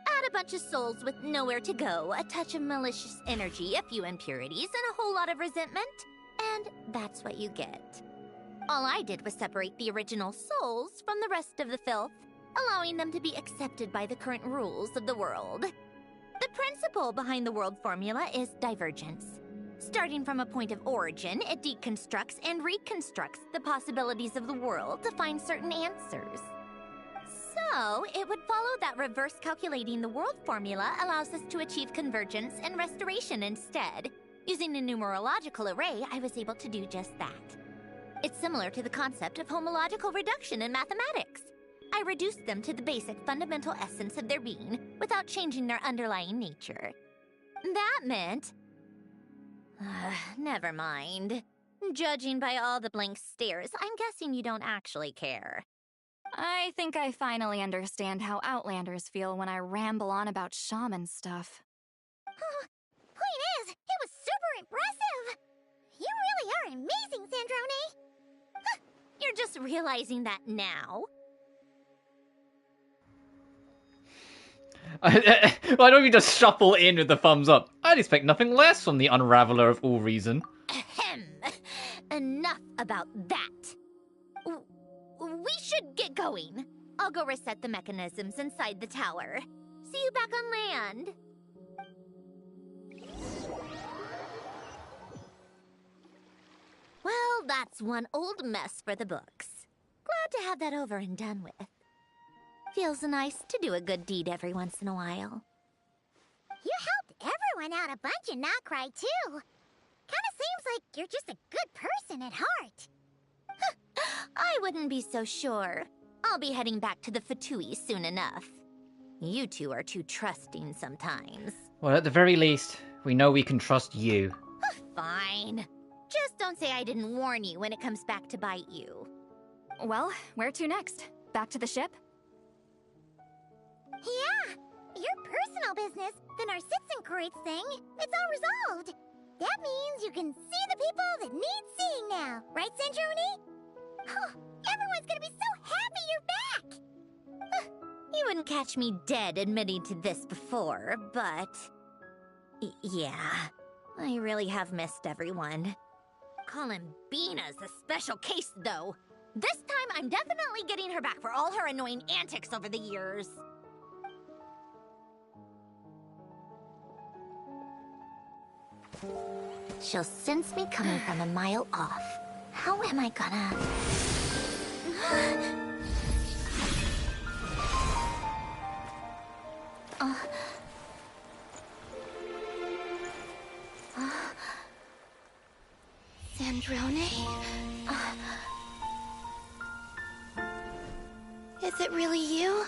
Add a bunch of souls with nowhere to go, a touch of malicious energy, a few impurities, and a whole lot of resentment, and that's what you get. All I did was separate the original souls from the rest of the filth, allowing them to be accepted by the current rules of the world. The principle behind the world formula is divergence. Starting from a point of origin, it deconstructs and reconstructs the possibilities of the world to find certain answers. So, it would follow that reverse calculating the world formula allows us to achieve convergence and restoration instead. Using a numerological array, I was able to do just that. It's similar to the concept of homological reduction in mathematics. I reduced them to the basic fundamental essence of their being without changing their underlying nature. That meant... never mind. Judging by all the blank stares, I'm guessing you don't actually care. I think I finally understand how Outlanders feel when I ramble on about shaman stuff. Point is, it was super impressive! You really are amazing, Sandrone! You're just realizing that now? Why don't we just shuffle in with the thumbs up? I'd expect nothing less from the Unraveler of all reason. Ahem. Enough about that. We should get going. I'll go reset the mechanisms inside the tower. See you back on land. Well, that's one old mess for the books. Glad to have that over and done with. Feels nice to do a good deed every once in a while. You helped everyone out a bunch and not cry too. Kinda seems like you're just a good person at heart. I wouldn't be so sure. I'll be heading back to the Fatui soon enough. You two are too trusting sometimes. Well, at the very least, we know we can trust you. Fine. Just don't say I didn't warn you when it comes back to bite you. Well, where to next? Back to the ship? business, then our Sitzenkreuz thing, it's all resolved. That means you can see the people that need seeing now, right, Sandrone? Oh, everyone's gonna be so happy you're back! You wouldn't catch me dead admitting to this before, but... yeah, I really have missed everyone. Columbina's a special case, though. This time, I'm definitely getting her back for all her annoying antics over the years. She'll sense me coming from a mile off. How am I gonna... Sandrone? Is it really you?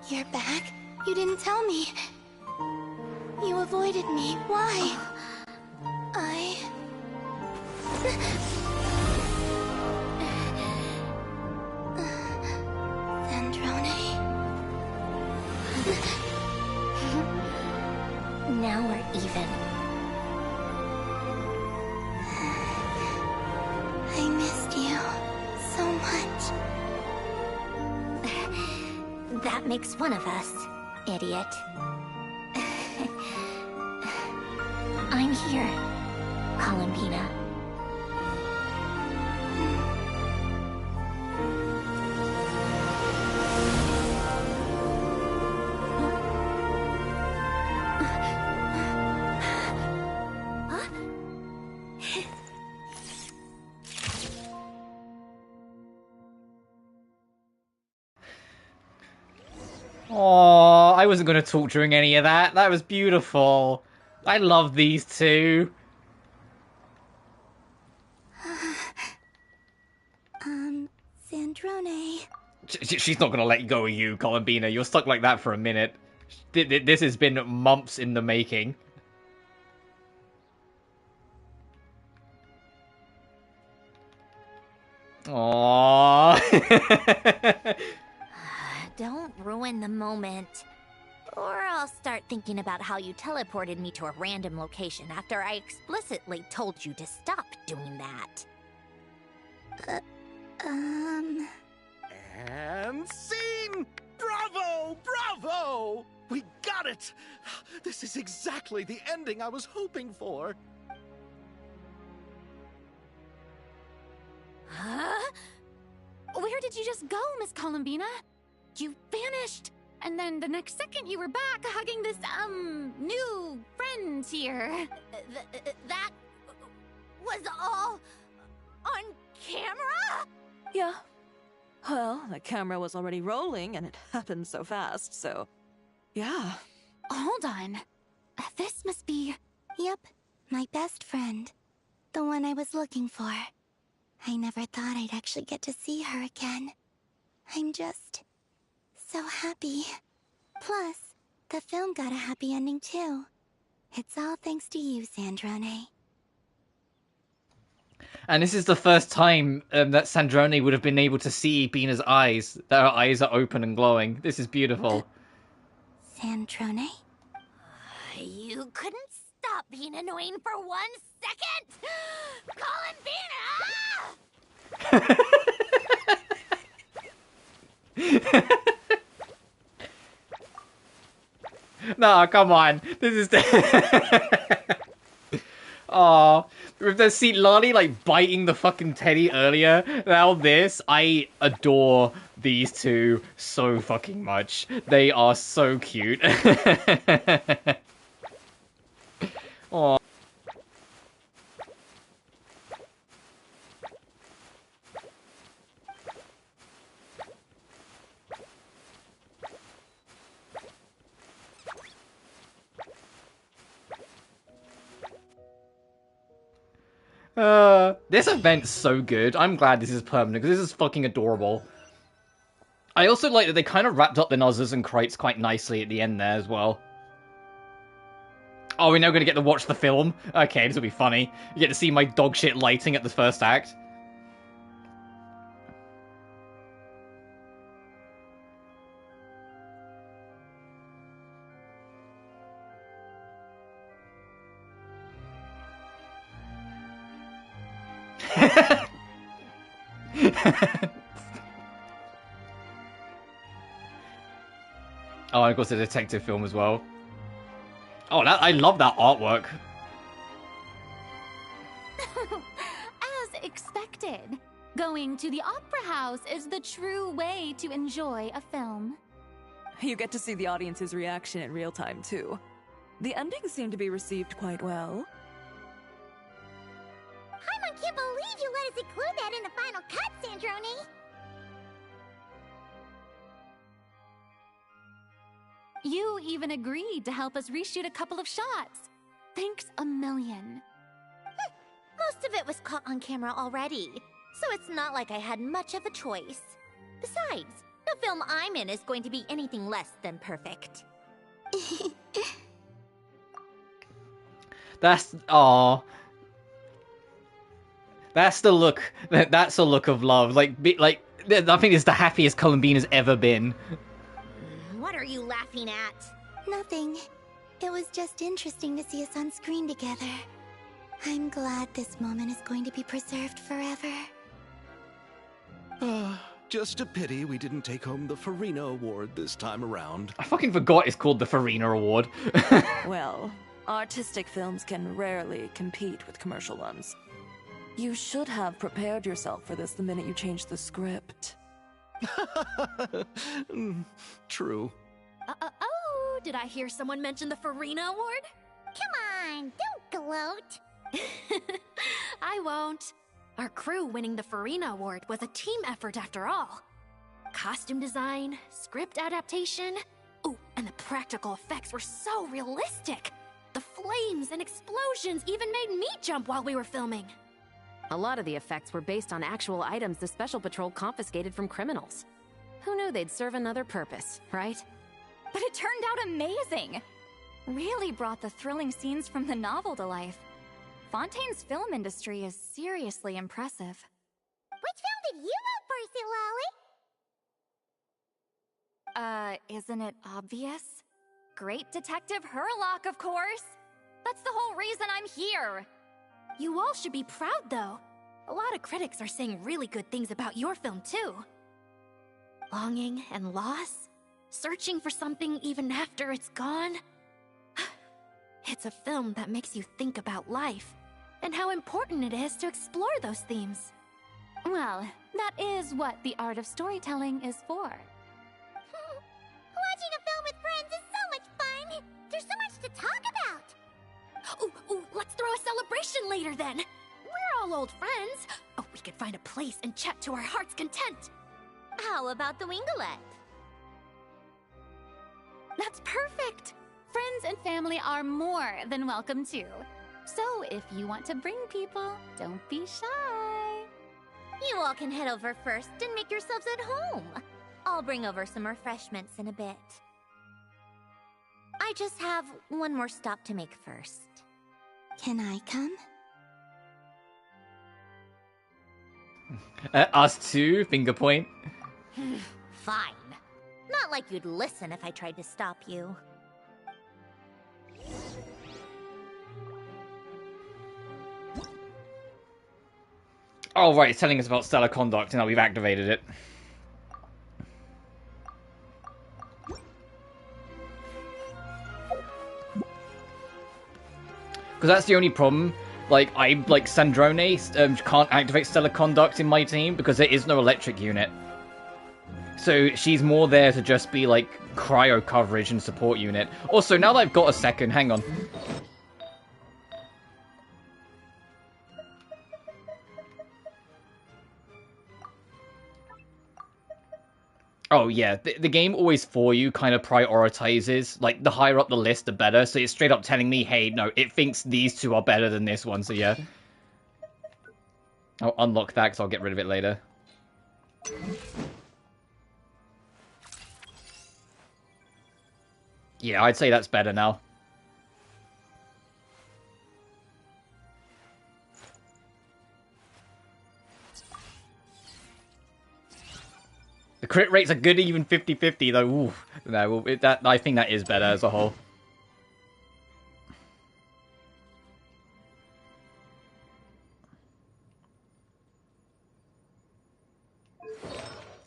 You're back? You didn't tell me. You avoided me. Why? Sandrone? Now we're even. I missed you so much. That makes one of us, idiot. I'm here, Columbina. Oh, I wasn't going to talk during any of that. That was beautiful. I love these two. Sandrone. She's not going to let go of you, Columbina. You're stuck like that for a minute. This has been months in the making. Aww. Don't ruin the moment. Or I'll start thinking about how you teleported me to a random location after I explicitly told you to stop doing that. And scene! Bravo! Bravo! We got it! This is exactly the ending I was hoping for. Huh? Where did you just go, Miss Columbina? You vanished! And then the next second you were back hugging this, new friend here. That was all on camera? Yeah. Well, the camera was already rolling and it happened so fast, so... yeah. Hold on. This must be... Yep, my best friend. The one I was looking for. I never thought I'd actually get to see her again. I'm just... so happy. Plus, the film got a happy ending too. It's all thanks to you, Sandrone. And this is the first time that Sandrone would have been able to see Bina's eyes. That her eyes are open and glowing. This is beautiful. Sandrone? You couldn't stop being annoying for 1 second? Columbina! No, come on. This is the... Aw. With the Citlali, like, biting the fucking teddy earlier, now this, I adore these two so fucking much. They are so cute. Aw. This event's so good. I'm glad this is permanent, because this is fucking adorable. I also like that they kind of wrapped up the Nuzzers and Krites quite nicely at the end there as well. Oh, we're now going to get to watch the film? Okay, this will be funny. You get to see my dogshit lighting at the first act. Oh, and of course, a detective film as well. Oh, I love that artwork. As expected, going to the opera house is the true way to enjoy a film. You get to see the audience's reaction in real time, too. The endings seem to be received quite well. Paimon can't believe you let us include that in the final cut, Sandrone. You even agreed to help us reshoot a couple of shots. Thanks a million. Most of it was caught on camera already, so it's not like I had much of a choice. Besides, the film I'm in is going to be anything less than perfect. That's that's the look. That's a look of love. I think it's the happiest Columbine has ever been. What are you laughing at? Nothing. It was just interesting to see us on screen together. I'm glad this moment is going to be preserved forever. Just a pity we didn't take home the Farina Award this time around. I fucking forgot it's called the Farina Award. Well, artistic films can rarely compete with commercial ones. You should have prepared yourself for this the minute you changed the script. True. Oh, did I hear someone mention the Farina Award? Come on, don't gloat. I won't. Our crew winning the Farina Award was a team effort after all. Costume design, script adaptation. Ooh, and the practical effects were so realistic. The flames and explosions even made me jump while we were filming. A lot of the effects were based on actual items the Special Patrol confiscated from criminals. Who knew they'd serve another purpose, right? But it turned out amazing! Really brought the thrilling scenes from the novel to life. Fontaine's film industry is seriously impressive. Which film did you vote for, Citlali? Isn't it obvious? Great Detective Hurlock, of course! That's the whole reason I'm here! You all should be proud, though. A lot of critics are saying really good things about your film, too. Longing and loss? Searching for something even after it's gone? It's a film that makes you think about life, and how important it is to explore those themes. Well, that is what the art of storytelling is for. Watching a film with friends is so much fun! There's so much to talk about! Ooh, let's throw a celebration later then! We're all old friends! Oh, we could find a place and chat to our heart's content! How about the Winglet? That's perfect! Friends and family are more than welcome too. So if you want to bring people, don't be shy. You all can head over first and make yourselves at home. I'll bring over some refreshments in a bit. I just have one more stop to make first. Can I come? Us too, finger point. Fine. Not like you'd listen if I tried to stop you. Oh, right, it's telling us about stellar conduct, and now we've activated it. Because that's the only problem. Like, Sandrone can't activate stellar conduct in my team because there is no electric unit. So she's more there to just be, like, cryo coverage and support unit. Also, now that I've got a second, hang on. Oh, yeah. The game always for you kind of prioritizes. Like, the higher up the list, the better. So it's straight up telling me, hey, no, it thinks these two are better than this one. So, yeah. I'll unlock that because I'll get rid of it later. Yeah, I'd say that's better now. The crit rate's a good even 50-50 though. Ooh. No, I think that is better as a whole.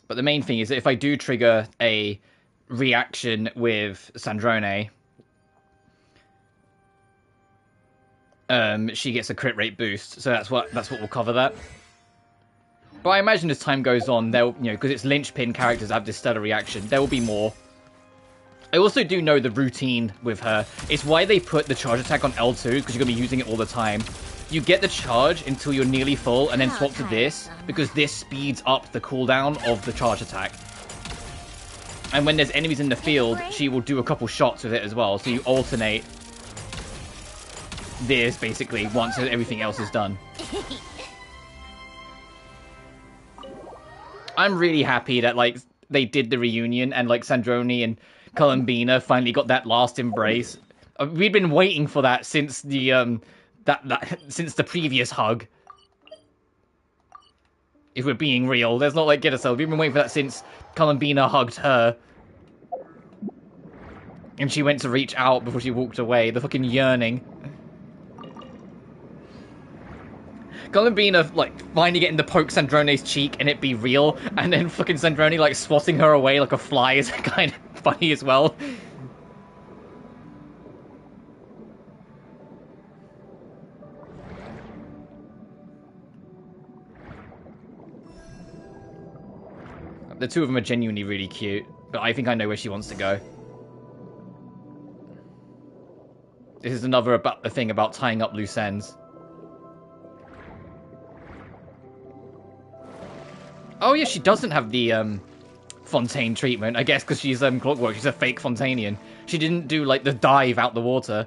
But the main thing is that if I do trigger a reaction with Sandrone, she gets a crit rate boost. So that's what will cover that. But I imagine as time goes on, they'll, because it's linchpin characters have this stellar reaction, there will be more. I also do know the routine with her. It's why they put the charge attack on L2, because you're going to be using it all the time. You get the charge until you're nearly full, and then swap to this, because this speeds up the cooldown of the charge attack. And when there's enemies in the field, she will do a couple shots with it as well, so you alternate this, basically, once everything else is done. I'm really happy that, like, they did the reunion, and, like, Sandrone and Columbina finally got that last embrace. We'd been waiting for that since the, since the previous hug. If we're being real, let's not, like, get ourselves. We've been waiting for that since Columbina hugged her. And she went to reach out before she walked away. The fucking yearning. Columbina, like, finally getting to poke Sandrone's cheek and it be real, and then fucking Sandrone, like, swatting her away like a fly is kind of funny as well. The two of them are genuinely really cute, but I think I know where she wants to go. This is another thing about tying up loose ends. Oh yeah, she doesn't have the Fontaine treatment, I guess, because she's clockwork. She's a fake Fontainian. She didn't do like the dive out the water.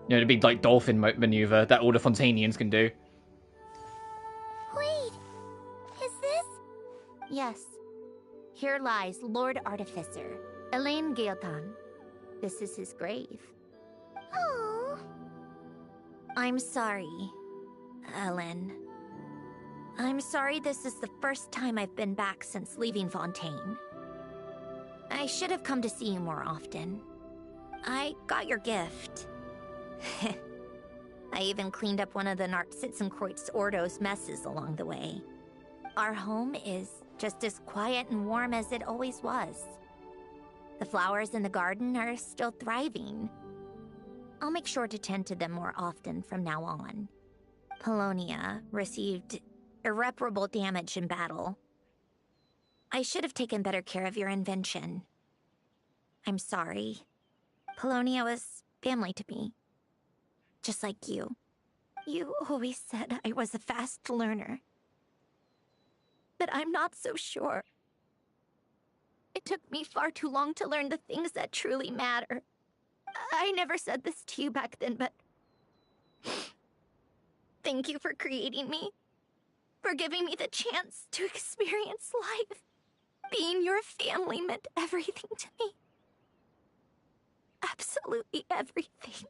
You know, the big like dolphin maneuver that all the Fontainians can do. Wait, is this? Yes. Here lies Lord Artificer, Elaine Gaeltan. This is his grave. Oh. I'm sorry, Ellen. I'm sorry this is the first time I've been back since leaving Fontaine. I should have come to see you more often. I got your gift. I even cleaned up one of the Nartsitzenkreuz Ordo's messes along the way. Our home is just as quiet and warm as it always was. The flowers in the garden are still thriving. I'll make sure to tend to them more often from now on. Polonia received irreparable damage in battle. I should have taken better care of your invention. I'm sorry. Polonia was family to me. Just like you. You always said I was a fast learner. But I'm not so sure. It took me far too long to learn the things that truly matter. I never said this to you back then, but thank you for creating me. For giving me the chance to experience life. Being your family meant everything to me. Absolutely everything.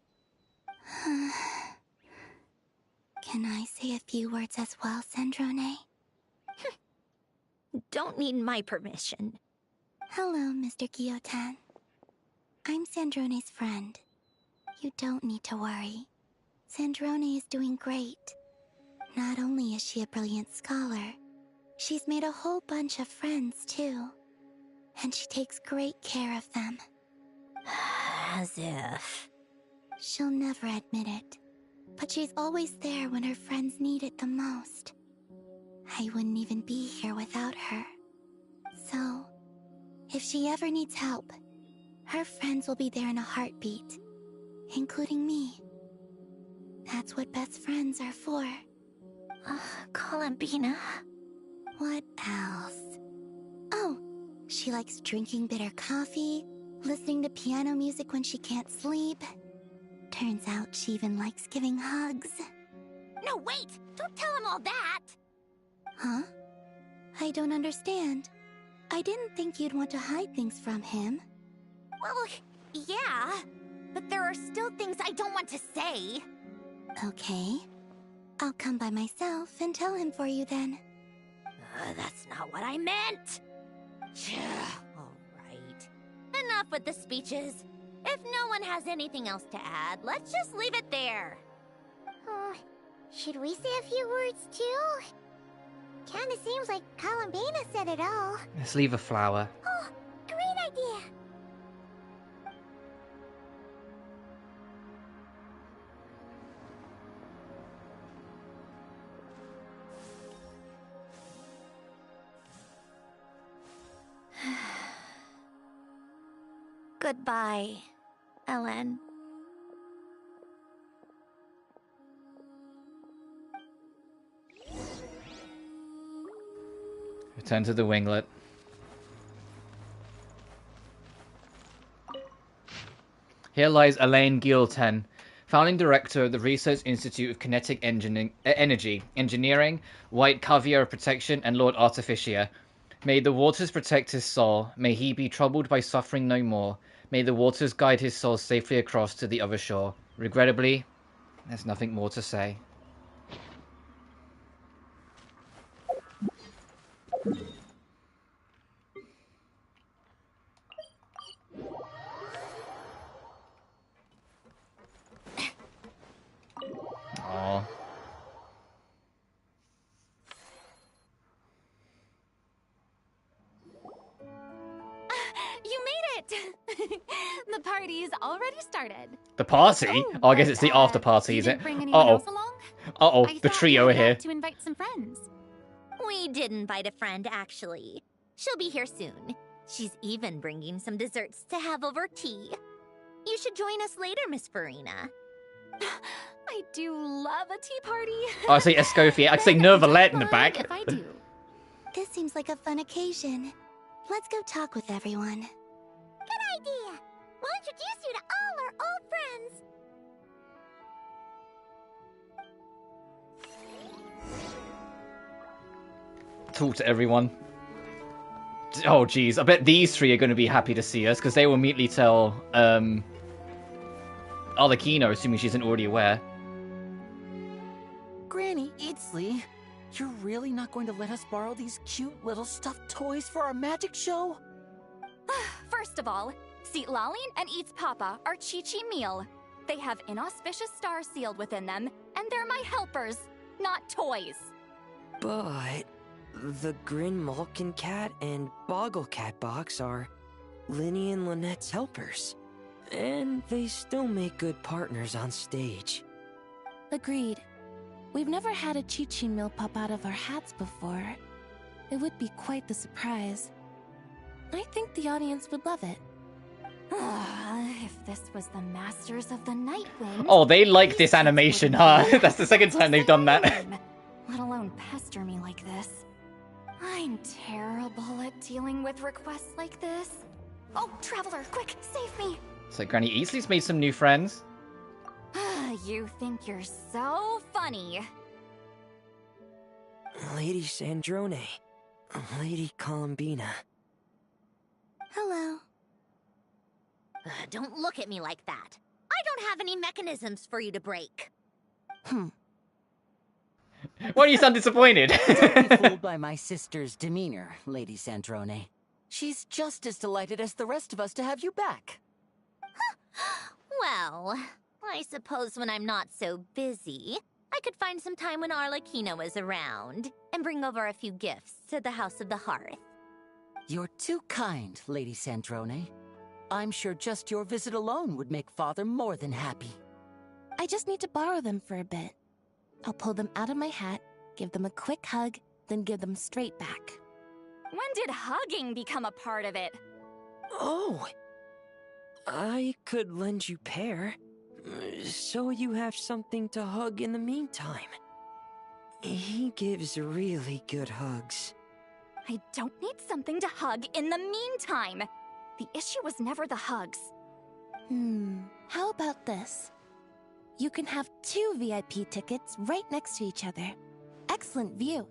Can I say a few words as well, Sandrone? Don't need my permission. Hello, Mr. Gaeltan. I'm Sandrone's friend. You don't need to worry. Sandrone is doing great. Not only is she a brilliant scholar, she's made a whole bunch of friends, too. And she takes great care of them. As if. She'll never admit it, but she's always there when her friends need it the most. I wouldn't even be here without her. So, if she ever needs help, her friends will be there in a heartbeat, including me. That's what best friends are for. Columbina. What else? Oh, she likes drinking bitter coffee, listening to piano music when she can't sleep. Turns out she even likes giving hugs. No, wait! Don't tell him all that! Huh? I don't understand. I didn't think you'd want to hide things from him. Well, yeah, but there are still things I don't want to say. Okay. I'll come by myself and tell him for you then. That's not what I meant! Alright. Enough with the speeches. If no one has anything else to add, let's just leave it there. Should we say a few words too? Kinda seems like Columbina said it all. Let's leave a flower. Oh, great idea! Goodbye, Ellen. Return to the winglet. Here lies Elaine Guilten, founding director of the Research Institute of Kinetic Energy, Engineering, White Caviar Protection, and Lord Artificia. May the waters protect his soul. May he be troubled by suffering no more. May the waters guide his soul safely across to the other shore. Regrettably, there's nothing more to say. Aww. You made it! The party's already started. The party? Oh, I guess it's the after party, is it? Uh-oh. Uh-oh, the trio are here. To invite some friends. We did invite a friend, actually. She'll be here soon. She's even bringing some desserts to have over tea. You should join us later, Miss Farina. I do love a tea party. Oh, I say Escoffier. I say Nervalette in the back. If I do. This seems like a fun occasion. Let's go talk with everyone. Good idea! We'll introduce you to all our old friends. Talk to everyone. Oh, jeez. I bet these three are going to be happy to see us, because they will immediately tell, Arlecchino, assuming she isn't already aware. Granny Eatsley, you're really not going to let us borrow these cute little stuffed toys for our magic show? First of all, Citlali and Eats Papa are Chi-Chi meal. They have inauspicious stars sealed within them, and they're my helpers, not toys. But the Grin Malkin Cat and Boggle Cat box are Linny and Lynette's helpers. And they still make good partners on stage. Agreed. We've never had a Chi-Chi meal pop out of our hats before. It would be quite the surprise. I think the audience would love it. If this was the Masters of the Night Wind... Oh, they like this animation, huh? That's the second time they've done that. Let alone pester me like this. I'm terrible at dealing with requests like this. Oh, Traveler, quick, save me! So Granny Easley's made some new friends. You think you're so funny. Lady Sandrone. Lady Columbina. Hello. Don't look at me like that. I don't have any mechanisms for you to break. Why do you sound disappointed? Don't be fooled by my sister's demeanor, Lady Sandrone. She's just as delighted as the rest of us to have you back. Well, I suppose when I'm not so busy, I could find some time when Arlecchino is around and bring over a few gifts to the House of the Hearth. You're too kind, Lady Sandrone. I'm sure just your visit alone would make Father more than happy. I just need to borrow them for a bit. I'll pull them out of my hat, give them a quick hug, then give them straight back. When did hugging become a part of it? Oh! I could lend you Pear, so you have something to hug in the meantime. He gives really good hugs. I don't need something to hug in the meantime. The issue was never the hugs. How about this? You can have 2 VIP tickets right next to each other. Excellent view.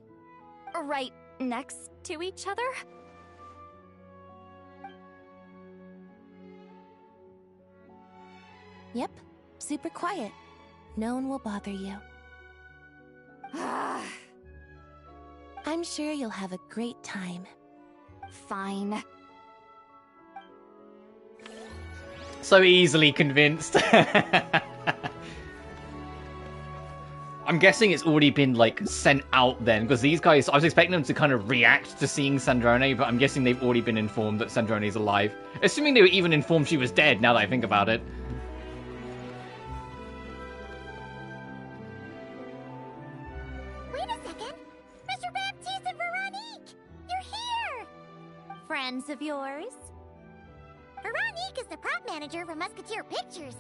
Right next to each other? Yep, super quiet. No one will bother you. I'm sure you'll have a great time. Fine. So easily convinced. I'm guessing it's already been, like, sent out then, because these guys, I was expecting them to kind of react to seeing Sandrone, but I'm guessing they've already been informed that Sandrone's alive. Assuming they were even informed she was dead, now that I think about it. Wait a second! Mr. Baptiste and Veronique! You're here! Friends of yours? Veronique is the prop manager for Musketeer Pictures,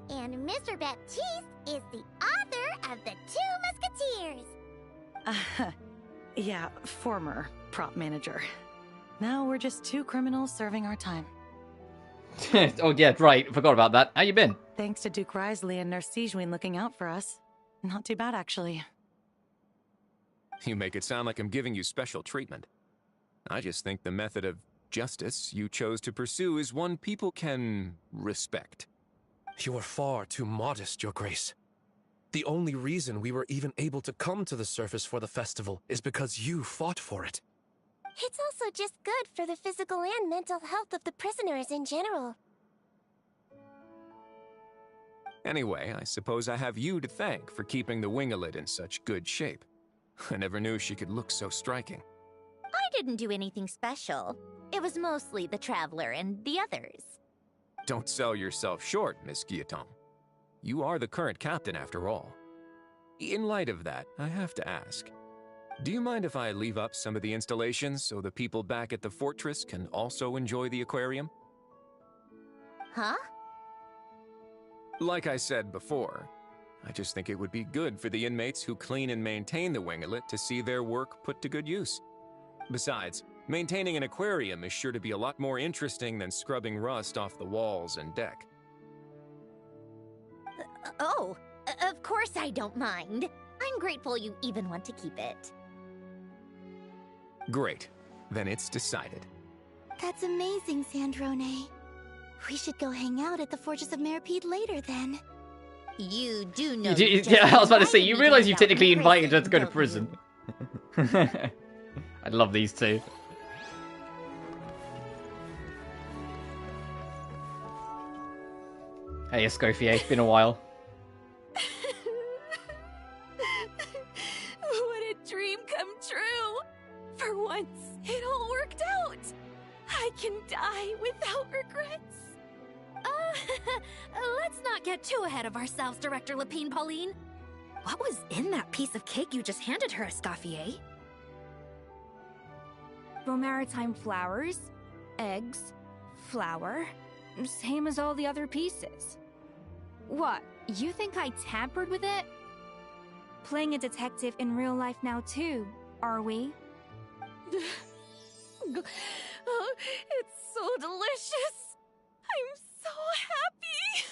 and Mr. Baptiste is the author of The Two Musketeers. Yeah, former prop manager. Now we're just two criminals serving our time. Oh yeah, right, forgot about that. How you been? Thanks to Duke Risley and Nurse Sijwin looking out for us. Not too bad, actually. You make it sound like I'm giving you special treatment. I just think the method of justice you chose to pursue is one people can respect. You are far too modest, Your Grace. The only reason we were even able to come to the surface for the festival is because you fought for it. It's also just good for the physical and mental health of the prisoners in general. Anyway, I suppose I have you to thank for keeping the Wingalet in such good shape. I never knew she could look so striking. I didn't do anything special. It was mostly the Traveler and the others. Don't sell yourself short, Miss Guillotin. You are the current captain, after all. In light of that, I have to ask, do you mind if I leave up some of the installations so the people back at the fortress can also enjoy the aquarium? Huh? Like I said before, I just think it would be good for the inmates who clean and maintain the Wingalet to see their work put to good use. Besides, maintaining an aquarium is sure to be a lot more interesting than scrubbing rust off the walls and deck. Of course I don't mind. I'm grateful you even want to keep it. Great. Then it's decided. That's amazing, Sandrone. We should go hang out at the Fortress of Meripede later, then. You do know. Yeah, I was about to say, you realize you technically invited her to go to prison. I love these two. Hey, Escoffier, it's been a while. What a dream come true! For once, it all worked out! I can die without regrets. Let's not get too ahead of ourselves, Director Lapine Pauline. What was in that piece of cake you just handed her, Escoffier? Maritime flowers, eggs, flour, same as all the other pieces. What, you think I tampered with it? Playing a detective in real life now too, are we? Oh, it's so delicious! I'm so happy!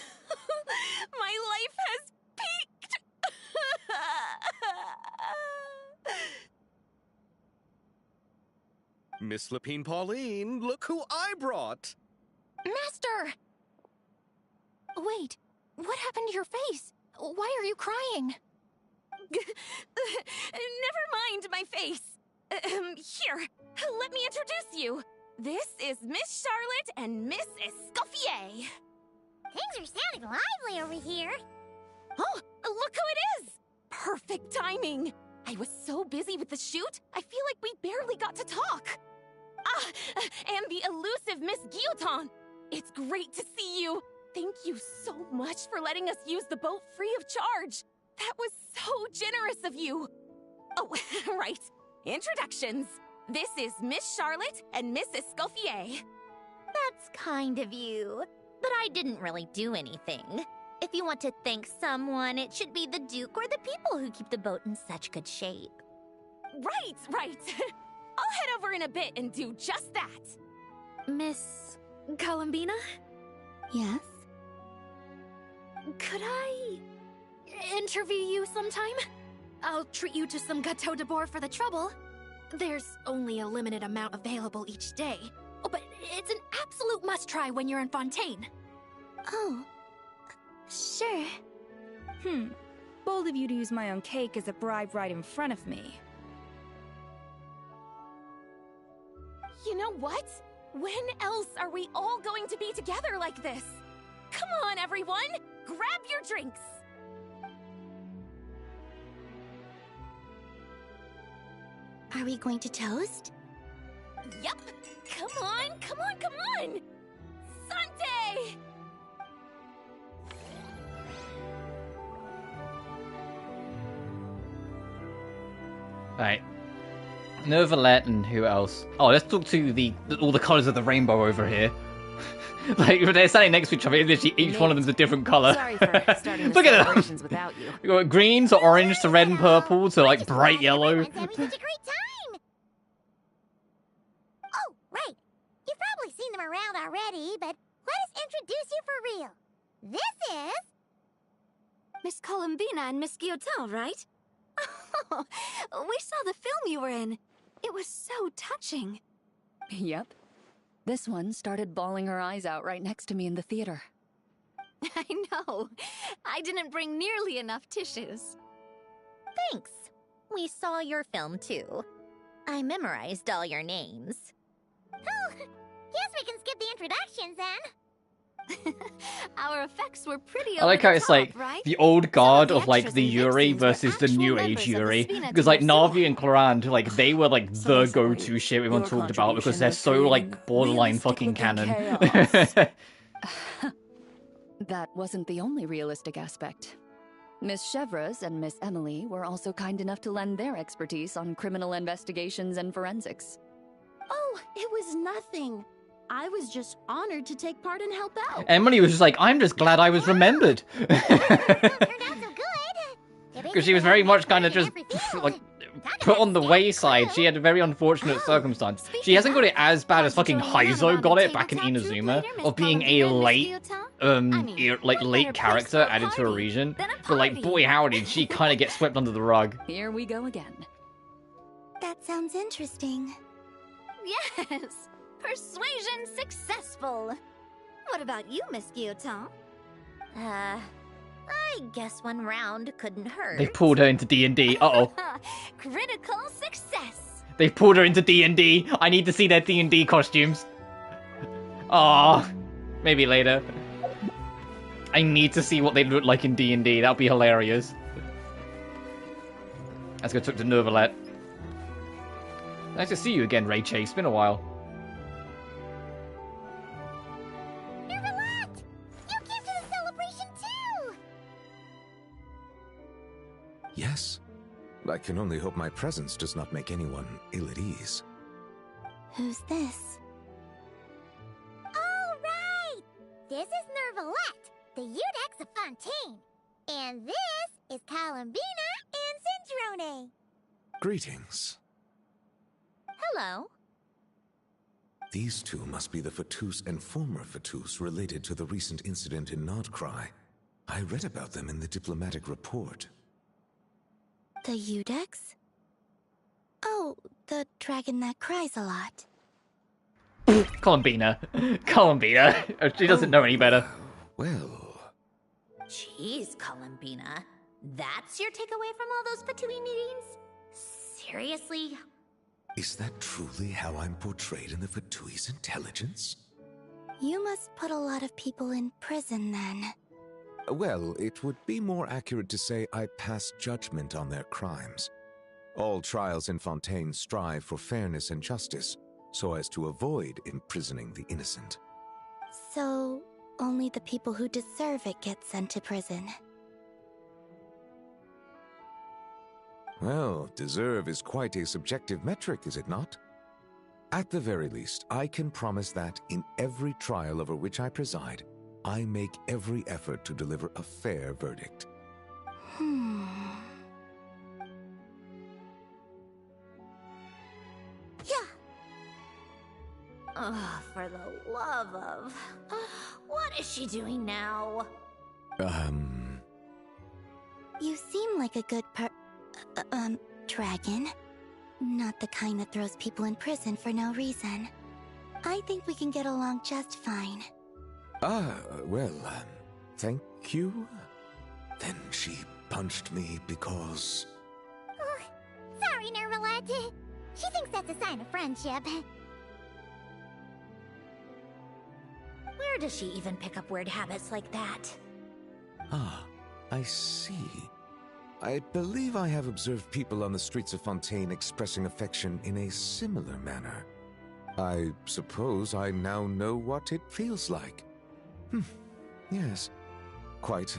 My life has peaked! Miss Lapine Pauline, look who I brought! Master! Wait, what happened to your face? Why are you crying? Never mind my face. Here, let me introduce you. This is Miss Charlotte and Miss Escoffier. Things are sounding lively over here. Oh, look who it is! Perfect timing. I was so busy with the shoot, I feel like we barely got to talk. And the elusive Miss Guillotin. It's great to see you. Thank you so much for letting us use the boat free of charge. That was so generous of you. Oh, right. Introductions. This is Miss Charlotte and Miss Escoffier. That's kind of you, but I didn't really do anything. If you want to thank someone, it should be the Duke or the people who keep the boat in such good shape. Right. I'll head over in a bit and do just that. Miss Columbina? Yes? Could I interview you sometime? I'll treat you to some gâteau de bord for the trouble. There's only a limited amount available each day. Oh, but it's an absolute must-try when you're in Fontaine. Oh, sure. Bold of you to use my own cake as a bribe right in front of me. You know what? When else are we all going to be together like this? Come on, everyone! Grab your drinks! Are we going to toast? Yup! Come on, come on, come on! Sunday! Alright. Nervalet and who else? Oh, let's talk to all the colours of the rainbow over here. Like, if they're standing next to each other, literally each one of them's a different colour. Sorry for starting the Look at celebrations them! without you. We got green to orange to red and purple to like bright yellow. Everyone's having such a great time! Oh, right. You've probably seen them around already, but let us introduce you for real. This is... Miss Columbina and Miss Guillotin, right? Oh, we saw the film you were in. It was so touching. Yep. This one started bawling her eyes out right next to me in the theater. I know. I didn't bring nearly enough tissues. Thanks. We saw your film too. I memorized all your names. Oh, guess we can skip the introductions then. Our effects were pretty I like how it's like right? the old guard of like the Yuri versus the new age Yuri. Because like Navi and Clorand, like they were like the go-to shit everyone talked about because they're so like borderline fucking canon. That wasn't the only realistic aspect. Miss Chevres and Miss Emily were also kind enough to lend their expertise on criminal investigations and forensics. Oh, it was nothing. I was just honored to take part and help out. Emily was just like, I'm just glad I was remembered. Because she was very much kind of just like put on the wayside. She had a very unfortunate circumstance. She hasn't got it as bad as fucking Heizo got it back in Inazuma of being a late late character added to a region. But like, boy howdy, did she kind of get swept under the rug. Here we go again. That sounds interesting. Yes! Persuasion successful! What about you, Miss Guillotin? I guess one round couldn't hurt. They pulled her into D&D. Uh-oh. Critical success! They pulled her into D&D. I need to see their D&D costumes. Aw. Maybe later. I need to see what they look like in D&D. That would be hilarious. Let's go talk to Nervalet. Nice to see you again, Ray Chase. It's been a while. Nervalet! You came to the celebration too! Yes. I can only hope my presence does not make anyone ill at ease. Who's this? All right! This is Nervalet, the Udex of Fontaine. And this is Columbina and Cendrone. Greetings. Hello. These two must be the Fatus and former Fatus related to the recent incident in Nodcry. I read about them in the diplomatic report. The Udex? Oh, the dragon that cries a lot. Columbina. Columbina. She doesn't know any better. Well. Jeez, Columbina. That's your takeaway from all those Fatui meetings? Seriously? Is that truly how I'm portrayed in the Fatui's intelligence? You must put a lot of people in prison then. Well, it would be more accurate to say I pass judgment on their crimes. All trials in Fontaine strive for fairness and justice, so as to avoid imprisoning the innocent. So, only the people who deserve it get sent to prison. Well, deserve is quite a subjective metric, is it not? At the very least, I can promise that in every trial over which I preside, I make every effort to deliver a fair verdict. Yeah. Oh, for the love of... What is she doing now? You seem like a good dragon. Not the kind that throws people in prison for no reason. I think we can get along just fine. Thank you? Then she punched me because... Oh, sorry, Nervalet. She thinks that's a sign of friendship. Where does she even pick up weird habits like that? Ah, I see. I believe I have observed people on the streets of Fontaine expressing affection in a similar manner. I suppose I now know what it feels like. Yes, quite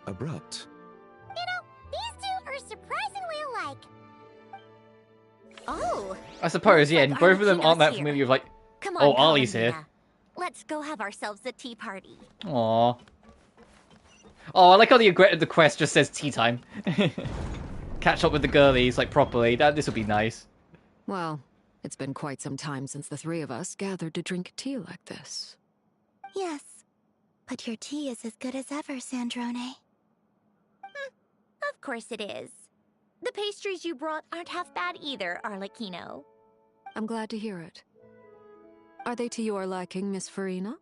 abrupt. You know, these two are surprisingly alike. Oh! I suppose, yeah, and both of them aren't that familiar with, like... Come on, oh, Ollie's here. Sandbina. Let's go have ourselves a tea party. Aww. Oh, I like how the quest just says tea time. Catch up with the girlies, like, properly. This will be nice. Well, it's been quite some time since the three of us gathered to drink tea like this. Yes, but your tea is as good as ever, Sandrone. Of course it is. The pastries you brought aren't half bad either, Arlecchino. I'm glad to hear it. Are they to your liking, Miss Farina?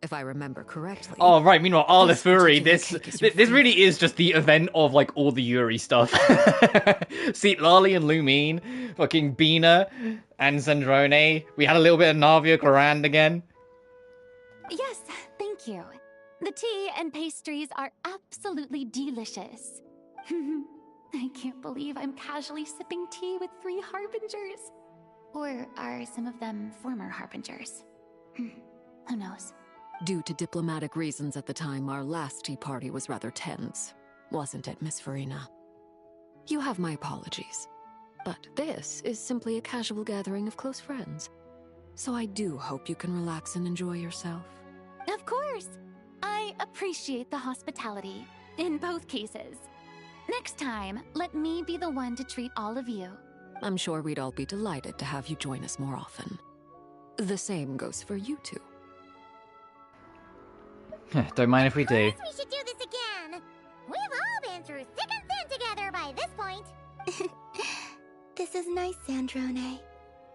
If I remember correctly. Oh, right, meanwhile, Arla Fury, this really is just the event of, like, all the Yuri stuff. Citlali and Lumine, fucking Bina and Zandrone. We had a little bit of Navia Grand again. Yes, thank you. The tea and pastries are absolutely delicious. I can't believe I'm casually sipping tea with 3 harbingers. Or are some of them former harbingers? Who knows? Due to diplomatic reasons at the time, our last tea party was rather tense. Wasn't it, Miss Farina? You have my apologies. But this is simply a casual gathering of close friends. So I do hope you can relax and enjoy yourself. Of course! I appreciate the hospitality, in both cases. Next time, let me be the one to treat all of you. I'm sure we'd all be delighted to have you join us more often. The same goes for you two. Don't mind if we do. Of course we should do this again. We've all been through thick and thin together by this point. This is nice, Sandrone.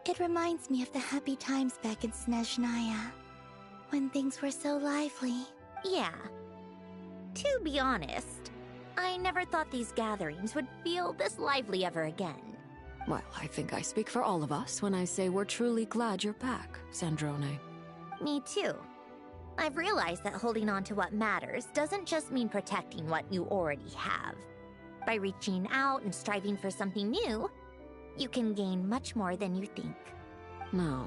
It reminds me of the happy times back in Snezhnaya, when things were so lively. Yeah. To be honest, I never thought these gatherings would feel this lively ever again. Well, I think I speak for all of us when I say we're truly glad you're back, Sandrone. Me too. I've realized that holding on to what matters doesn't just mean protecting what you already have. By reaching out and striving for something new, you can gain much more than you think. No,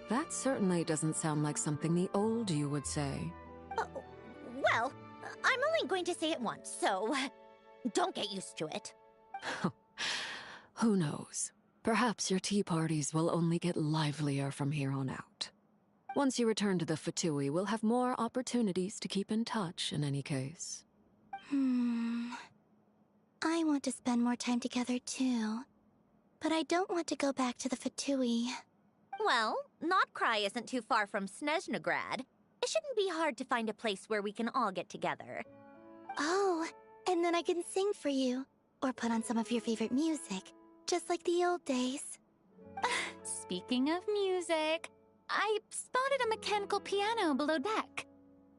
that certainly doesn't sound like something the old you would say. Well, I'm only going to say it once, so don't get used to it. Who knows? Perhaps your tea parties will only get livelier from here on out. Once you return to the Fatui, we'll have more opportunities to keep in touch in any case. I want to spend more time together too. But I don't want to go back to the Fatui. Well, Notcry isn't too far from Snezhnegrad. It shouldn't be hard to find a place where we can all get together. Oh, and then I can sing for you. Or put on some of your favorite music. Just like the old days. Speaking of music, I spotted a mechanical piano below deck.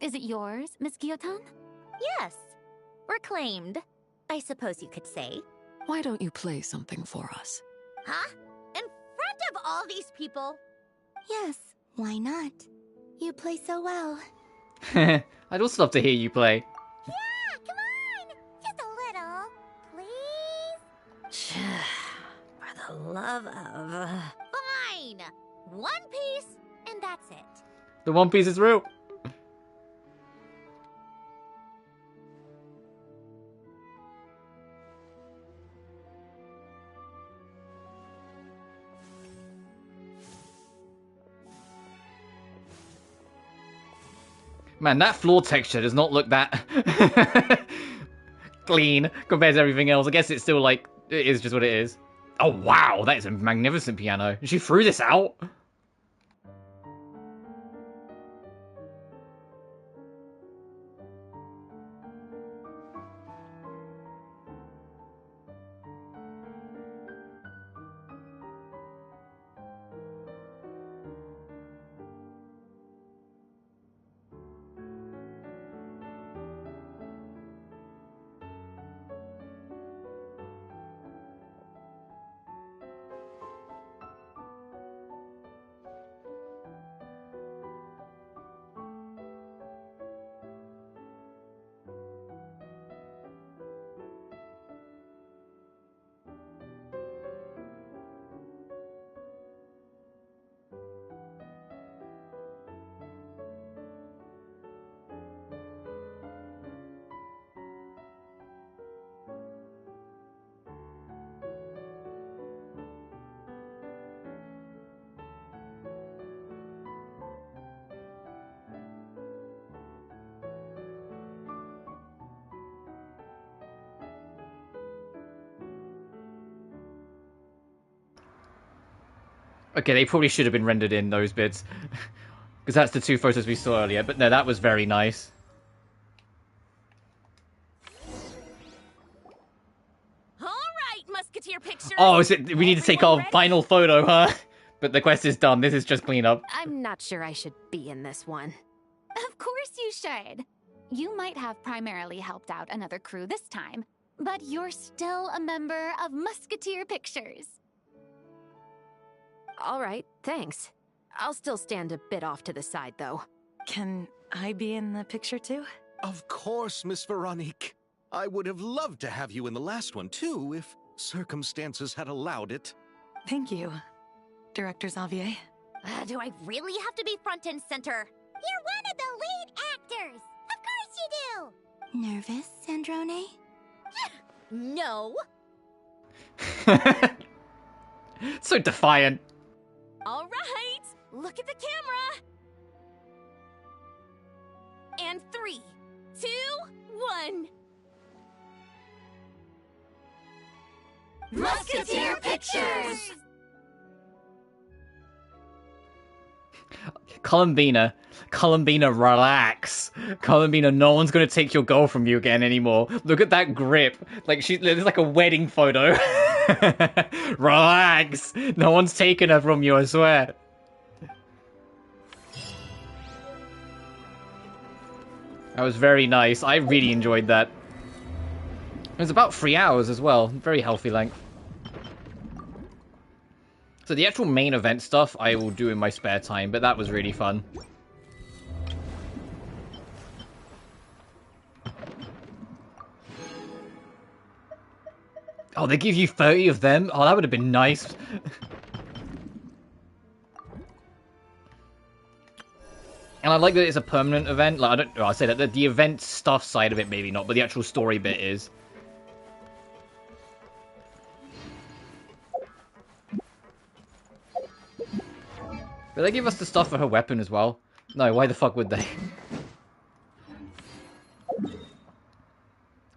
Is it yours, Miss Guillotin? Yes. Reclaimed, I suppose you could say. Why don't you play something for us? Huh? In front of all these people? Yes, why not? You play so well. I'd also love to hear you play. Yeah, come on! Just a little, please? For the love of... Fine! One piece, and that's it. The One Piece is real. Man, that floor texture does not look that clean compared to everything else. I guess it's still like, it is just what it is. Oh wow, that is a magnificent piano. She threw this out? Okay, they probably should have been rendered in, those bits. Because that's the two photos we saw earlier. But no, that was very nice. Alright, Musketeer Pictures! Oh, is it? We need to take our final photo, huh? But the quest is done. This is just cleanup. I'm not sure I should be in this one. Of course you should. You might have primarily helped out another crew this time, but you're still a member of Musketeer Pictures. All right, thanks. I'll still stand a bit off to the side, though. Can I be in the picture too? Of course, Miss Veronique. I would have loved to have you in the last one, too, if circumstances had allowed it. Thank you, Director Xavier. Do I really have to be front and center? You're one of the lead actors! Of course you do! Nervous, Sandrone? No. So defiant. All right, look at the camera. And 3, 2, 1. Musketeer Pictures! Columbina, relax. Columbina, no one's gonna take your girl from you again anymore. Look at that grip. Like, there's like a wedding photo. Relax. No one's taking her from you, I swear. That was very nice. I really enjoyed that. It was about 3 hours as well. Very healthy length. So the actual main event stuff I will do in my spare time, but that was really fun. Oh, they give you 30 of them? Oh, that would have been nice. And I like that it's a permanent event. Like, I'll say that the event stuff side of it, maybe not, but the actual story bit is. Did they give us the stuff for her weapon as well? No, why the fuck would they?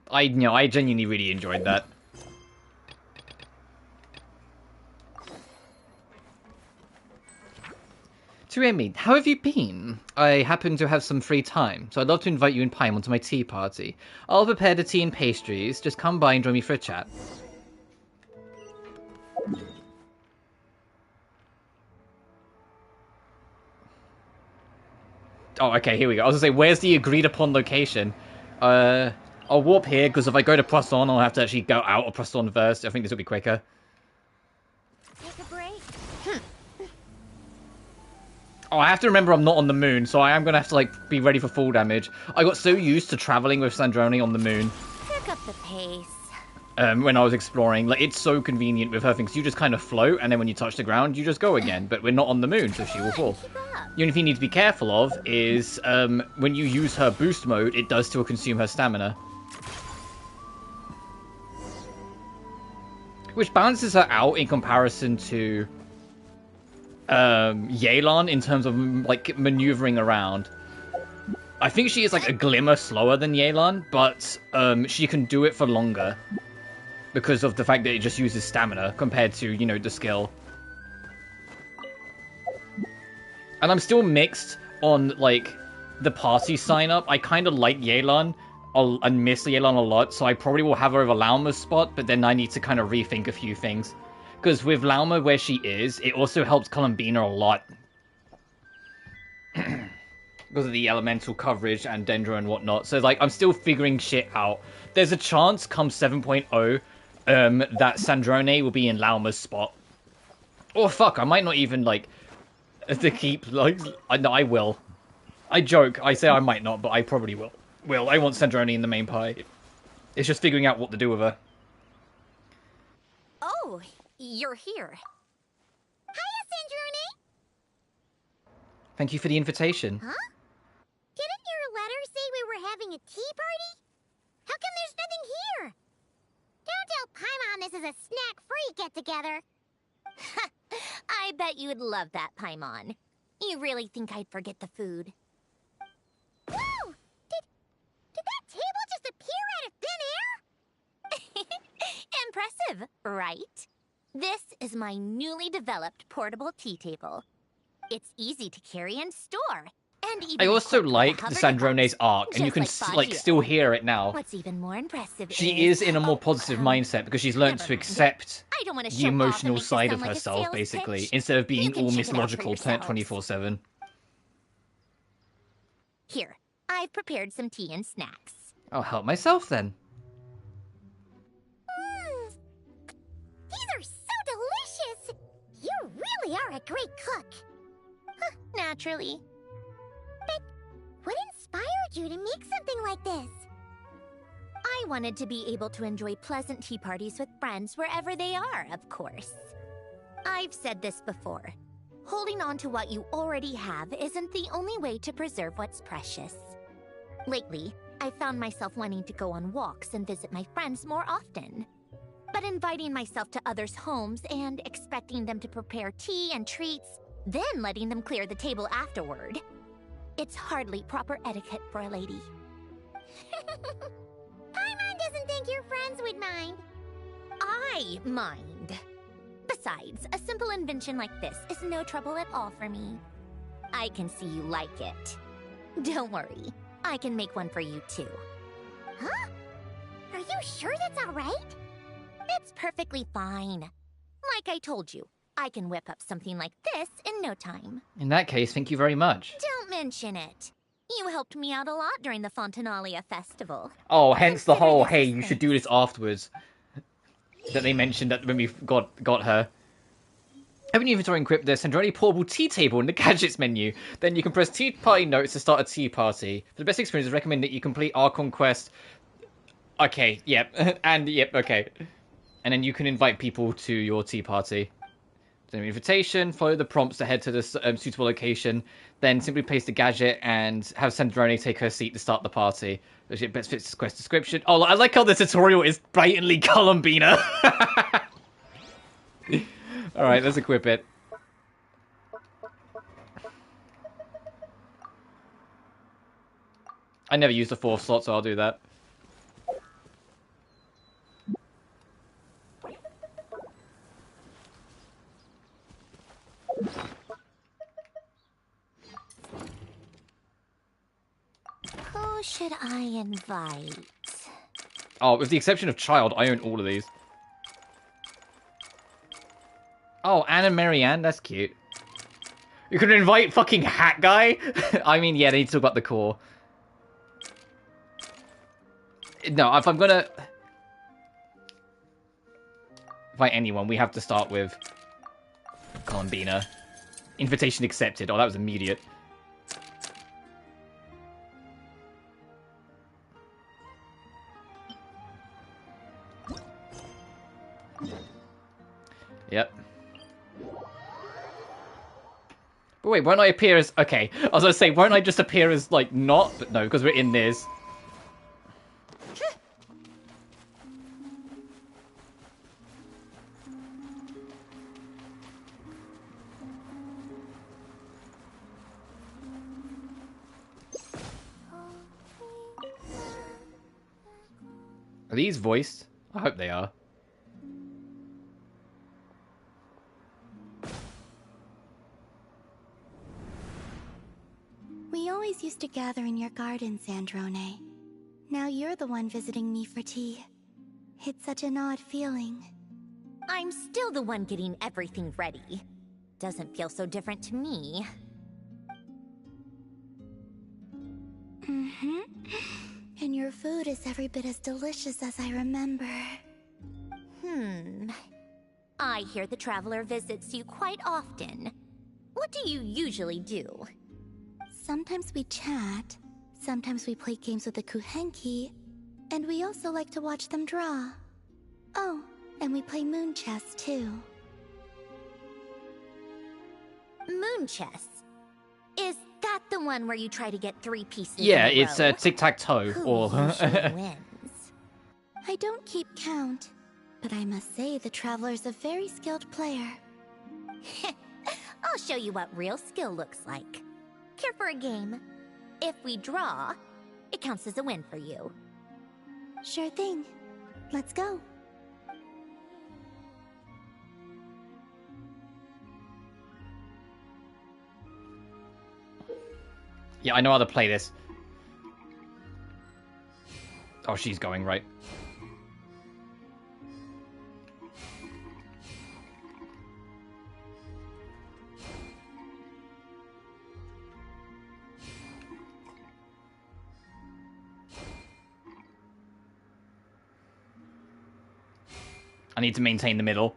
I genuinely really enjoyed that. To Emmy, how have you been? I happen to have some free time, so I'd love to invite you and Paimon to my tea party. I'll prepare the tea and pastries. Just come by and join me for a chat. Oh, okay, here we go. I was gonna say, where's the agreed upon location? I'll warp here, because if I go to Poisson, I'll have to actually go out of Poisson first. I think this will be quicker. Take a break. Oh, I have to remember I'm not on the moon, so I am gonna have to, like, be ready for full damage. I got so used to traveling with Sandrone on the moon. Pick up the pace. When I was exploring. Like, it's so convenient with her things. You just kind of float, and then when you touch the ground, you just go again. But we're not on the moon, so she will fall. The only thing you need to be careful of is when you use her boost mode, it does still consume her stamina. Which balances her out in comparison to Yelan in terms of, like, maneuvering around. I think she is, like, a glimmer slower than Yelan, but she can do it for longer. Because of the fact that it just uses stamina compared to, you know, the skill. And I'm still mixed on, like, the party sign-up. I kind of like Yelan and miss Yelan a lot, so I probably will have her over Lauma's spot, but then I need to kind of rethink a few things. Because with Lauma where she is, it also helps Columbina a lot. Because of the elemental coverage and Dendro and whatnot. So, like, I'm still figuring shit out. There's a chance come 7.0 that Sandrone will be in Lauma's spot. Or fuck, I might not even, like, to keep, like, no, I will. I joke, I say I might not, but I probably will. I want Sandrone in the main pie. It's just figuring out what to do with her. Oh, you're here. Hiya, Sandrone! Thank you for the invitation. Huh? Didn't your letter say we were having a tea party? How come there's nothing here? Don't tell Paimon this is a snack-free get-together. I bet you'd love that, Paimon. You really think I'd forget the food? Whoa! Did that table just appear out of thin air? Impressive, right? This is my newly developed portable tea table. It's easy to carry and store. And even I also equipped with a like the hover Sandrone's device, arc, and you just can like Fagio. still hear it now. What's even more impressive She is in a more positive mindset because she's learned to accept I don't want to the show off and emotional make this side sound of like a herself, sales basically, pitch. instead of You being can all check it out for mythological yourselves. 24/7. Here, I've prepared some tea and snacks. I'll help myself then. These are so delicious! You really are a great cook. Naturally. But what inspired you to make something like this? I wanted to be able to enjoy pleasant tea parties with friends wherever they are, of course. I've said this before. Holding on to what you already have isn't the only way to preserve what's precious. Lately, I've found myself wanting to go on walks and visit my friends more often. But inviting myself to others' homes and expecting them to prepare tea and treats, then letting them clear the table afterward. It's hardly proper etiquette for a lady. Paimon doesn't think your friends would mind. I mind. Besides, a simple invention like this is no trouble at all for me. I can see you like it. Don't worry, I can make one for you too. Huh? Are you sure that's all right? It's perfectly fine. Like I told you, I can whip up something like this in no time. In that case, thank you very much. Don't mention it. You helped me out a lot during the Fontaine festival. Oh, hence the whole, hey, you should do this afterwards. That they mentioned that when we got her. Open your inventory and equip the Sandrone portable tea table in the gadgets menu. Then you can press tea party notes to start a tea party. For the best experience, I recommend that you complete our conquest. Okay, yep, and yep, okay. And then you can invite people to your tea party. Send an invitation, follow the prompts to head to the suitable location, then simply place the gadget and have Sandrone take her seat to start the party. Which it best fits the quest description. Oh, I like how the tutorial is blatantly Columbina. Alright, let's equip it. I never used the 4th slot, so I'll do that. Who should I invite? Oh, with the exception of Child, I own all of these. Oh, Anna Marianne, that's cute. You could invite fucking Hat Guy? I mean, yeah, they need to talk about the core. No, if I'm gonna invite anyone, we have to start with Columbina. Invitation accepted. Oh, that was immediate. Yep. But wait, won't I appear as... Okay, I was gonna say, won't I just appear as, like, not? But no, because we're in this. Are these voiced? I hope they are. We always used to gather in your garden, Sandrone. Now you're the one visiting me for tea. It's such an odd feeling. I'm still the one getting everything ready. Doesn't feel so different to me. Mm-hmm. And your food is every bit as delicious as I remember. I hear the Traveler visits you quite often. What do you usually do? Sometimes we chat, sometimes we play games with the Kuhenki, and we also like to watch them draw. Oh, and we play moon chess too. Moon chess? Is that the one where you try to get 3 pieces Yeah, in a it's row? tic-tac-toe. Who Or... usually wins? I don't keep count, but I must say the Traveler's a very skilled player. I'll show you what real skill looks like. Care for a game? If we draw, it counts as a win for you. Sure thing. Let's go. Yeah, I know how to play this. Oh, she's going, right. I need to maintain the middle.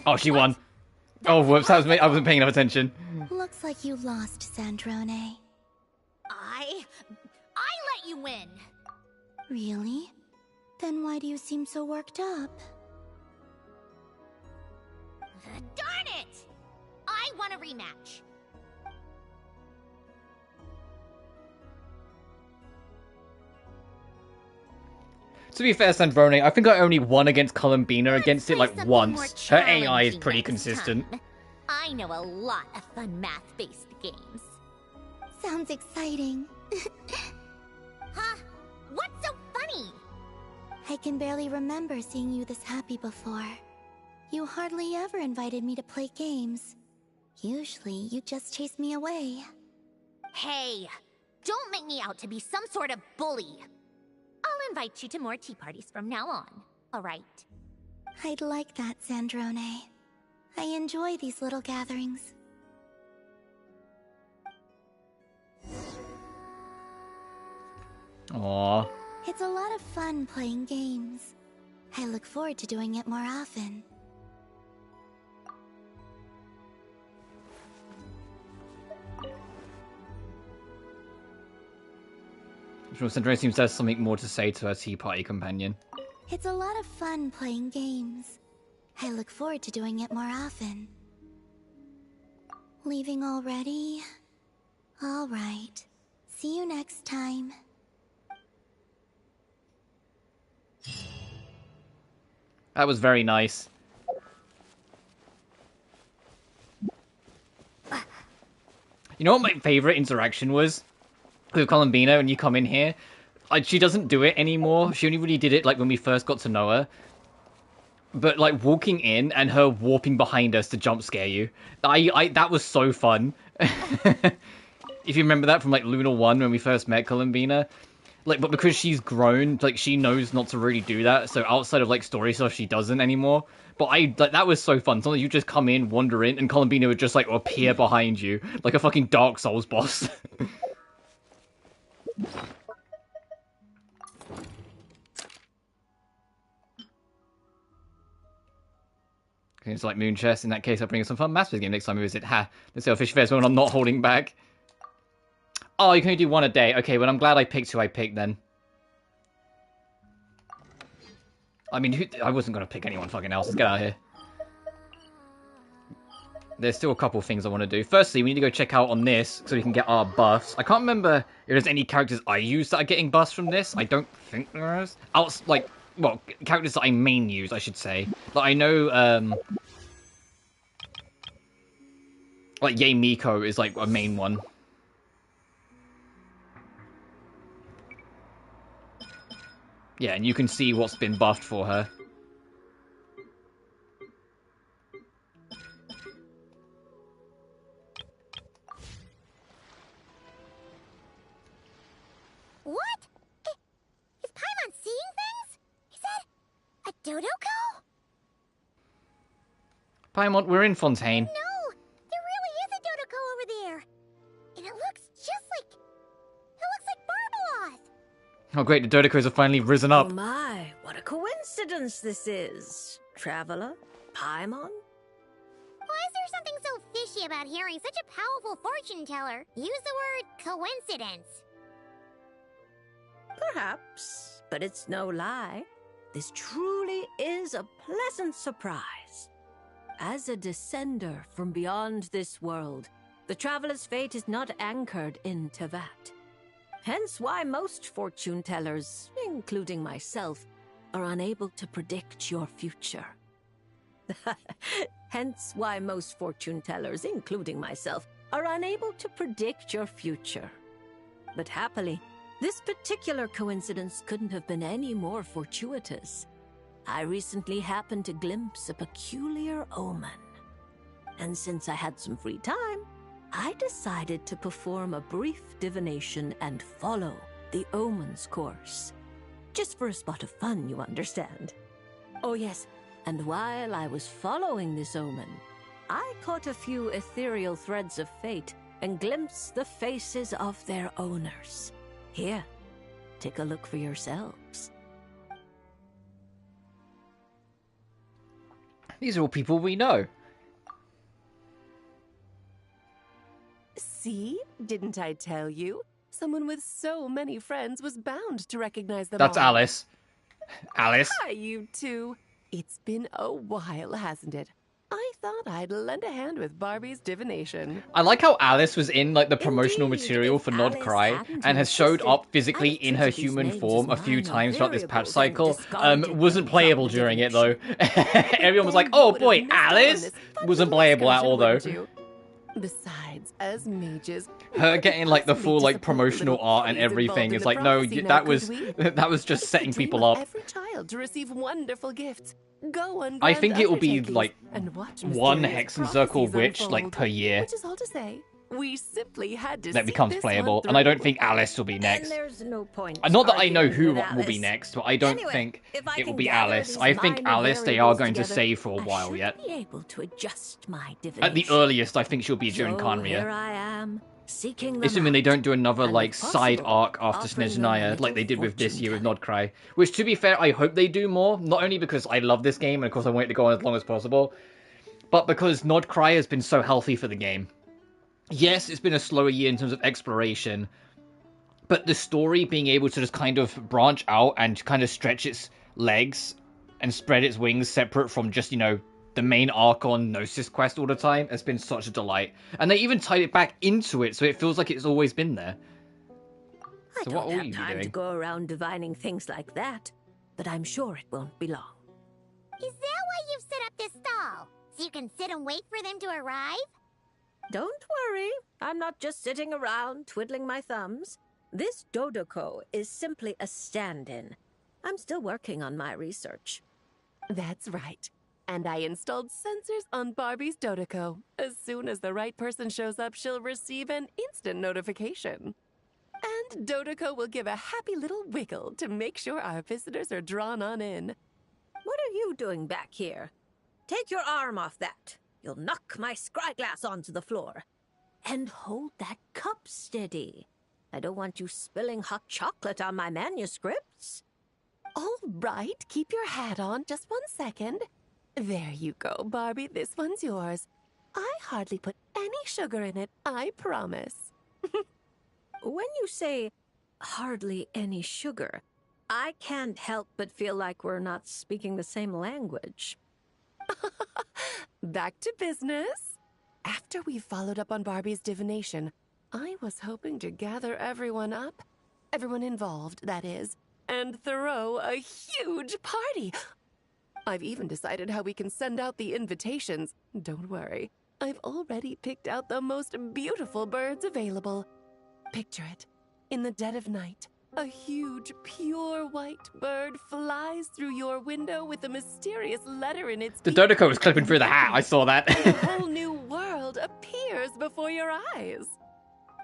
Oh, she won. Oh, whoops, I wasn't paying enough attention. Looks like you lost, Sandrone. I let you win. Really? Then why do you seem so worked up? Darn it! I want a rematch. To be fair, Sandrone, I think I only won against Columbina against it like once. Her AI is pretty consistent. I know a lot of fun math-based games. Sounds exciting. Huh? What's so funny? I can barely remember seeing you this happy before. You hardly ever invited me to play games. Usually, you just chase me away. Hey, don't make me out to be some sort of bully. I'll invite you to more tea parties from now on, alright? I'd like that, Sandrone. I enjoy these little gatherings. Aww. It's a lot of fun playing games. I look forward to doing it more often. Sandrone seems to have something more to say to her tea party companion. It's a lot of fun playing games. I look forward to doing it more often. Leaving already? All right. See you next time. That was very nice. You know what my favorite interaction was? With Columbina when you come in here? Like, she doesn't do it anymore. She only really did it, like, when we first got to know her. But, like, walking in and her warping behind us to jump scare you. That was so fun. If you remember that from, like, Luna 1 when we first met Columbina. Like, but because she's grown, like, she knows not to really do that. So outside of, like, story stuff, she doesn't anymore. But like, that was so fun. Sometimes you just come in, wander in, and Columbina would just, like, appear behind you. Like a fucking Dark Souls boss. It's like Moon Chest. In that case, I'll bring you some fun Masters game next time we visit. Ha! Let's see how Fish fares when I'm not holding back. Oh, you can only do one a day. Okay, well, I'm glad I picked who I picked then. I mean, I wasn't going to pick anyone fucking else. Let's get out of here. There's still a couple of things I want to do. Firstly, we need to go check out on this so we can get our buffs. I can't remember if there's any characters I use that are getting buffs from this. I don't think there is. Like, well, characters that I main use, I should say. Like, I know, like, Yae Miko is, like, a main one. Yeah, and you can see what's been buffed for her. What? Is Paimon seeing things? Is that a Dodoko? Paimon, we're in Fontaine. No, there really is a Dodoko over there. And it looks just like... It looks like Barbalos. Oh great, the Dodokos have finally risen up. Oh my, what a coincidence this is. Traveler? Paimon? Why is there something so fishy about hearing such a powerful fortune teller use the word coincidence? Perhaps, but it's no lie. This truly is a pleasant surprise. As a descender from beyond this world, the traveler's fate is not anchored in Tevat. Hence why most fortune tellers, including myself, are unable to predict your future. Hence why most fortune tellers, including myself, are unable to predict your future. But happily, this particular coincidence couldn't have been any more fortuitous. I recently happened to glimpse a peculiar omen. And since I had some free time, I decided to perform a brief divination and follow the omen's course. Just for a spot of fun, you understand. Oh yes, and while I was following this omen, I caught a few ethereal threads of fate and glimpsed the faces of their owners. Here, take a look for yourselves. These are all people we know. See? Didn't I tell you? Someone with so many friends was bound to recognize them That's all. Alice. Alice. Hi, you two. It's been a while, hasn't it? I thought I'd lend a hand with Barbie's divination. I like how Alice was in like the promotional material for Nod Cry and has showed up physically in her human form a few times throughout this patch cycle. Wasn't playable during it though. Everyone was like, "Oh boy, Alice!" Wasn't playable at all though. Besides, as mages, her getting like the full like promotional art and everything is like, no, that was just setting people up. every child to receive wonderful gifts. Go on. I think it will be like one Hexen Circle witch like per year Which is all to say, we simply had to that becomes playable, and I don't think Alice will be next. There's no point. Not that I know who will be next, but I don't think it will be Alice. I think Alice they are going to save for a while yet. Be able to adjust my divination. At the earliest, I think she'll be during Here Khaenri'ah. I am, seeking the Assuming they don't do another like side arc after offering them Snezhnaya like they did with this year with Nodcry. Which, to be fair, I hope they do more. Not only because I love this game and of course I want it to go on as long as possible, but because Nodcry has been so healthy for the game. Yes, it's been a slower year in terms of exploration, but the story being able to just kind of branch out and kind of stretch its legs and spread its wings separate from just, you know, the main arc on Gnosis quest all the time has been such a delight. And they even tied it back into it, so it feels like it's always been there. So what will you be time to doing? go around divining things like that, but I'm sure it won't be long. Is that why you've set up this stall? So you can sit and wait for them to arrive? Don't worry, I'm not just sitting around twiddling my thumbs. This Dodoko is simply a stand-in. I'm still working on my research. That's right. And I installed sensors on Barbie's Dodoko. As soon as the right person shows up, she'll receive an instant notification. And Dodoko will give a happy little wiggle to make sure our visitors are drawn on in. What are you doing back here? Take your arm off that. You'll knock my scryglass onto the floor. And hold that cup steady. I don't want you spilling hot chocolate on my manuscripts. All right, keep your hat on. Just 1 second. There you go, Barbie. This one's yours. I hardly put any sugar in it, I promise. When you say hardly any sugar, I can't help but feel like we're not speaking the same language. Back to business. After we followed up on Barbie's divination, I was hoping to gather everyone up, everyone involved, that is, and throw a huge party. I've even decided how we can send out the invitations. Don't worry, I've already picked out the most beautiful birds available. Picture it. In the dead of night, a huge, pure white bird flies through your window with a mysterious letter in its The beak. Dodoko was clipping through the hat, I saw that. A whole new world appears before your eyes.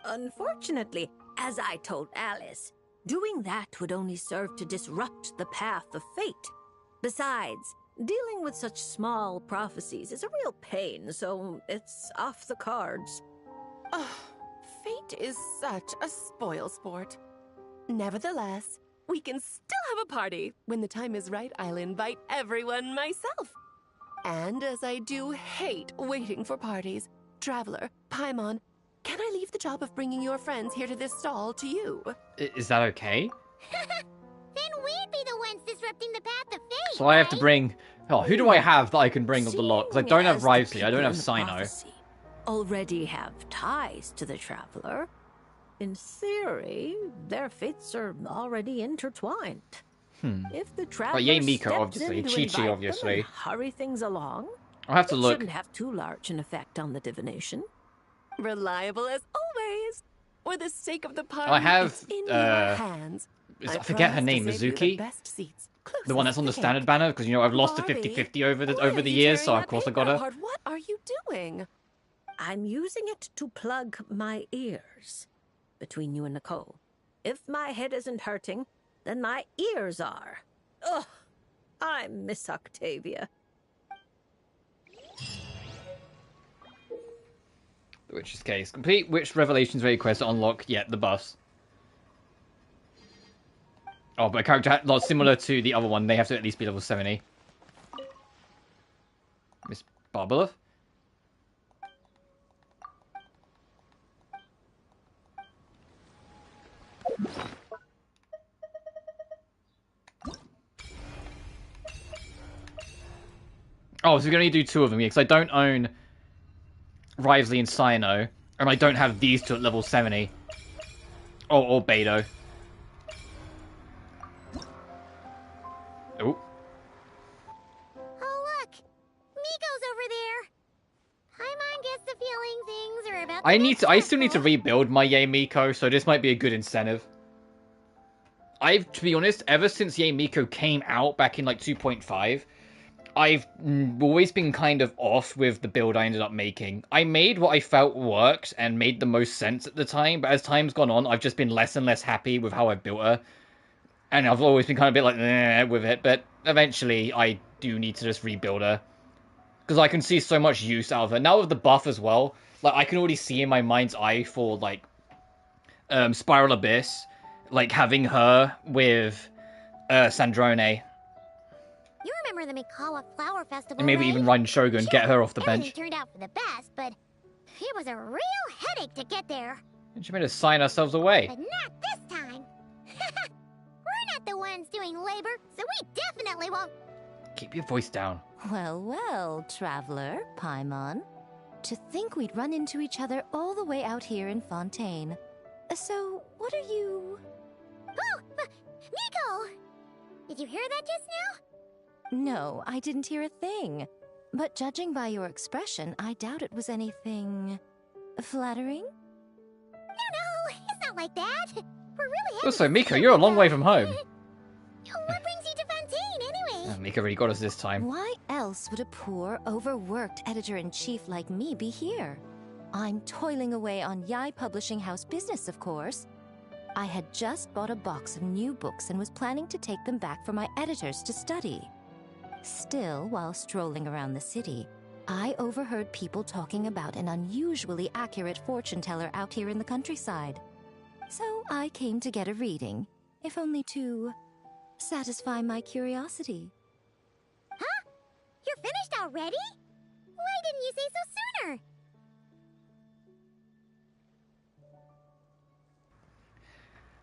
Unfortunately, as I told Alice, doing that would only serve to disrupt the path of fate. Besides, dealing with such small prophecies is a real pain, so it's off the cards. Fate is such a spoilsport. Nevertheless, we can still have a party. When the time is right, I'll invite everyone myself. And as I do hate waiting for parties, Traveler, Paimon, can I leave the job of bringing your friends here to this stall to you? Is that okay? Then we'd be the ones disrupting the path of fate. So I have to bring... Oh, who do I have that I can bring of the lot? Because I don't have Wriothesley, I don't have Sino. Already have ties to the Traveler. In theory, their fates are already intertwined. If the traveler Yay Miko, steps obviously. in to Chi-Chi, invite them obviously. and hurry things along, I'll have to it look. shouldn't have too large an effect on the divination. Reliable as always. For the sake of the party, I have, it's in your hands. I forget her name, promise to save you the Mizuki? best seats, The one that's on the standard banner? Because, you know, I've lost to 50-50 over the years, so of course I got her. What are you doing? I'm using it to plug my ears. Between you and Nicole. If my head isn't hurting, then my ears are. Ugh, I miss Octavia. The Witch's Case. Complete Witch Revelations ready quest to unlock, the buffs. Oh, but a character not similar to the other one, they have to at least be level 70. Miss Barbara? Oh, so we're going to do 2 of them, because I don't own Rivesley and Cyno, and I don't have these 2 at level 70. Or Beto. Oh. Oh, look! Miko's over there! Paimon gets the feeling things are about I still need to rebuild my Yay Miko, so this might be a good incentive. To be honest, ever since Yay Miko came out back in like 2.5, I've always been kind of off with the build I ended up making. I made what I felt worked and made the most sense at the time, but as time's gone on, I've just been less and less happy with how I built her. And I've always been kind of a bit like, with it, but eventually I do need to just rebuild her. Because I can see so much use out of her. Now with the buff as well, like I can already see in my mind's eye for like Spiral Abyss, like having her with Sandrone. You remember the Mikawa Flower Festival, And maybe right? even Run Shogun, get her off the Everything bench. turned out for the best, but it was a real headache to get there. And she made us sign ourselves away. But not this time. We're not the ones doing labor, so we definitely won't. Keep your voice down. Well, well, traveler, Paimon. To think we'd run into each other all the way out here in Fontaine. So, what are you... Oh! Miko! Did you hear that just now? No, I didn't hear a thing. But judging by your expression, I doubt it was anything... flattering? No, it's not like that. We're really Also, Miko, you're a long way from home. What brings you to Fontaine, anyway? Miko really got us this time. Why else would a poor, overworked editor-in-chief like me be here? I'm toiling away on Yai Publishing House business, of course. I had just bought a box of new books and was planning to take them back for my editors to study. Still, while strolling around the city, I overheard people talking about an unusually accurate fortune teller out here in the countryside. So I came to get a reading, if only to satisfy my curiosity. Huh? You're finished already? Why didn't you say so sooner?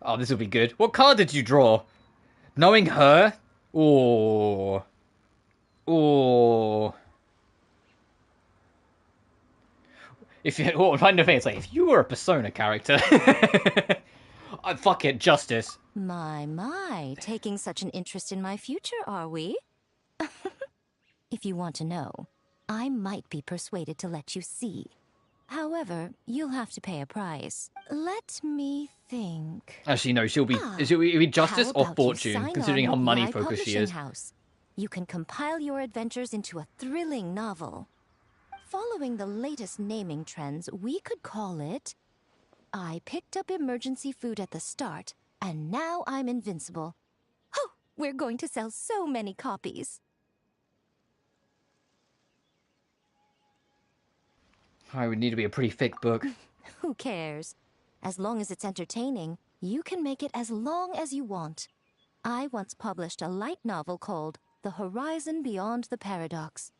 Oh, this will be good. What card did you draw? Knowing her? Ooh. Ooh. If you, what kind of thing? It's like, if you were a Persona character, fuck it, justice. My, taking such an interest in my future, are we? If you want to know, I might be persuaded to let you see. However, you'll have to pay a price. Let me think. Actually, no, she'll be justice or How about you fortune, sign considering on how with money Yai focused she Publishing is. House. You can compile your adventures into a thrilling novel. Following the latest naming trends, we could call it... I picked up emergency food at the start, and now I'm invincible. Oh, we're going to sell so many copies. I would need to be a pretty thick book. Who cares? As long as it's entertaining, you can make it as long as you want. I once published a light novel called The Horizon Beyond the Paradox.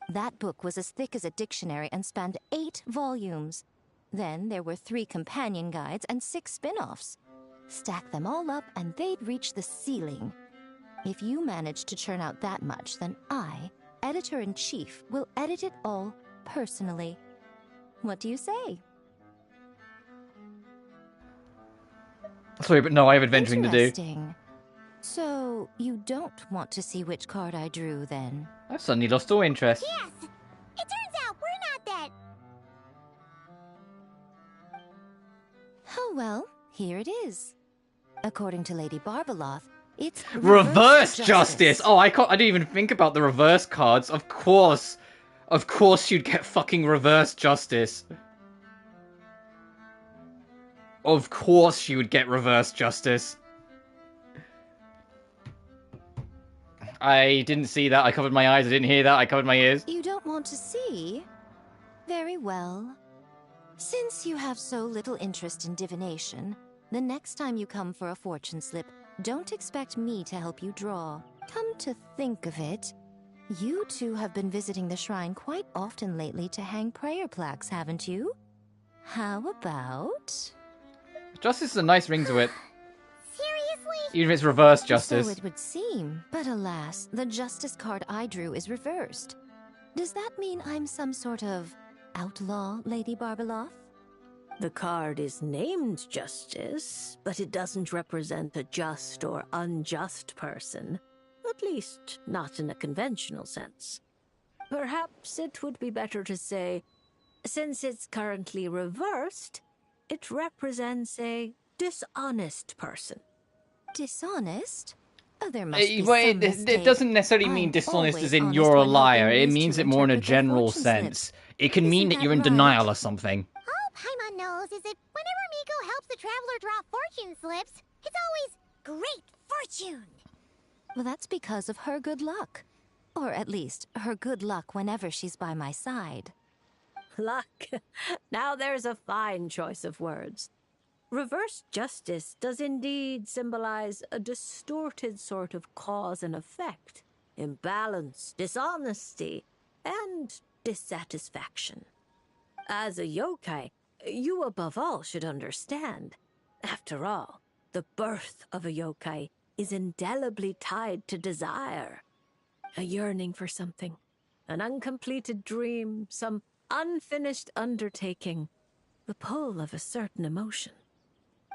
That book was as thick as a dictionary and spanned 8 volumes. Then there were 3 companion guides and 6 spin-offs. Stack them all up and they'd reach the ceiling. If you manage to churn out that much, then I, editor-in-chief, will edit it all personally. What do you say? Sorry, but no, I have adventuring to do. Interesting. So, you don't want to see which card I drew, then? I've suddenly lost all interest. Yes! It turns out we're not that... Oh well, here it is. According to Lady Barbaloth, it's Reverse justice! Oh, I didn't even think about the reverse cards. Of course you'd get fucking reverse justice. Of course you would get reverse justice. I didn't see that. I covered my eyes. I didn't hear that. I covered my ears. You don't want to see? Very well. Since you have so little interest in divination, the next time you come for a fortune slip, don't expect me to help you draw. Come to think of it, you two have been visiting the shrine quite often lately to hang prayer plaques, haven't you? How about... Justice is a nice ring to it. Seriously? Even if it's reverse justice. So it would seem, but alas, the justice card I drew is reversed. Does that mean I'm some sort of outlaw, Lady Barbaloth? The card is named Justice, but it doesn't represent a just or unjust person. At least, not in a conventional sense. Perhaps it would be better to say, since it's currently reversed, it represents a dishonest person. Dishonest? Oh, there must be Well, it doesn't necessarily mean dishonest as in you're a liar. It means it more in a general sense. It can mean that you're in denial or something. All Paimon knows is that whenever Miko helps the traveler draw fortune slips, it's always great fortune. Well, that's because of her good luck. Or at least, her good luck whenever she's by my side. Luck. Now there's a fine choice of words. Reverse justice does indeed symbolize a distorted sort of cause and effect, imbalance, dishonesty, and dissatisfaction. As a yokai, you above all should understand. After all, the birth of a yokai is indelibly tied to desire. A yearning for something, an uncompleted dream, some unfinished undertaking, the pull of a certain emotion.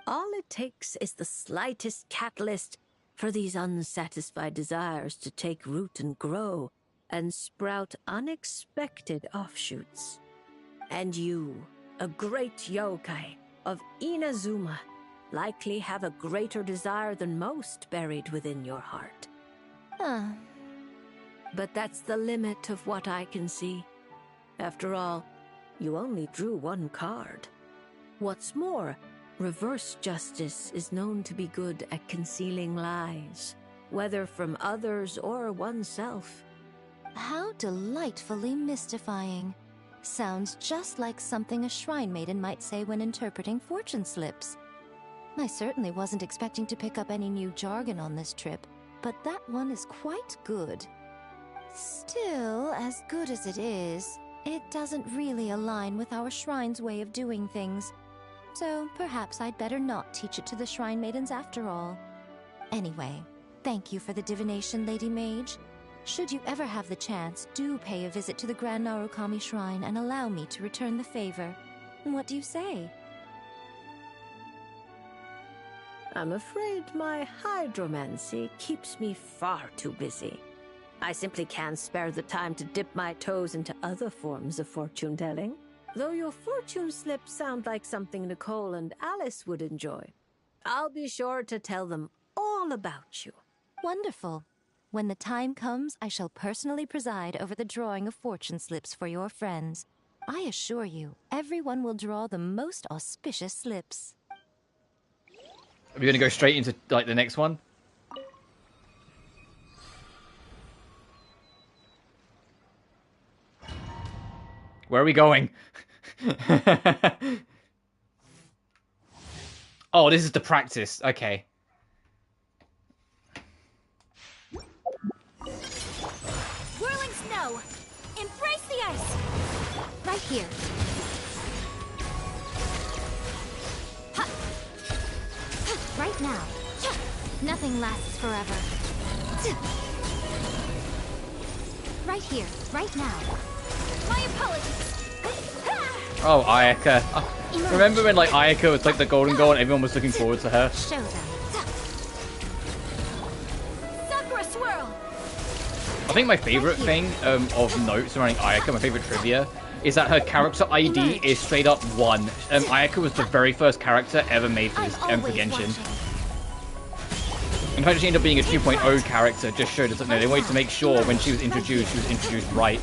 All it takes is the slightest catalyst for these unsatisfied desires to take root and grow and sprout unexpected offshoots. And you, a great yokai of Inazuma, likely have a greater desire than most buried within your heart. But that's the limit of what I can see. After all, you only drew one card. What's more, reverse justice is known to be good at concealing lies, whether from others or oneself. How delightfully mystifying. Sounds just like something a shrine maiden might say when interpreting fortune slips. I certainly wasn't expecting to pick up any new jargon on this trip, but that one is quite good. Still, as good as it is, it doesn't really align with our shrine's way of doing things. So perhaps I'd better not teach it to the shrine maidens after all. Anyway, thank you for the divination, Lady Mage. Should you ever have the chance, do pay a visit to the Grand Narukami Shrine and allow me to return the favor. What do you say? I'm afraid my hydromancy keeps me far too busy. I simply can't spare the time to dip my toes into other forms of fortune-telling. Though your fortune slips sound like something Nicole and Alice would enjoy. I'll be sure to tell them all about you. Wonderful. When the time comes, I shall personally preside over the drawing of fortune slips for your friends. I assure you, everyone will draw the most auspicious slips. Are we going to go straight into like the next one? Where are we going? Oh, this is the practice. Okay. Whirling snow! Embrace the ice! Right here. Ha! Right now. Nothing lasts forever. Right here, right now. My apologies! Oh, Ayaka. Remember when like Ayaka was like the golden girl and everyone was looking forward to her? Show them. Sakura swirl. I think my favorite thing of note surrounding Ayaka, my favorite trivia, is that her character ID is straight up 1. Ayaka was the very first character ever made for Genshin. In fact, she ended up being a 2.0 character, just showed us something. They wanted to make sure when she was introduced right.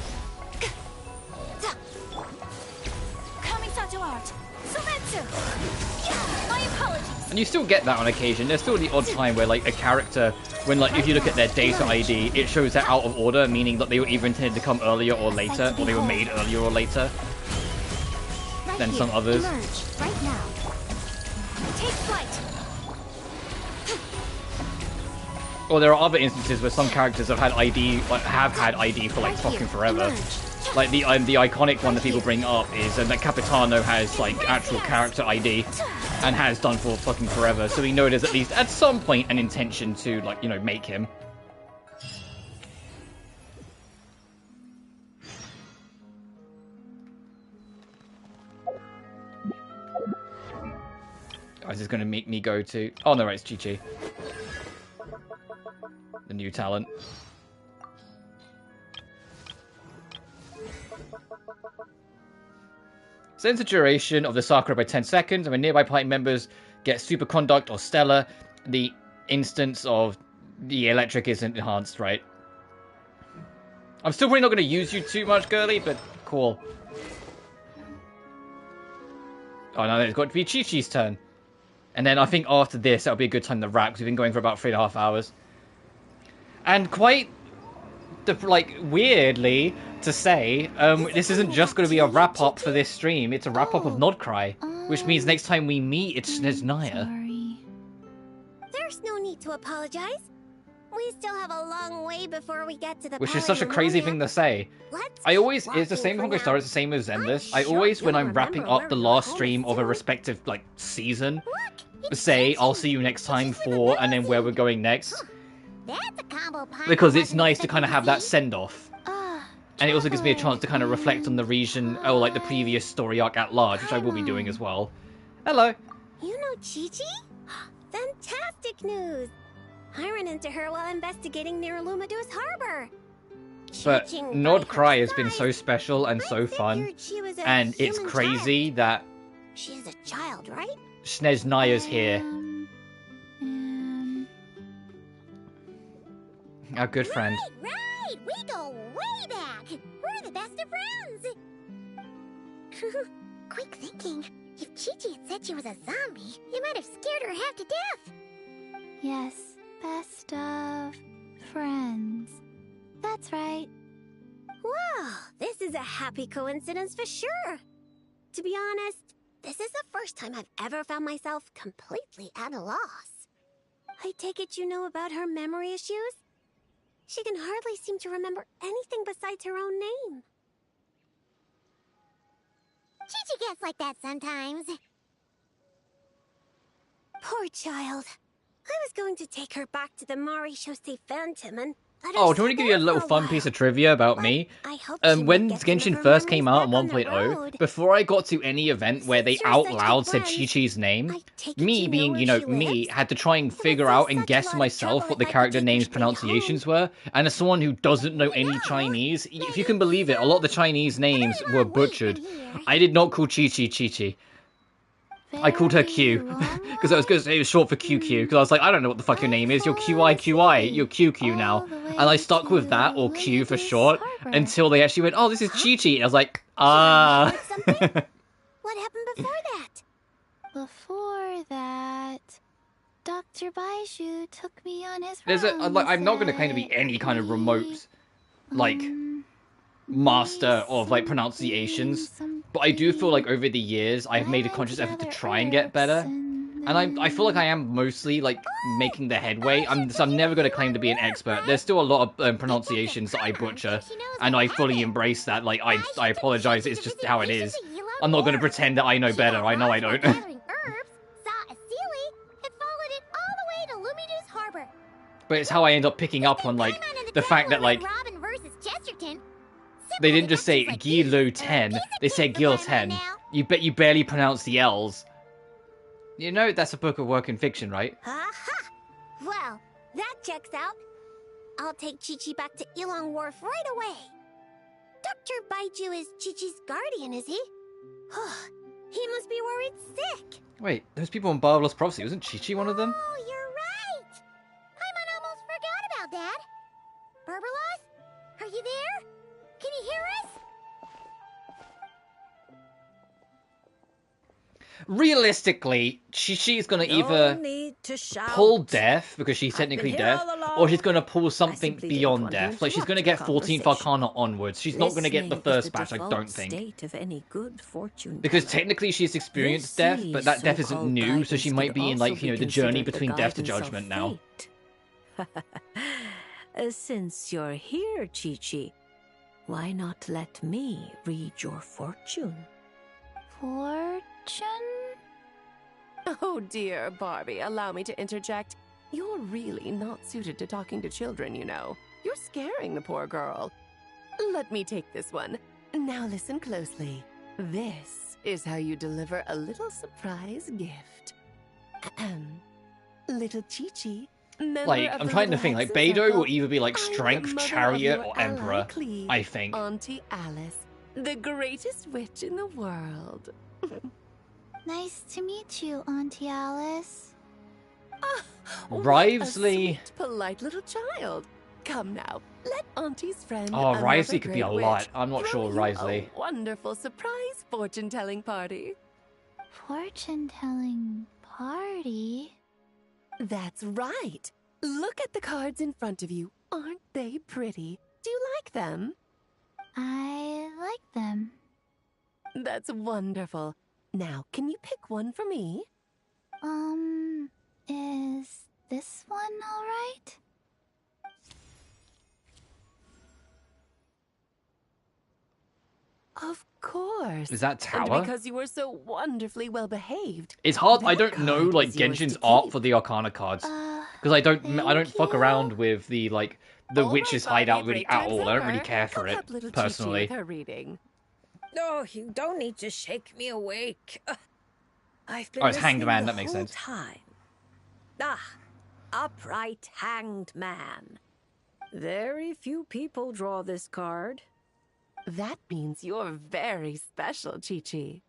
And you still get that on occasion. There's still the odd time where like a character, when like if you look at their data ID, it shows they're out of order, meaning that they were either intended to come earlier or later, or they were made earlier or later than some others. Right now. Take flight. Or there are other instances where some characters have had ID, like, have had ID for like fucking forever. Like the iconic one that people bring up is that Capitano has like actual character ID and has done for fucking forever. So we know there's at least at some point an intention to like, you know, make him. Oh, is this gonna make me go to? Oh no, right, it's Chi-Chi. The new talent. Extends the duration of the Sakura by 10 seconds, and when nearby party members get Superconduct or Stellar, the instance of the electric isn't enhanced, right? I'm still probably not going to use you too much, girly, but cool. Oh no, it's got to be Chi-Chi's turn. And then I think after this, that'll be a good time to wrap, because we've been going for about 3.5 hours. And quite, like, weirdly to say, this isn't just going to be a wrap-up for this stream. It's a wrap-up of Nodcry, which means next time we meet, it's Snezhnaya. There's no need to apologize. We still have a long way before we get to the Which is such a crazy thing to say. I always, it's the same thing I started, it's the same as Zenless. I always, when I'm wrapping up the last stream of a respective, like, season, say, I'll see you next time for, and then where we're going next. Because it's nice to kind of have that send-off. And it also gives me a chance to kind of reflect on the region, or like the previous story arc at large, which I will be doing as well. Hello. You know Chi-Chi? Fantastic news! I ran into her while investigating near Lumadus Harbor. But Nodcry has been so special and so fun, and it's crazy that she's a child, right? Snezhnaya's here. Our good friend. Right! We go way back! We're the best of friends! Quick thinking. If Chi-Chi had said she was a zombie, you might have scared her half to death. Yes, best of friends. That's right. Well, this is a happy coincidence for sure. To be honest, this is the first time I've ever found myself completely at a loss. I take it you know about her memory issues? She can hardly seem to remember anything besides her own name. Chi-Chi gets like that sometimes. Poor child. I was going to take her back to the Marie-Chaussee Phantom and let her Oh, do you want to give you a little fun piece of trivia about me? When Genshin first came out in 1.0, before I got to any event where they out loud said Chi-Chi's name, me being, you know, me, had to try and figure out and guess myself what the character names' pronunciations were. And as someone who doesn't know any Chinese, if you can believe it, a lot of the Chinese names were butchered. I did not call Chi-Chi Chi-Chi. I called her Q, because it was short for QQ, because I was like, I don't know what the fuck your name is, you're QI, you're QQ now. And I stuck with that, or Q for short, until they actually went, oh, this is Chi-Chi. And I was like, ah. What happened before that? Before that, Dr. Baiju took me on his I'm not going to claim to be any kind of remote, like, master of, like, pronunciations. But I do feel like over the years, I've made a conscious effort to try and get better. And I feel like I am mostly, like, making the headway. So I'm never going to claim to be an expert. There's still a lot of pronunciations that I butcher. And I fully embrace that. Like, I apologize, it's just how it is. I'm not going to pretend that I know better. I know I don't. But it's how I end up picking up on, like, the fact that, like, they didn't just say Gilo 10, they said Gil 10. You bet you barely pronounce the L's. You know that's a book of work in fiction, right? Aha! Well, that checks out. I'll take Chi-Chi back to Ilong Wharf right away. Dr. Baiju is Chi-Chi's guardian, is he? He must be worried sick. Wait, those people in Barbarous Prophecy, wasn't Chi-Chi one of them? Oh, you're right. Paimon almost forgot about that. Barbaros, are you there? Can you hear us? Realistically, Chi-Chi's gonna either pull death, because she's technically deaf, or she's gonna pull something beyond death. Like, she's gonna get 14th Arcana onwards. She's not gonna get the first batch, I don't think. Because technically she's experienced death, but that death isn't new, so she might be in, like, you know, the journey between death to judgment now. Since you're here, Chi-Chi, why not let me read your fortune? Fortune? Oh dear, Barbie, allow me to interject. You're really not suited to talking to children, you know. You're scaring the poor girl. Let me take this one. Now listen closely. This is how you deliver a little surprise gift. Little Chi-Chi, like, I'm trying to think, like, Beidou will either be like Strength, Chariot, or Emperor, I think. Auntie Alice, the greatest witch in the world. Nice to meet you, Auntie Alice. Wrivesley. Sweet, polite little child. Come now, let Auntie's friend. Oh, Wrivesley could be a lot. I'm not sure, Wrivesley. A wonderful surprise fortune-telling party. Fortune-telling party? That's right. Look at the cards in front of you. Aren't they pretty? Do you like them? I like them. That's wonderful. Now, can you pick one for me? Is this one all right? Of course. Is that Tower? And because you were so wonderfully well behaved. It's hard. I don't know, like, Genshin's art for the Arcana cards, because I don't fuck around with the, like, the witch's hideout really at all. I don't really care for it personally. Her reading. Oh, you don't need to shake me awake. I've been Oh, it's Hanged listening Man. the That makes whole sense. time. Upright Hanged Man. Very few people draw this card. That means you're very special, Chi-Chi.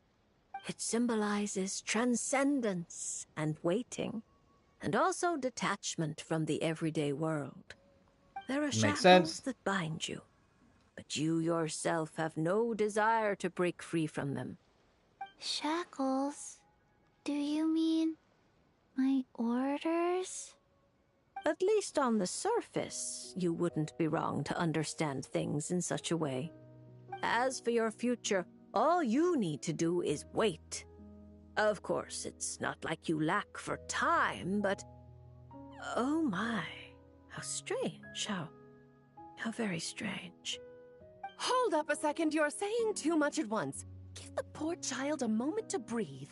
It symbolizes transcendence and waiting, and also detachment from the everyday world. There are shackles that bind you, but you yourself have no desire to break free from them. Shackles? Do you mean my orders? At least on the surface, you wouldn't be wrong to understand things in such a way. As for your future, all you need to do is wait. Of course, it's not like you lack for time, but... Oh my, how strange, how very strange. Hold up a second, you're saying too much at once. Give the poor child a moment to breathe.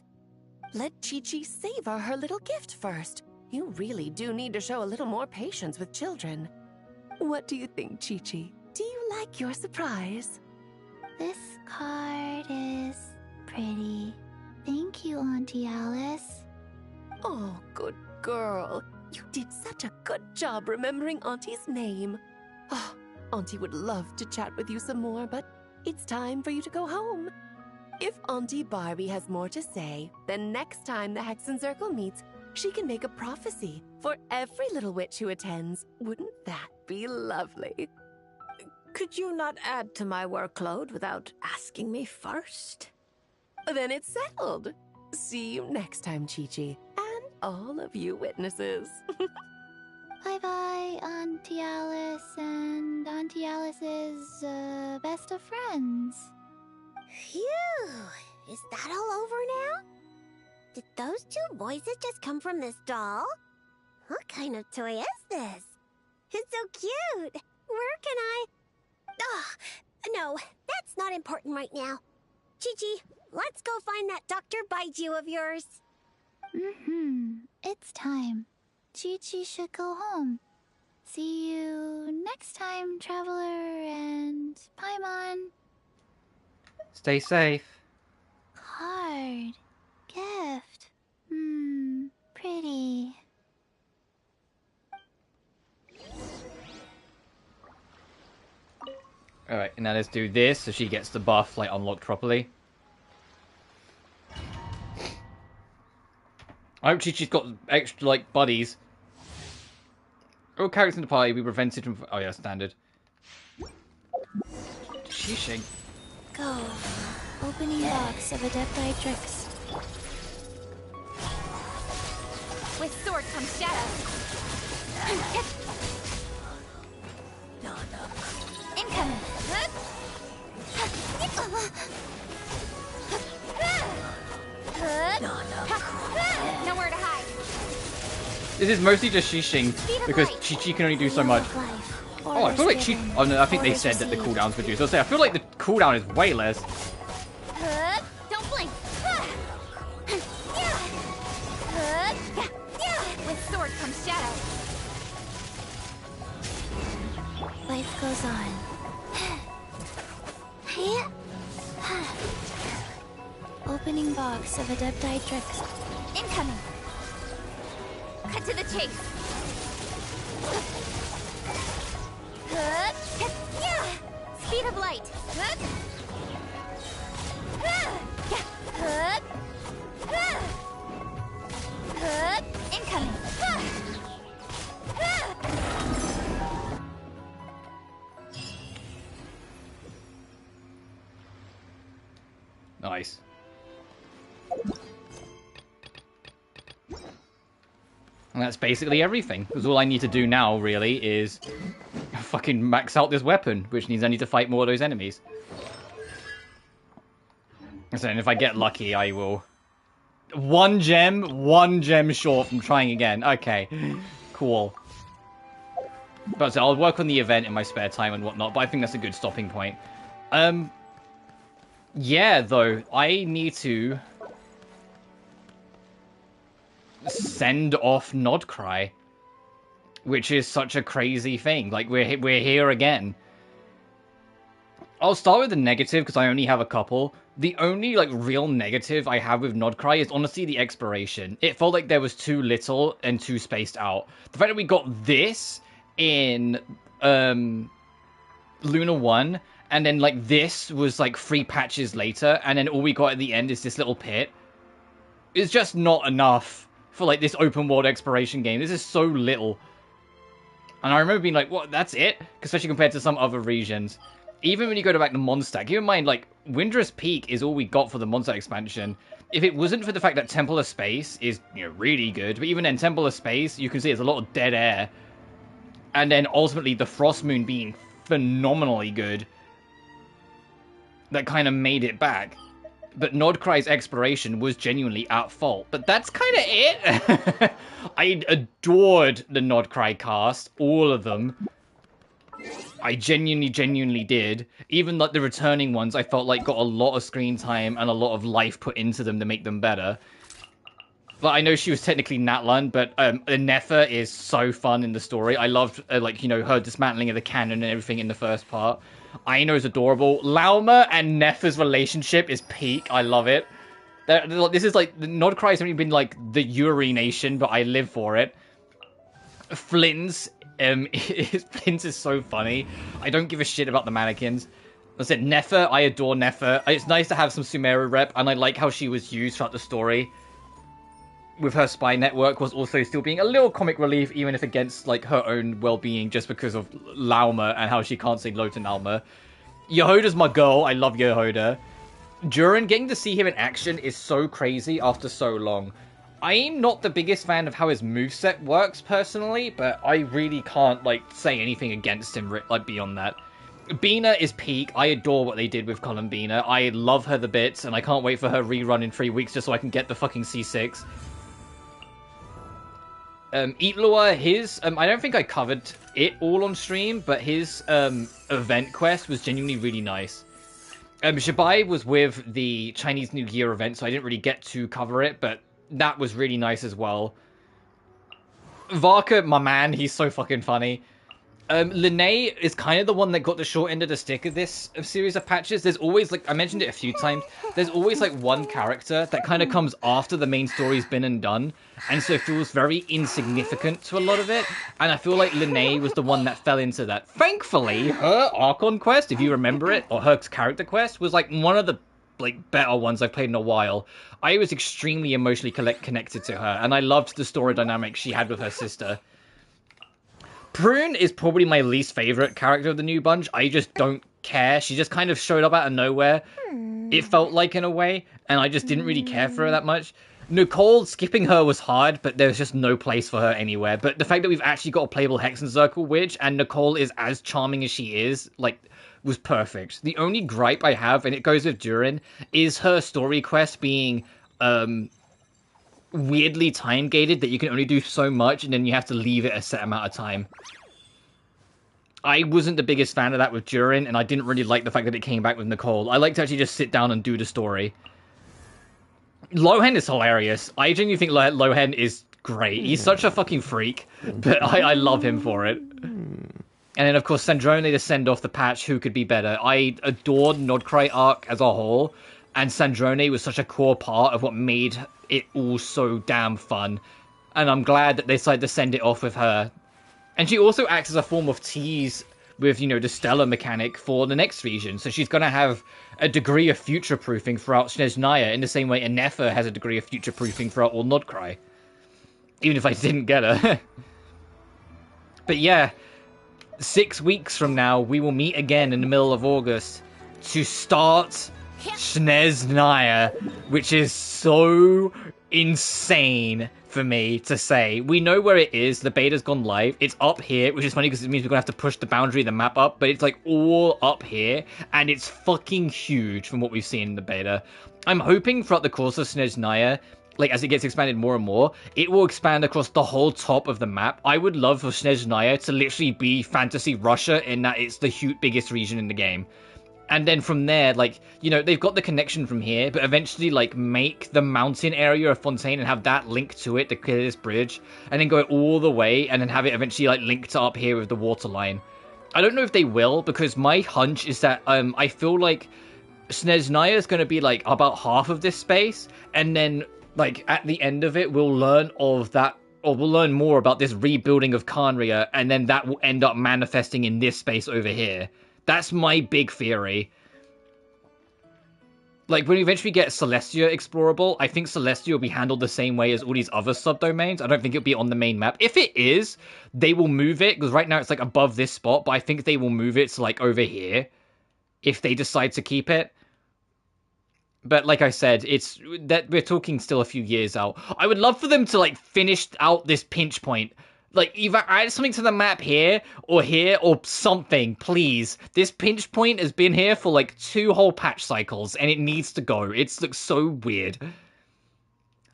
Let Chi-Chi savor her little gift first. You really do need to show a little more patience with children. What do you think, Chi-Chi? Do you like your surprise? This card is pretty. Thank you, Auntie Alice. Oh, good girl. You did such a good job remembering Auntie's name. Oh, Auntie would love to chat with you some more, but it's time for you to go home. If Auntie Barbie has more to say, then next time the Hexen Circle meets, she can make a prophecy for every little witch who attends. Wouldn't that be lovely? Could you not add to my workload without asking me first? Then it's settled. See you next time, Chi-Chi, and all of you witnesses. Bye-bye, Auntie Alice and Auntie Alice's best of friends. Phew! Is that all over now? Did those two voices just come from this doll? What kind of toy is this? It's so cute! Where can I... no, that's not important right now. Chi-Chi, let's go find that Dr. Baiju of yours. It's time. Chi-Chi should go home. See you next time, Traveler and Paimon. Stay safe. card. Gift. Pretty. Alright, now let's do this so she gets the buff, like, unlocked properly. I hope she's got extra, like, buddies. All characters in the party will be prevented from... Oh, yeah, standard. Sheeshing. Go. Opening box of Adepti tricks. With sword comes shadow. Incoming. Nowhere to hide. This is mostly just Sheeshing, because Chi-Chi can only do so much. Oh, I feel like Chi... Oh, no, I think they said that the cooldowns would do. So I feel like the cooldown is way less. Don't blink. With sword comes shadow. Life goes on. Opening box of Adepti tricks. Incoming. Cut to the chase. Speed of light. Incoming. Nice. And that's basically everything. Because all I need to do now, really, is fucking max out this weapon, which means I need to fight more of those enemies. So if I get lucky, I will... one gem short from trying again. Okay, cool. But so I'll work on the event in my spare time and whatnot, but I think that's a good stopping point. Yeah, though, I need to send off Nodcry, which is such a crazy thing. Like, we're here again. I'll start with the negative, because I only have a couple. The only, like, real negative I have with Nodcry is honestly the expiration. It felt like there was too little and too spaced out. The fact that we got this in Luna 1, and then, like, this was, like, 3 patches later, and then all we got at the end is this little pit, is just not enough for, like, this open world exploration game. This is so little. And I remember being like, what, that's it? Especially compared to some other regions. Even when you go to back to Mondstadt, keep in mind, like, Windrest Peak is all we got for the Mondstadt expansion. If it wasn't for the fact that Temple of Space is, you know, really good, but even then, Temple of Space, you can see there's a lot of dead air. And then, ultimately, the Frost Moon being phenomenally good, that kind of made it back. But Nodcry's exploration was genuinely at fault. But that's kind of it. I adored the Nodcry cast, all of them. I genuinely did. Even like the returning ones, I felt like got a lot of screen time and a lot of life put into them to make them better. But I know she was technically Natlan, but Nefa is so fun in the story. I loved, like, you know, her dismantling of the cannon and everything in the first part. Aino's adorable. Lauma and Nefa's relationship is peak. I love it. This is like, Nodcry's only been like the Yuri nation, but I live for it. Flint's is so funny. I don't give a shit about the mannequins. I said Nefa, I adore Nefa. It's nice to have some Sumeru rep, and I like how she was used throughout the story. With her spy network was also still being a little comic relief, even if against like her own well-being, just because of Lauma and how she can't say no to Lauma. Yehoda's my girl. I love Yehoda. Durin, getting to see him in action is so crazy after so long. I'm not the biggest fan of how his moveset works personally, but I really can't like say anything against him like beyond that. Bina is peak. I adore what they did with Columbina. I love her the bits, and I can't wait for her rerun in 3 weeks just so I can get the fucking C6. Eatlua, his, I don't think I covered it all on stream, but his, event quest was genuinely really nice. Shibai was with the Chinese New Year event, so I didn't really get to cover it, but that was really nice as well. Varka, my man, he's so fucking funny. Linnea is kind of the one that got the short end of the stick of this series of patches. There's always, like, I mentioned it a few times, there's always, like, one character that kind of comes after the main story's been and done, and so it feels very insignificant to a lot of it, and I feel like Linnea was the one that fell into that. Thankfully, her Archon quest, if you remember it, or her character quest, was, like, one of the, like, better ones I've played in a while. I was extremely emotionally connected to her, and I loved the story dynamic she had with her sister. Prune is probably my least favorite character of the new bunch. I just don't care. She just kind of showed up out of nowhere. It felt like, in a way, and I just didn't really care for her that much. Nicole, skipping her was hard, but there's just no place for her anywhere. But the fact that we've actually got a playable Hexen Circle Witch, and Nicole is as charming as she is, like, was perfect. The only gripe I have, and it goes with Durin, is her story quest being, weirdly time gated, that you can only do so much and then you have to leave it a set amount of time. I wasn't the biggest fan of that with Durin, and I didn't really like the fact that it came back with Nicole. I like to actually just sit down and do the story. Lohen is hilarious. I genuinely think Lohen is great. He's such a fucking freak, but I love him for it. And then, of course, Sandrone to send off the patch. Who could be better? I adored Nodcry arc as a whole, and Sandrone was such a core part of what made it all so damn fun. And I'm glad that they decided to send it off with her. And she also acts as a form of tease with, you know, the Stellar mechanic for the next region. So she's going to have a degree of future-proofing throughout Snezhnaya, in the same way Anefa has a degree of future-proofing throughout all Nodcry. Even if I didn't get her. But yeah, 6 weeks from now, we will meet again in the middle of August to start Snezhnaya, which is so insane for me to say. We know where it is. The beta's gone live. It's up here, which is funny because it means we're gonna have to push the boundary of the map up, but it's like all up here, and it's fucking huge from what we've seen in the beta. I'm hoping throughout the course of Snezhnaya, like, as it gets expanded more and more, it will expand across the whole top of the map. I would love for Snezhnaya to literally be Fantasy Russia, in that it's the biggest region in the game. And then from there, like, you know, they've got the connection from here, but eventually, like, make the mountain area of Fontaine and have that link to it to clear this bridge, and then go all the way, and then have it eventually, like, linked up here with the water line. I don't know if they will, because my hunch is that, I feel like Snezhnaya is going to be, like, about half of this space, and then, like, at the end of it, we'll learn of that, or we'll learn more about this rebuilding of Khaenri'ah, and then that will end up manifesting in this space over here. That's my big theory. Like, when we eventually get Celestia explorable, I think Celestia will be handled the same way as all these other subdomains. I don't think it'll be on the main map. If it is, they will move it, because right now it's, like, above this spot, but I think they will move it to, like, over here, if they decide to keep it. But like I said, it's that we're talking still a few years out. I would love for them to, like, finish out this pinch point. Like, either add something to the map here, or something, please. This pinch point has been here for, like, 2 whole patch cycles, and it needs to go. It's, like, so weird.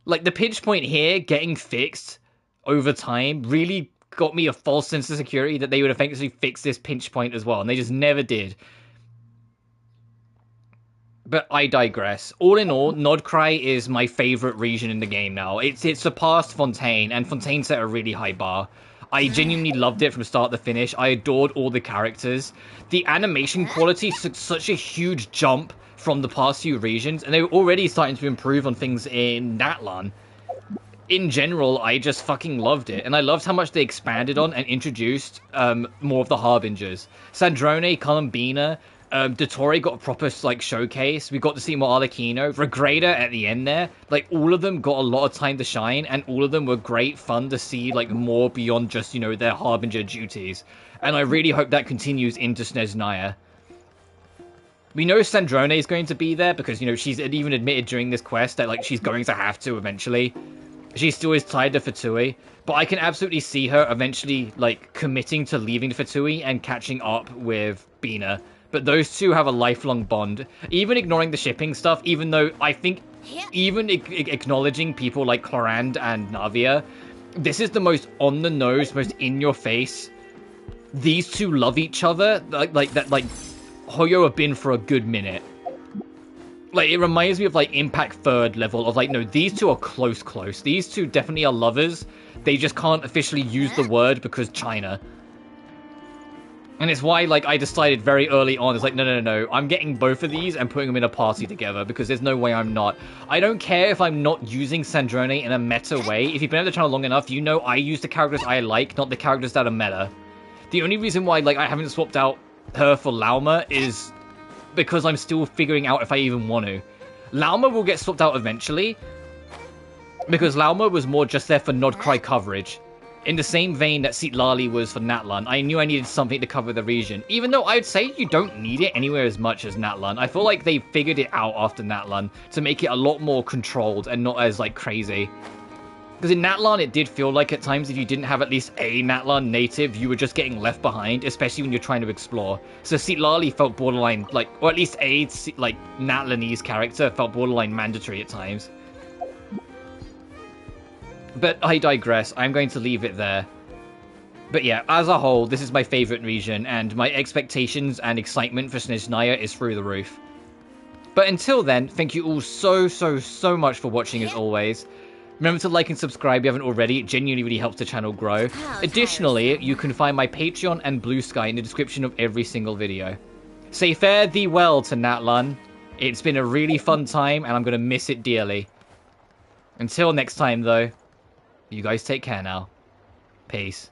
Like, the pinch point here getting fixed over time really got me a false sense of security that they would eventually fix this pinch point as well, and they just never did. But I digress. All in all, Nodcry is my favorite region in the game now. It surpassed Fontaine, and Fontaine set a really high bar. I genuinely loved it from start to finish. I adored all the characters. The animation quality took such a huge jump from the past few regions, and they were already starting to improve on things in Natlan. In general, I just fucking loved it, and I loved how much they expanded on and introduced more of the Harbingers. Sandrone, Columbina, Dottore got a proper, like, showcase. We got to see more Arlecchino. Regreda at the end there. Like, all of them got a lot of time to shine, and all of them were great fun to see, like, more beyond just, you know, their Harbinger duties. And I really hope that continues into Snezhnaya. We know Sandrone is going to be there, because, you know, she's even admitted during this quest that, like, she's going to have to eventually. She still is tied to Fatui, but I can absolutely see her eventually, like, committing to leaving Fatui and catching up with Bina. But those two have a lifelong bond. Even ignoring the shipping stuff, even though I think, even acknowledging people like Clorand and Navia, this is the most on-the-nose, most in-your-face. These two love each other, like Hoyo have been for a good minute. Like, it reminds me of, like, Impact 3rd level of, like, no, these two are close. These two definitely are lovers. They just can't officially use the word because China. And it's why, like, I decided very early on, it's like, no, I'm getting both of these and putting them in a party together, because there's no way I'm not. I don't care if I'm not using Sandrone in a meta way. If you've been on the channel long enough, you know I use the characters I like, not the characters that are meta. The only reason why, like, I haven't swapped out her for Lauma is because I'm still figuring out if I even want to. Lauma will get swapped out eventually, because Lauma was more just there for Nod Cry coverage. In the same vein that Citlali was for Natlan, I knew I needed something to cover the region. Even though I'd say you don't need it anywhere as much as Natlan. I feel like they figured it out after Natlan to make it a lot more controlled and not as, like, crazy. Because in Natlan, it did feel like at times if you didn't have at least a Natlan native, you were just getting left behind, especially when you're trying to explore. So Citlali felt borderline, like, or at least a, like, Natlanese character felt borderline mandatory at times. But I digress. I'm going to leave it there. But yeah, as a whole, this is my favorite region, and my expectations and excitement for Snezhnaya is through the roof. But until then, thank you all so much for watching as always. Remember to like and subscribe if you haven't already. It genuinely really helps the channel grow. Additionally, you can find my Patreon and BlueSky in the description of every single video. Say fare thee well to Natlan. It's been a really fun time, and I'm going to miss it dearly. Until next time, though. You guys take care now. Peace.